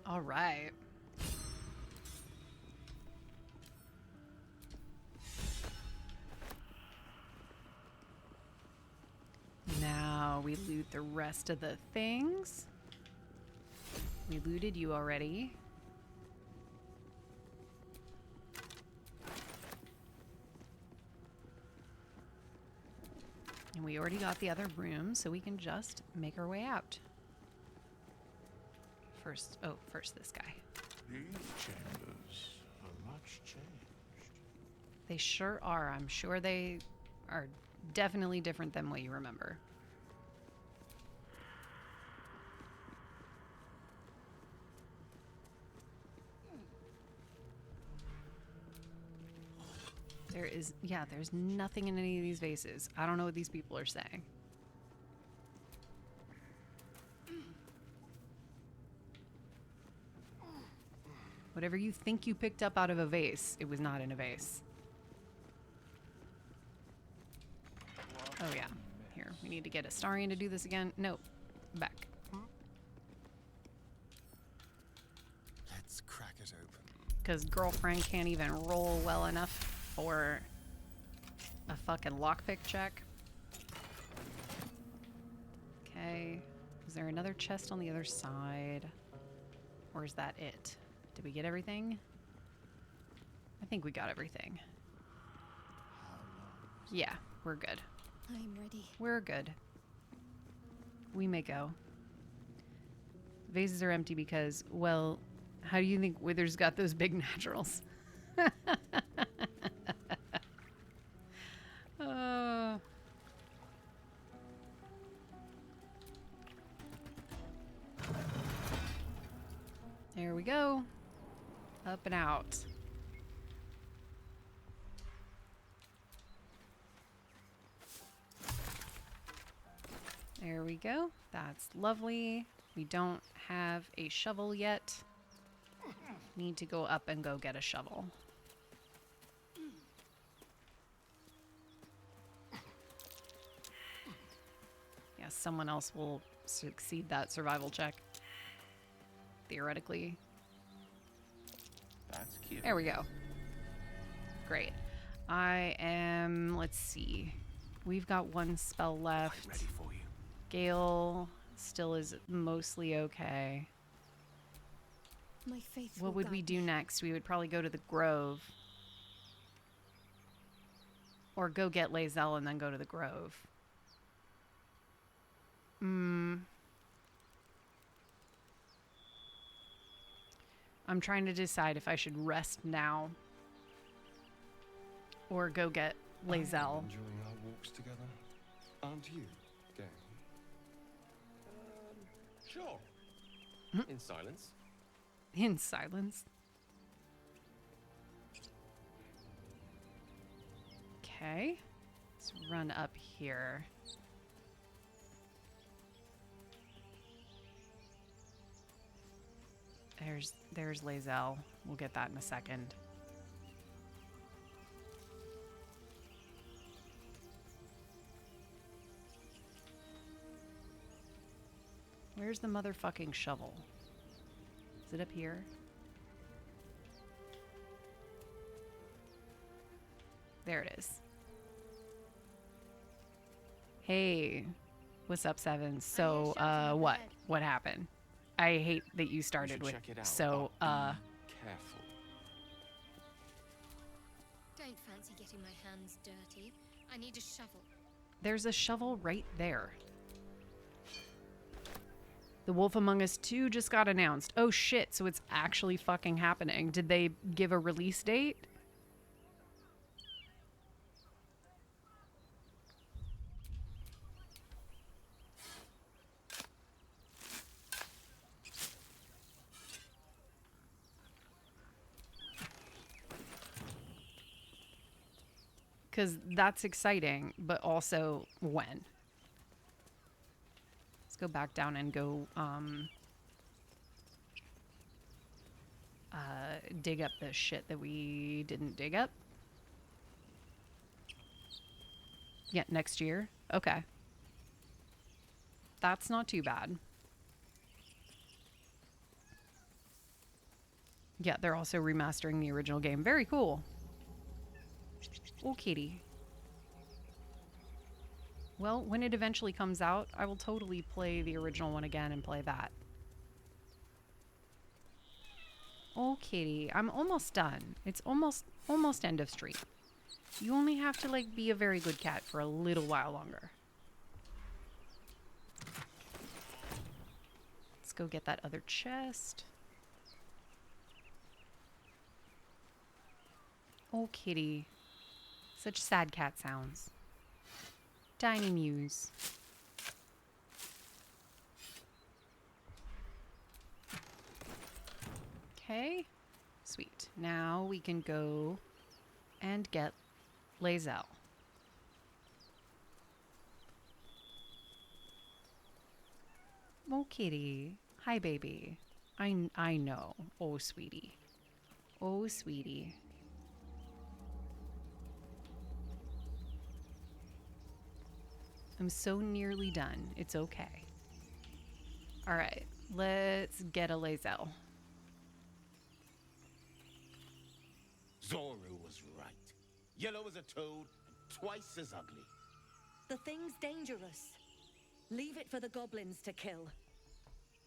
All right. Now we loot the rest of the things. We looted you already. And we already got the other room, so we can just make our way out. First this guy. These chambers are much changed. They sure are. I'm sure they are definitely different than what you remember. There's nothing in any of these vases. I don't know what these people are saying. Whatever you think you picked up out of a vase, it was not in a vase. Oh yeah. Here, we need to get Astarion to do this again. Nope. Back. Let's crack it open. Because girlfriend can't even roll well enough for a fucking lockpick check. Okay. Is there another chest on the other side? Or is that it? Did we get everything? I think we got everything. Yeah, we're good. I'm ready. We're good. We may go. Vases are empty because, well, how do you think Wither's got those big naturals? There we go. Up and out. There we go. That's lovely. We don't have a shovel yet. Need to go up and go get a shovel. Yeah, someone else will succeed that survival check. Theoretically. That's cute. There we go. Great. I am... Let's see. We've got one spell left. I'm ready for you. Gale still is mostly okay. My faith What would we do next? We would probably go to the Grove. Or go get Lae'zel and then go to the Grove. I'm trying to decide if I should rest now or go get Lae'zel. I'm enjoying our walks together. Aren't you, Gale? Sure. In silence. In silence. Okay. Let's run up here. There's Lae'zel. We'll get that in a second. Where's the motherfucking shovel? Is it up here? There it is. Hey, what's up, Seven? So, what? What happened? I hate that you started with, check it out. so, Careful. Don't fancy getting my hands dirty. I need a shovel. There's a shovel right there. The Wolf Among Us 2 just got announced. Oh shit, so it's actually fucking happening. Did they give a release date? Because that's exciting, but also when? Let's go back down and go dig up the shit that we didn't dig up. Yeah, next year. Okay. That's not too bad. Yeah, they're also remastering the original game. Very cool. Oh, kitty. Well, when it eventually comes out, I will totally play the original one again and play that. Oh, kitty. I'm almost done. It's almost end of stream. You only have to, like, be a very good cat for a little while longer. Let's go get that other chest. Oh, kitty. Such sad cat sounds. Tiny Muse. Okay. Sweet. Now we can go and get Lae'zel. Oh, kitty. Hi, baby. I know. Oh, sweetie. Oh, sweetie. I'm so nearly done. It's okay. All right. Let's get a Lae'zel. Zoru was right. Yellow as a toad, and twice as ugly. The thing's dangerous. Leave it for the goblins to kill.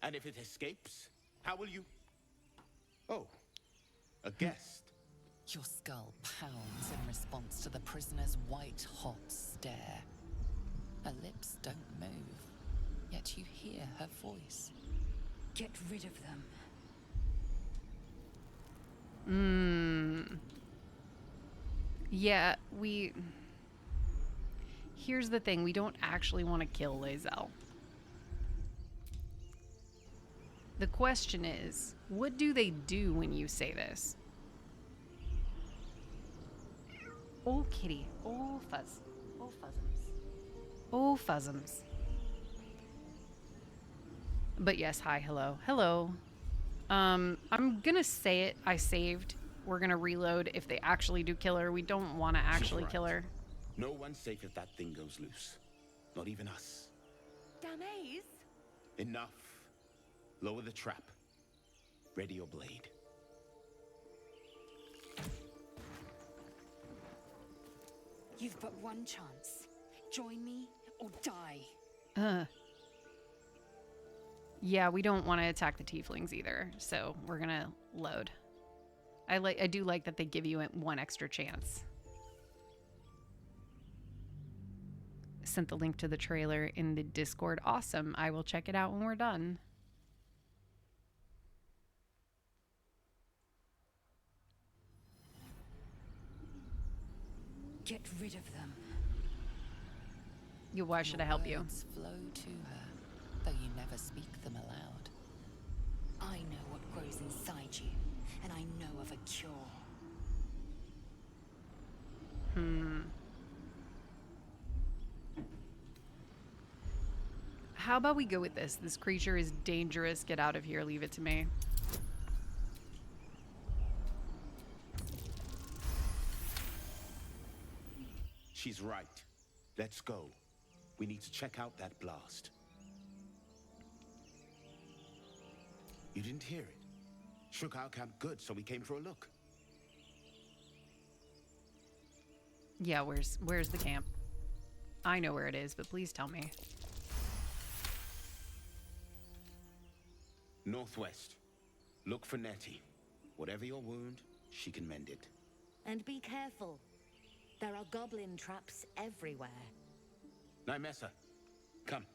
And if it escapes, how will you... Oh, a guest. Your skull pounds in response to the prisoner's white-hot stare. Her lips don't move, yet you hear her voice. Get rid of them. Yeah, here's the thing. We don't actually want to kill Lae'zel. The question is, what do they do when you say this? Oh, kitty. Oh, fuzz. Oh, fuzzums. Oh, fuzzums. But yes, hi, hello. Hello. I'm gonna say it. I saved. We're gonna reload if they actually do kill her. We don't want to actually kill her. No one's safe if that thing goes loose. Not even us. Damaze? Enough. Lower the trap. Ready your blade. You've but one chance. Join me or die. Yeah, we don't want to attack the tieflings either, so we're gonna load. I do like that they give you one extra chance. Sent the link to the trailer in the Discord. Awesome. I will check it out when we're done. Get rid of them. Why should I help you? Words flow to her, though you never speak them aloud. I know what grows inside you, and I know of a cure. How about we go with this? This creature is dangerous. Get out of here. Leave it to me. She's right. Let's go. We need to check out that blast. You didn't hear it? Shook our camp good, so we came for a look. Yeah, where's the camp? I know where it is, but please tell me. Northwest. Look for Nettie. Whatever your wound, she can mend it. And be careful. There are goblin traps everywhere. Nymessa, come.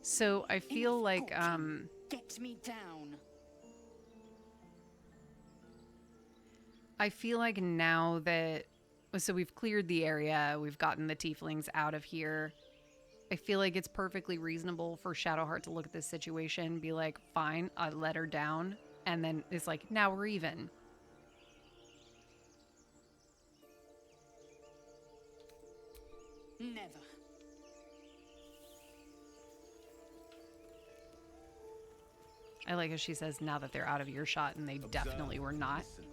So I feel like Get me down. I feel like now that so we've cleared the area, we've gotten the tieflings out of here. I feel like it's perfectly reasonable for Shadowheart to look at this situation, be like, fine, I let her down, and then it's like, now we're even. Never. I like how she says now that they're out of earshot, and they definitely were not. Listen.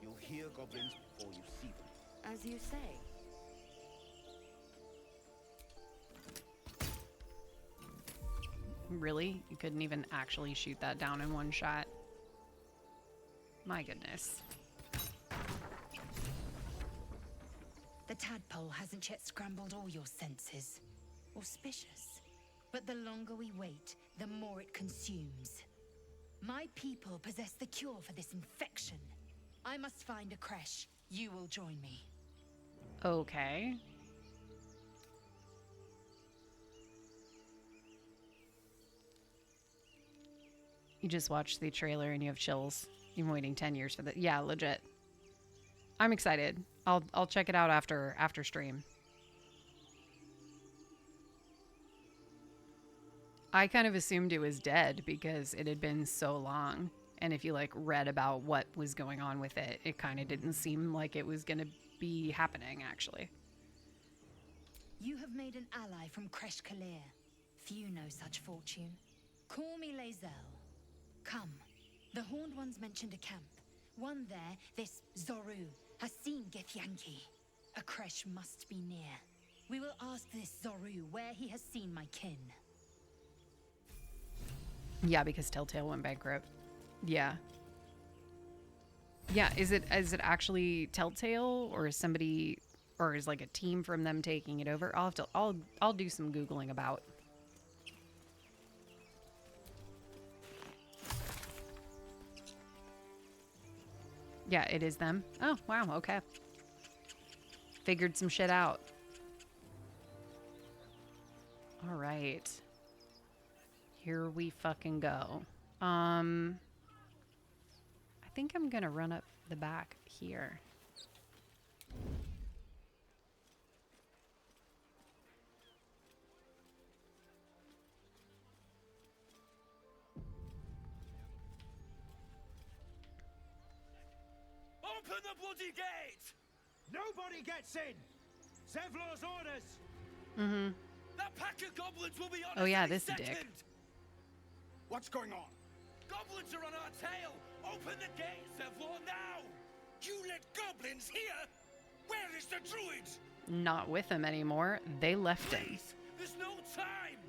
You'll hear goblins before you see them. As you say. Really? You couldn't even actually shoot that down in one shot? My goodness. The tadpole hasn't yet scrambled all your senses. Auspicious. But the longer we wait, the more it consumes. My people possess the cure for this infection. I must find a creche. You will join me. Okay. You just watched the trailer and you have chills. You've been waiting 10 years for that. Yeah, legit. I'm excited. I'll check it out after stream. I kind of assumed it was dead because it had been so long. And if you like read about what was going on with it, it kind of didn't seem like it was going to be happening actually. You have made an ally from Kresh Kalir. Few know such fortune. Call me Lae'zel. Come. The Horned Ones mentioned a camp. One there, this Zoru, has seen Githyanki. A Kresh must be near. We will ask this Zoru where he has seen my kin. Yeah, because Telltale went bankrupt. Yeah. Yeah, is it actually Telltale or is somebody or is like a team from them taking it over? I'll do some Googling about. Yeah, it is them. Oh, wow, okay. Figured some shit out. All right. Here we fucking go. I think I'm gonna run up the back here. Open the bloody gate! Nobody gets in! Zevlor's orders! Mm-hmm. That pack of goblins will be on Oh us yeah, any this second. dick. What's going on? Goblins are on our tail! Open the gate, Zevlor, now! You let goblins here? Where is the druid? Not with him anymore. They left him. Please, there's no time!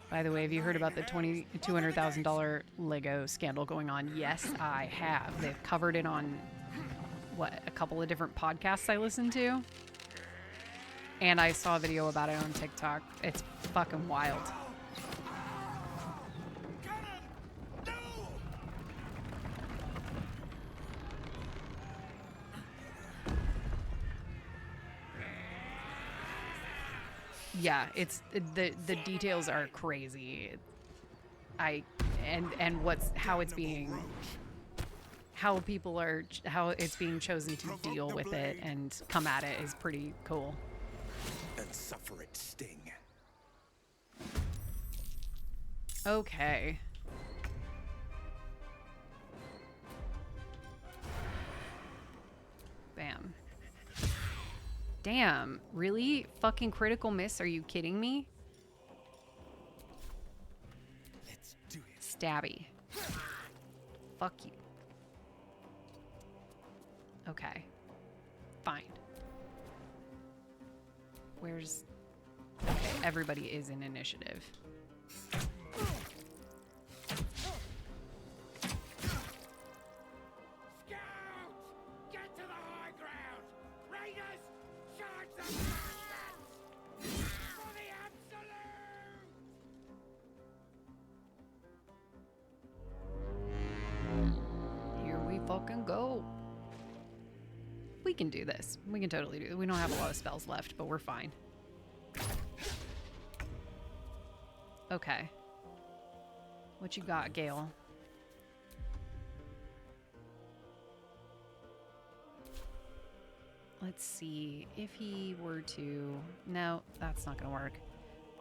By the way, have you heard about the $200,000 Lego scandal going on? Yes, I have. They've covered it on, what, a couple of different podcasts I listened to? And I saw a video about it on TikTok. It's fucking wild. Yeah, it's the details are crazy. How it's being chosen to deal with it and come at it is pretty cool. And suffer its sting. Okay. Bam. Damn, really? Fucking critical miss? Are you kidding me? Let's do it. Stabby. Fuck you. Okay. Fine. Where's... Okay, everybody is in initiative. Here we fucking go. We can do this. We can totally do it. We don't have a lot of spells left, but we're fine. Okay. What you got, Gale? Let's see if he were to... No, that's not gonna work.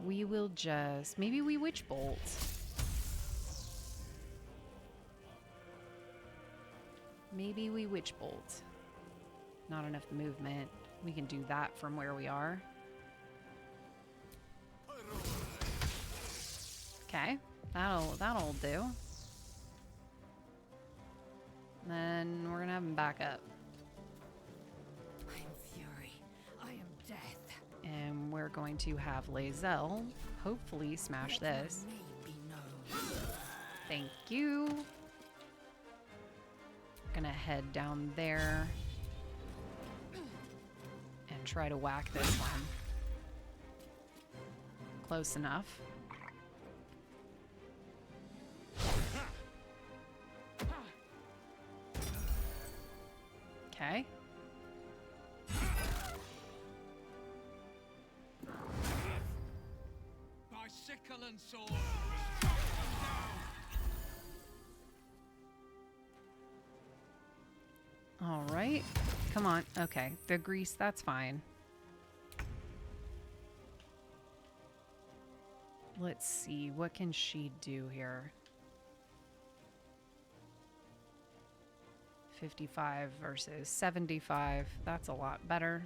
We will just... Maybe we Witch Bolt. Maybe we Witch Bolt. Not enough movement. We can do that from where we are. Okay, that'll do. Then we're gonna have him back up. I am fury. I am death. And we're going to have Lae'zel hopefully smash this. Thank you. Gonna head down there and try to whack this one. Close enough. Okay. sickle and sword. All right. Come on. Okay. The grease, that's fine. Let's see. What can she do here? 55 versus 75. That's a lot better.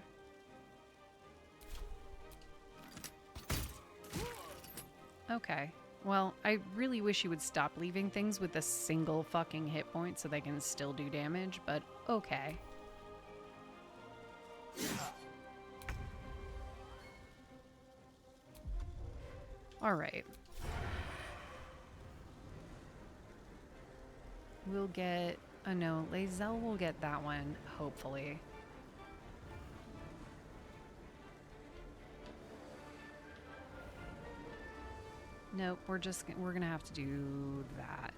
Okay. Well, I really wish you would stop leaving things with a single fucking hit point so they can still do damage, but okay. All right. We'll get... no, Lae'zel will get that one, hopefully. Nope, we're gonna have to do that.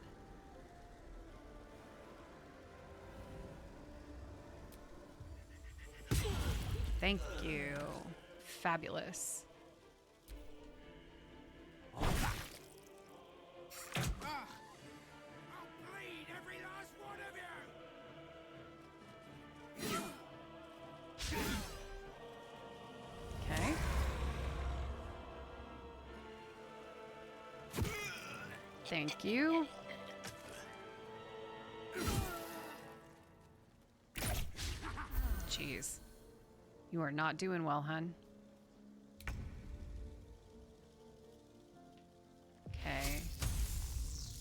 Thank you. Fabulous. Okay. Thank you. Jeez. You are not doing well, hun. Okay.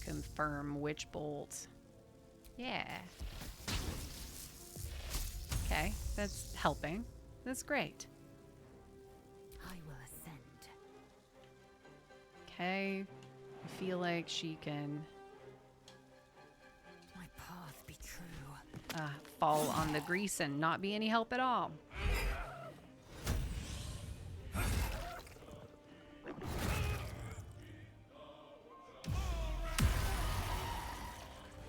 Confirm witch bolt. Yeah. Okay, that's helping. That's great. I will ascend. Okay. I feel like she can My path be true. fall on the grease and not be any help at all.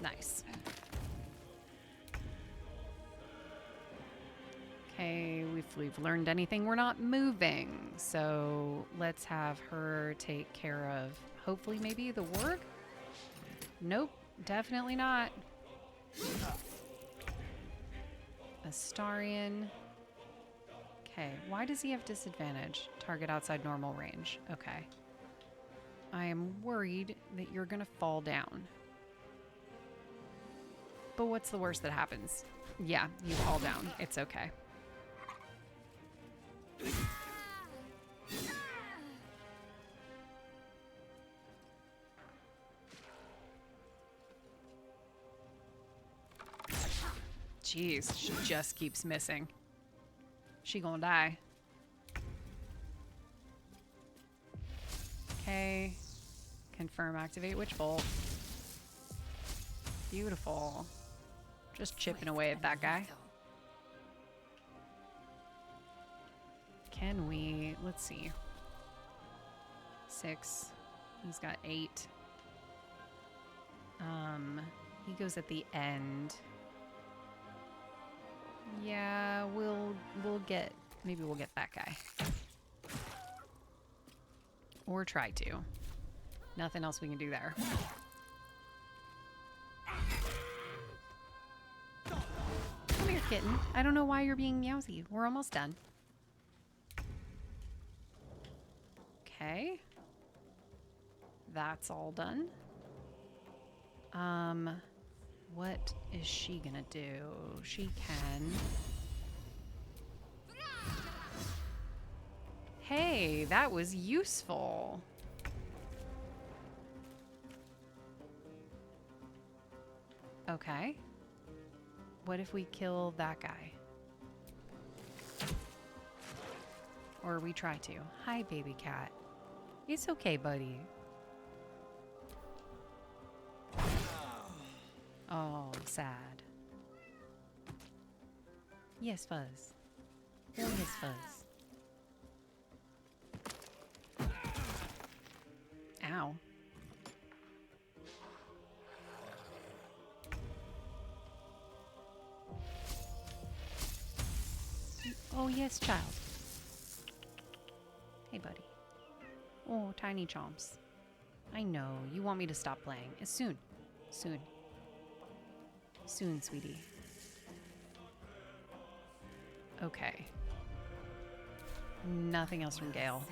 Nice. Okay, if we've learned anything, we're not moving. So let's have her take care of, hopefully, maybe the warg? Nope, definitely not. Astarion. Okay, why does he have disadvantage? Target outside normal range. Okay. I am worried that you're gonna fall down. But what's the worst that happens? Yeah, you fall down. It's okay. Jeez, she just keeps missing. She gonna die. Okay. Confirm activate witch bolt. Beautiful. Just chipping away at that guy. Can we... Let's see. 6. He's got 8. He goes at the end. Yeah, we'll get... Maybe we'll get that guy. Or try to. Nothing else we can do there. Come here, kitten. I don't know why you're being meowsy. We're almost done. Okay. That's all done. What is she gonna do? She can... Hey, that was useful. Okay. What if we kill that guy? Or we try to. Hi, baby cat. It's okay, buddy. Oh, sad. Yes, Fuzz. Oh, yes, Fuzz. Ow. Oh, yes, child. Hey, buddy. Oh, tiny chomps. I know. You want me to stop playing. It's soon. Soon. Soon, sweetie. Okay. Nothing else from Gale.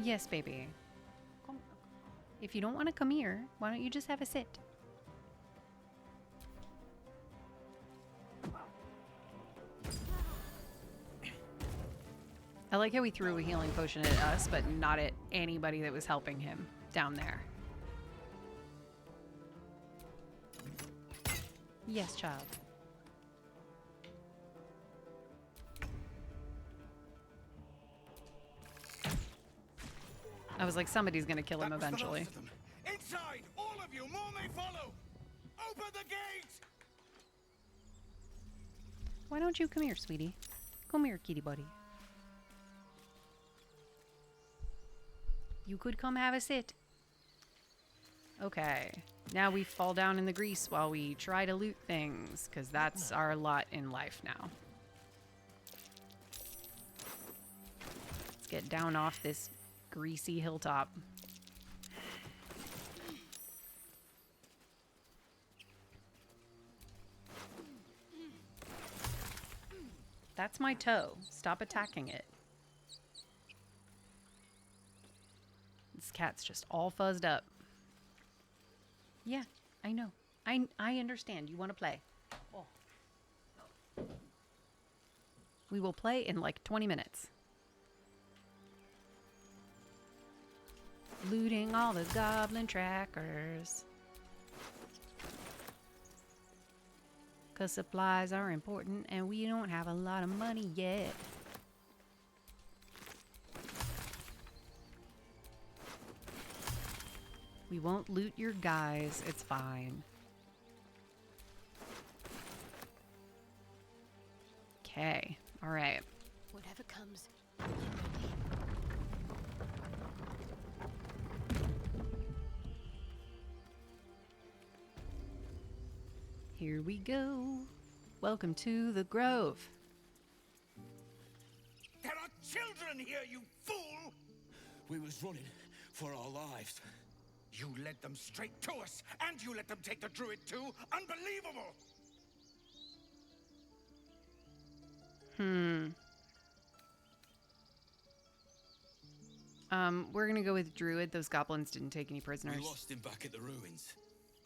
Yes, baby. Come. If you don't want to come here, why don't you just have a sit? I like how he threw a healing potion at us, but not at anybody that was helping him down there. Yes, child. I was like, somebody's gonna kill him eventually. Inside, all of you, more may follow. Open the gate. Why don't you come here, sweetie? Come here, kitty buddy. You could come have a sit. Okay. Now we fall down in the grease while we try to loot things, because that's our lot in life now. Let's get down off this greasy hilltop. That's my toe. Stop attacking it. This cat's just all fuzzed up. Yeah, I know. I understand. You want to play. Oh. We will play in like 20 minutes. Looting all the goblin trackers. 'Cause supplies are important and we don't have a lot of money yet. We won't loot your guys. It's fine. Okay. All right. Whatever comes. Here we go. Welcome to the Grove. There are children here, you fool! We was running for our lives. You led them straight to us, and you let them take the druid too? Unbelievable! We're gonna go with Druid. Those goblins didn't take any prisoners. We lost him back at the ruins.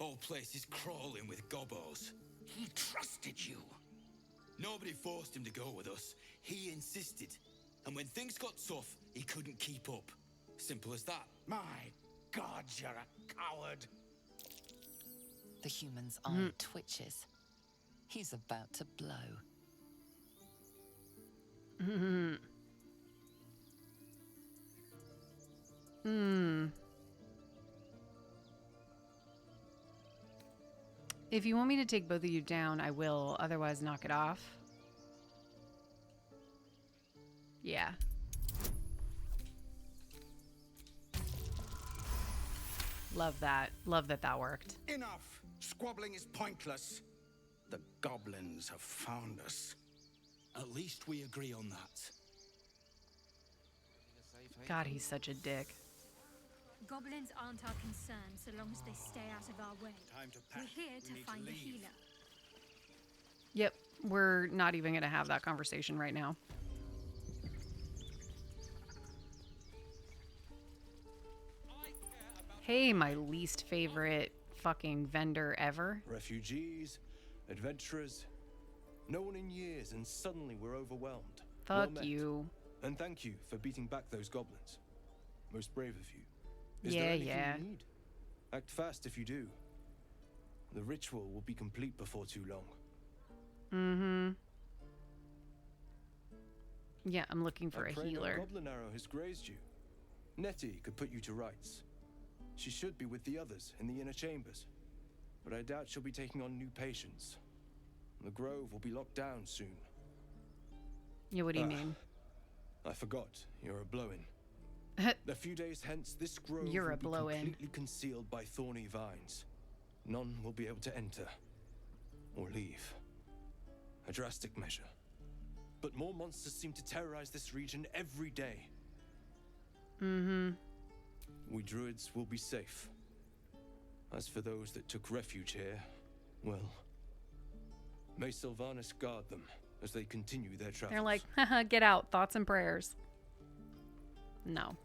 Whole place is crawling with gobos. He trusted you. Nobody forced him to go with us. He insisted. And when things got tough, he couldn't keep up. Simple as that. My God, you're a coward. The human's eye twitches. He's about to blow. If you want me to take both of you down, I will. Otherwise, knock it off. Yeah. Love that. Love that that worked. Enough! Squabbling is pointless. The goblins have found us. At least we agree on that. God, he's such a dick. Goblins aren't our concern so long as they stay out of our way. Time to pack. We're here to find the healer. Yep, we're not even going to have that conversation right now. Hey, my least favorite fucking vendor ever. Refugees, adventurers, no one in years, and suddenly we're overwhelmed. Fuck Well met. you. And thank you for beating back those goblins. Most brave of you. Is Yeah, there anything yeah. you need? Act fast if you do. The ritual will be complete before too long. Yeah, I'm looking for a pray no healer. goblin arrow has grazed you. Nettie could put you to rights. She should be with the others in the inner chambers, but I doubt she'll be taking on new patients. The grove will be locked down soon. Yeah, what do you mean? I forgot. You're a blow-in. A few days hence, this grove You're will a be blow-in. completely concealed by thorny vines. None will be able to enter or leave. A drastic measure. but more monsters seem to terrorize this region every day. Mm-hmm. We druids will be safe. As for those that took refuge here, well, may Sylvanas guard them as they continue their travels. They're like, haha, get out. Thoughts and prayers. No.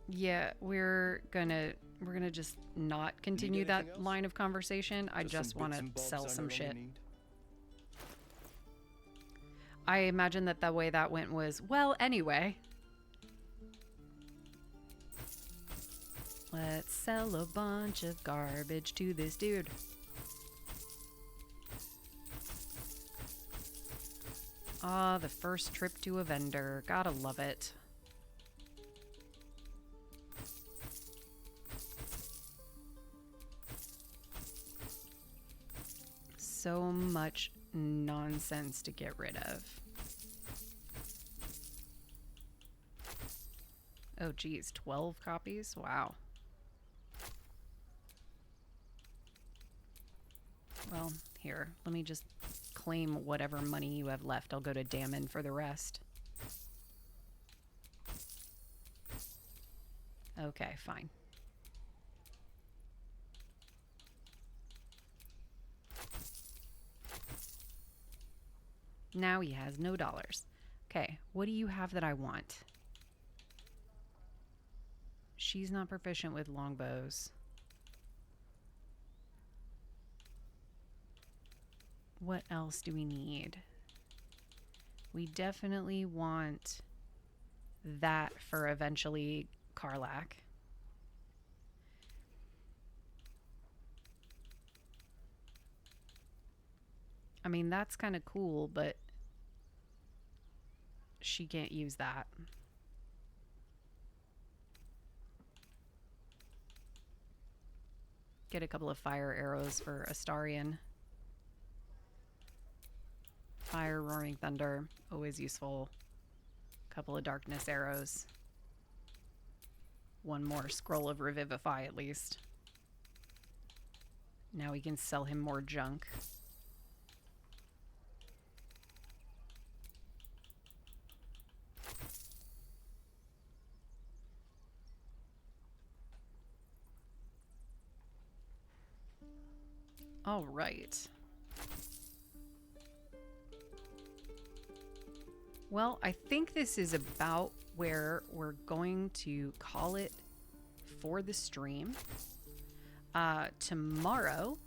Yeah, we're gonna just not continue that else? line of conversation. I just want to sell some shit. I imagine that the way that went was, well, anyway. Let's sell a bunch of garbage to this dude. Ah, the first trip to a vendor. Gotta love it. So much nonsense to get rid of. Oh geez, 12 copies? Wow. Well, here, let me just claim whatever money you have left. I'll go to Damon for the rest. Okay, fine. Now he has no dollars. Okay, what do you have that I want? She's not proficient with longbows. What else do we need? We definitely want that for eventually Karlak. I mean, that's kind of cool, but she can't use that. Get a couple of fire arrows for Astarion. Fire, roaring thunder, always useful. Couple of darkness arrows. One more scroll of revivify at least. Now we can sell him more junk. All right. Well, I think this is about where we're going to call it for the stream. Tomorrow,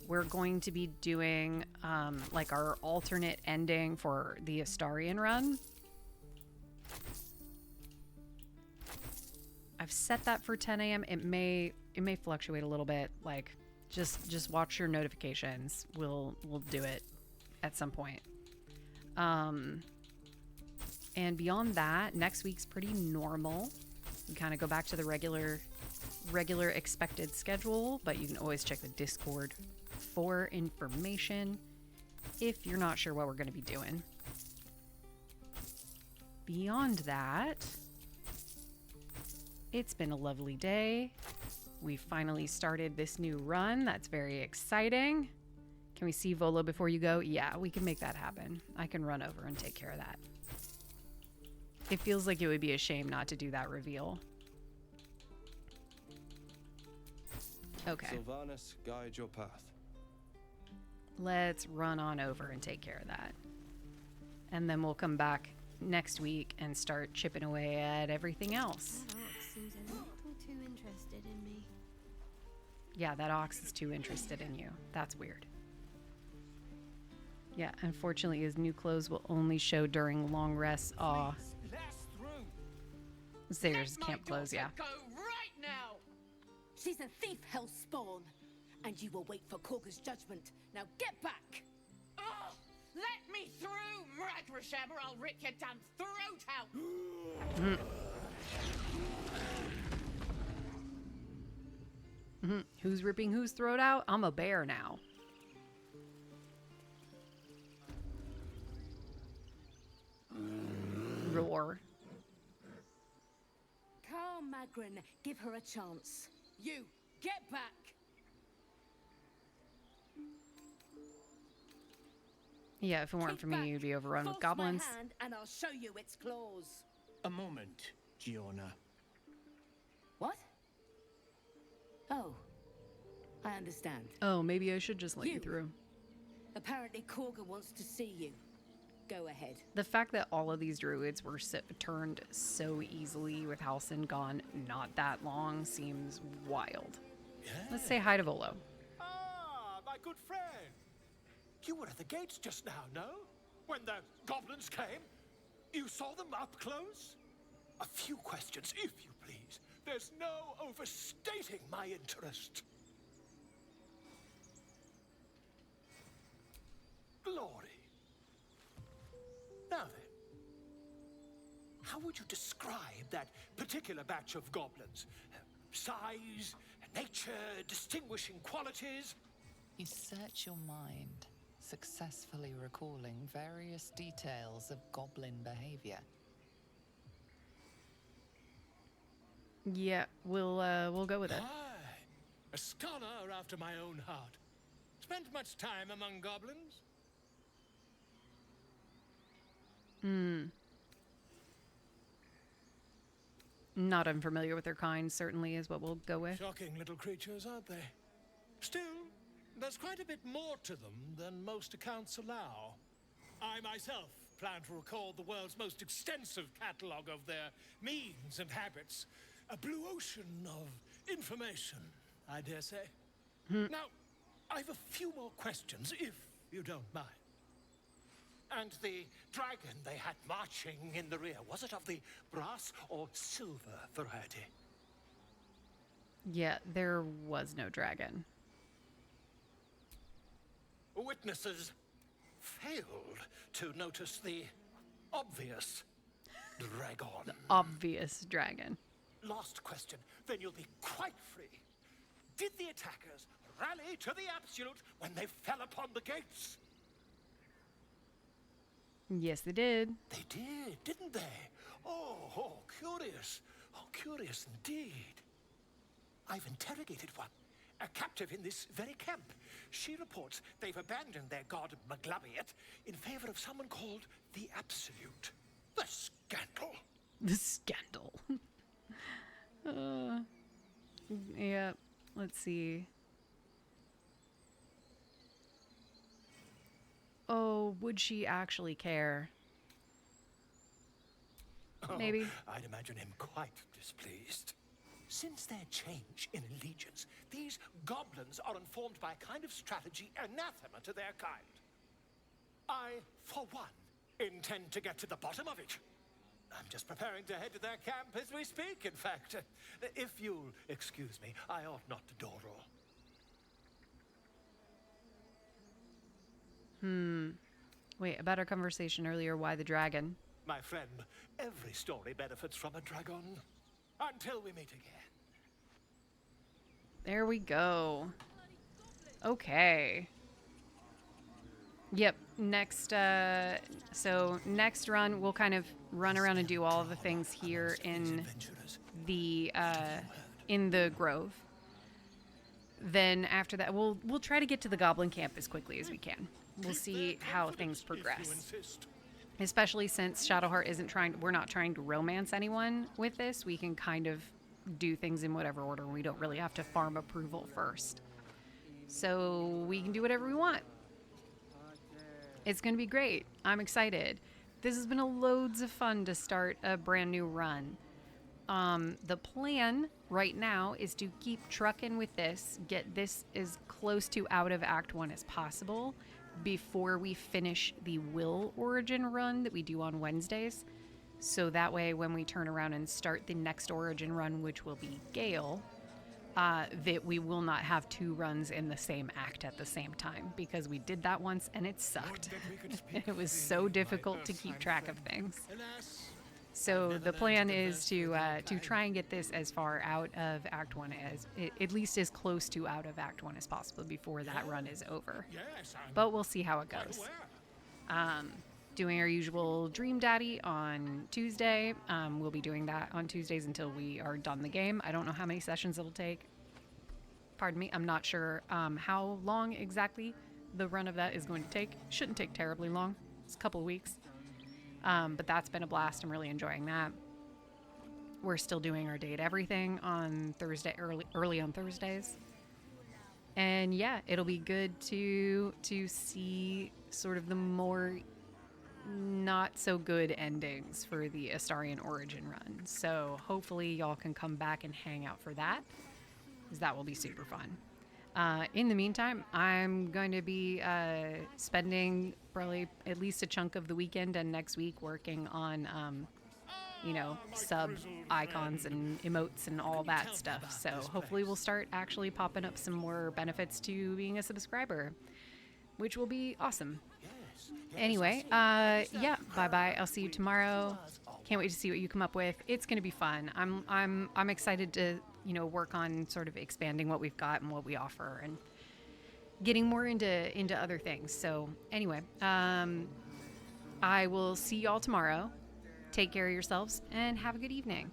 we're going to be doing like our alternate ending for the Astarion run. I've set that for 10 a.m. It may fluctuate a little bit. Like, just watch your notifications. We'll do it at some point. And beyond that, next week's pretty normal. We kind of go back to the regular expected schedule, but you can always check the Discord for information if you're not sure what we're going to be doing. Beyond that, it's been a lovely day. We finally started this new run. That's very exciting. Can we see Volo before you go? Yeah, we can make that happen. I can run over and take care of that. It feels like it would be a shame not to do that reveal. Okay. Sylvanas, guide your path. Let's run on over and take care of that. And then we'll come back next week and start chipping away at everything else. That ox seems a little too interested in me. Yeah, that ox is too interested in you. That's weird. Yeah, unfortunately, his new clothes will only show during long rests. Aw. There's camp clothes, yeah. Go right now. She's a thief, hellspawn, and you will wait for Korga's judgment. Now get back. Oh, let me through, Mragrasham, or I'll rip your damn throat out. Who's ripping whose throat out? I'm a bear now. Roar. Calm, Magrin. Give her a chance. You, get back. Yeah, if it weren't Kick for me, back, you'd be overrun with force goblins. my hand, and I'll show you its claws. A moment, Giorna. What? Oh, I understand. Oh, maybe I should just let you through. Apparently, Korga wants to see you. Go ahead. The fact that all of these druids were turned so easily with Halsin gone not that long seems wild. Let's say hi to Volo. Ah, my good friend. You were at the gates just now, no? When the goblins came? You saw them up close? A few questions, if you please. There's no overstating my interest. Glory. Now then, how would you describe that particular batch of goblins? Size, nature, distinguishing qualities? You search your mind, successfully recalling various details of goblin behavior. Yeah, we'll go with it. Aye, a scholar after my own heart. Spent much time among goblins? Not unfamiliar with their kind, certainly is what we'll go with. Shocking little creatures, aren't they? Still, there's quite a bit more to them than most accounts allow. I myself plan to record the world's most extensive catalogue of their means and habits. A blue ocean of information, I dare say. Now, I've a few more questions, if you don't mind. And the dragon they had marching in the rear, was it of the brass or silver variety? Yeah, there was no dragon. Witnesses failed to notice the obvious dragon. Obvious dragon. Last question, then you'll be quite free. Did the attackers rally to the absolute when they fell upon the gates? Yes, they did. They did, didn't they? Oh, curious. Oh, curious indeed. I've interrogated one, a captive in this very camp. She reports they've abandoned their god Maglabiet in favor of someone called the Absolute. The scandal. The scandal. Yeah, let's see. Oh, would she actually care? Maybe. I'd imagine him quite displeased. Since their change in allegiance, these goblins are informed by a kind of strategy anathema to their kind. I, for one, intend to get to the bottom of it. I'm just preparing to head to their camp as we speak, in fact. If you'll excuse me, I ought not to dawdle. Wait, about our conversation earlier, why the dragon? My friend, every story benefits from a dragon. Until we meet again. There we go. Okay. Yep, next, so next run, we'll kind of run around and do all of the things here in the grove. Then after that, we'll try to get to the goblin camp as quickly as we can. We'll see how things progress. Especially since Shadowheart we're not trying to romance anyone with this. We can kind of do things in whatever order. We don't really have to farm approval first. So we can do whatever we want. It's going to be great. I'm excited. This has been loads of fun to start a brand new run. The plan right now is to keep trucking with this, get this as close to out of Act 1 as possible before we finish the Will Origin run that we do on Wednesdays. So that way when we turn around and start the next Origin run, which will be Gale, that we will not have two runs in the same act at the same time, because we did that once and it sucked. It was so difficult to keep track of things. So the plan is to try and get this as far out of Act 1 as, at least as close to out of Act 1 as possible before that run is over. But we'll see how it goes. Doing our usual Dream Daddy on Tuesday. We'll be doing that on Tuesdays until we are done the game. I don't know how many sessions it'll take. Pardon me, I'm not sure how long exactly the run of that is going to take. Shouldn't take terribly long. It's a couple of weeks. But that's been a blast. I'm really enjoying that. We're still doing our date everything on Thursday, early on Thursdays. And yeah, it'll be good to see sort of the more not so good endings for the Astarian Origin run. So hopefully y'all can come back and hang out for that, because that will be super fun. In the meantime, I'm going to be spending probably at least a chunk of the weekend and next week working on, sub icons and emotes and all that stuff. So hopefully we'll start actually popping up some more benefits to being a subscriber, which will be awesome. Anyway, yeah, bye-bye. I'll see you tomorrow. Can't wait to see what you come up with. It's going to be fun. I'm excited to, work on sort of expanding what we've got and what we offer and getting more into other things. So anyway, I will see y'all tomorrow. Take care of yourselves and have a good evening.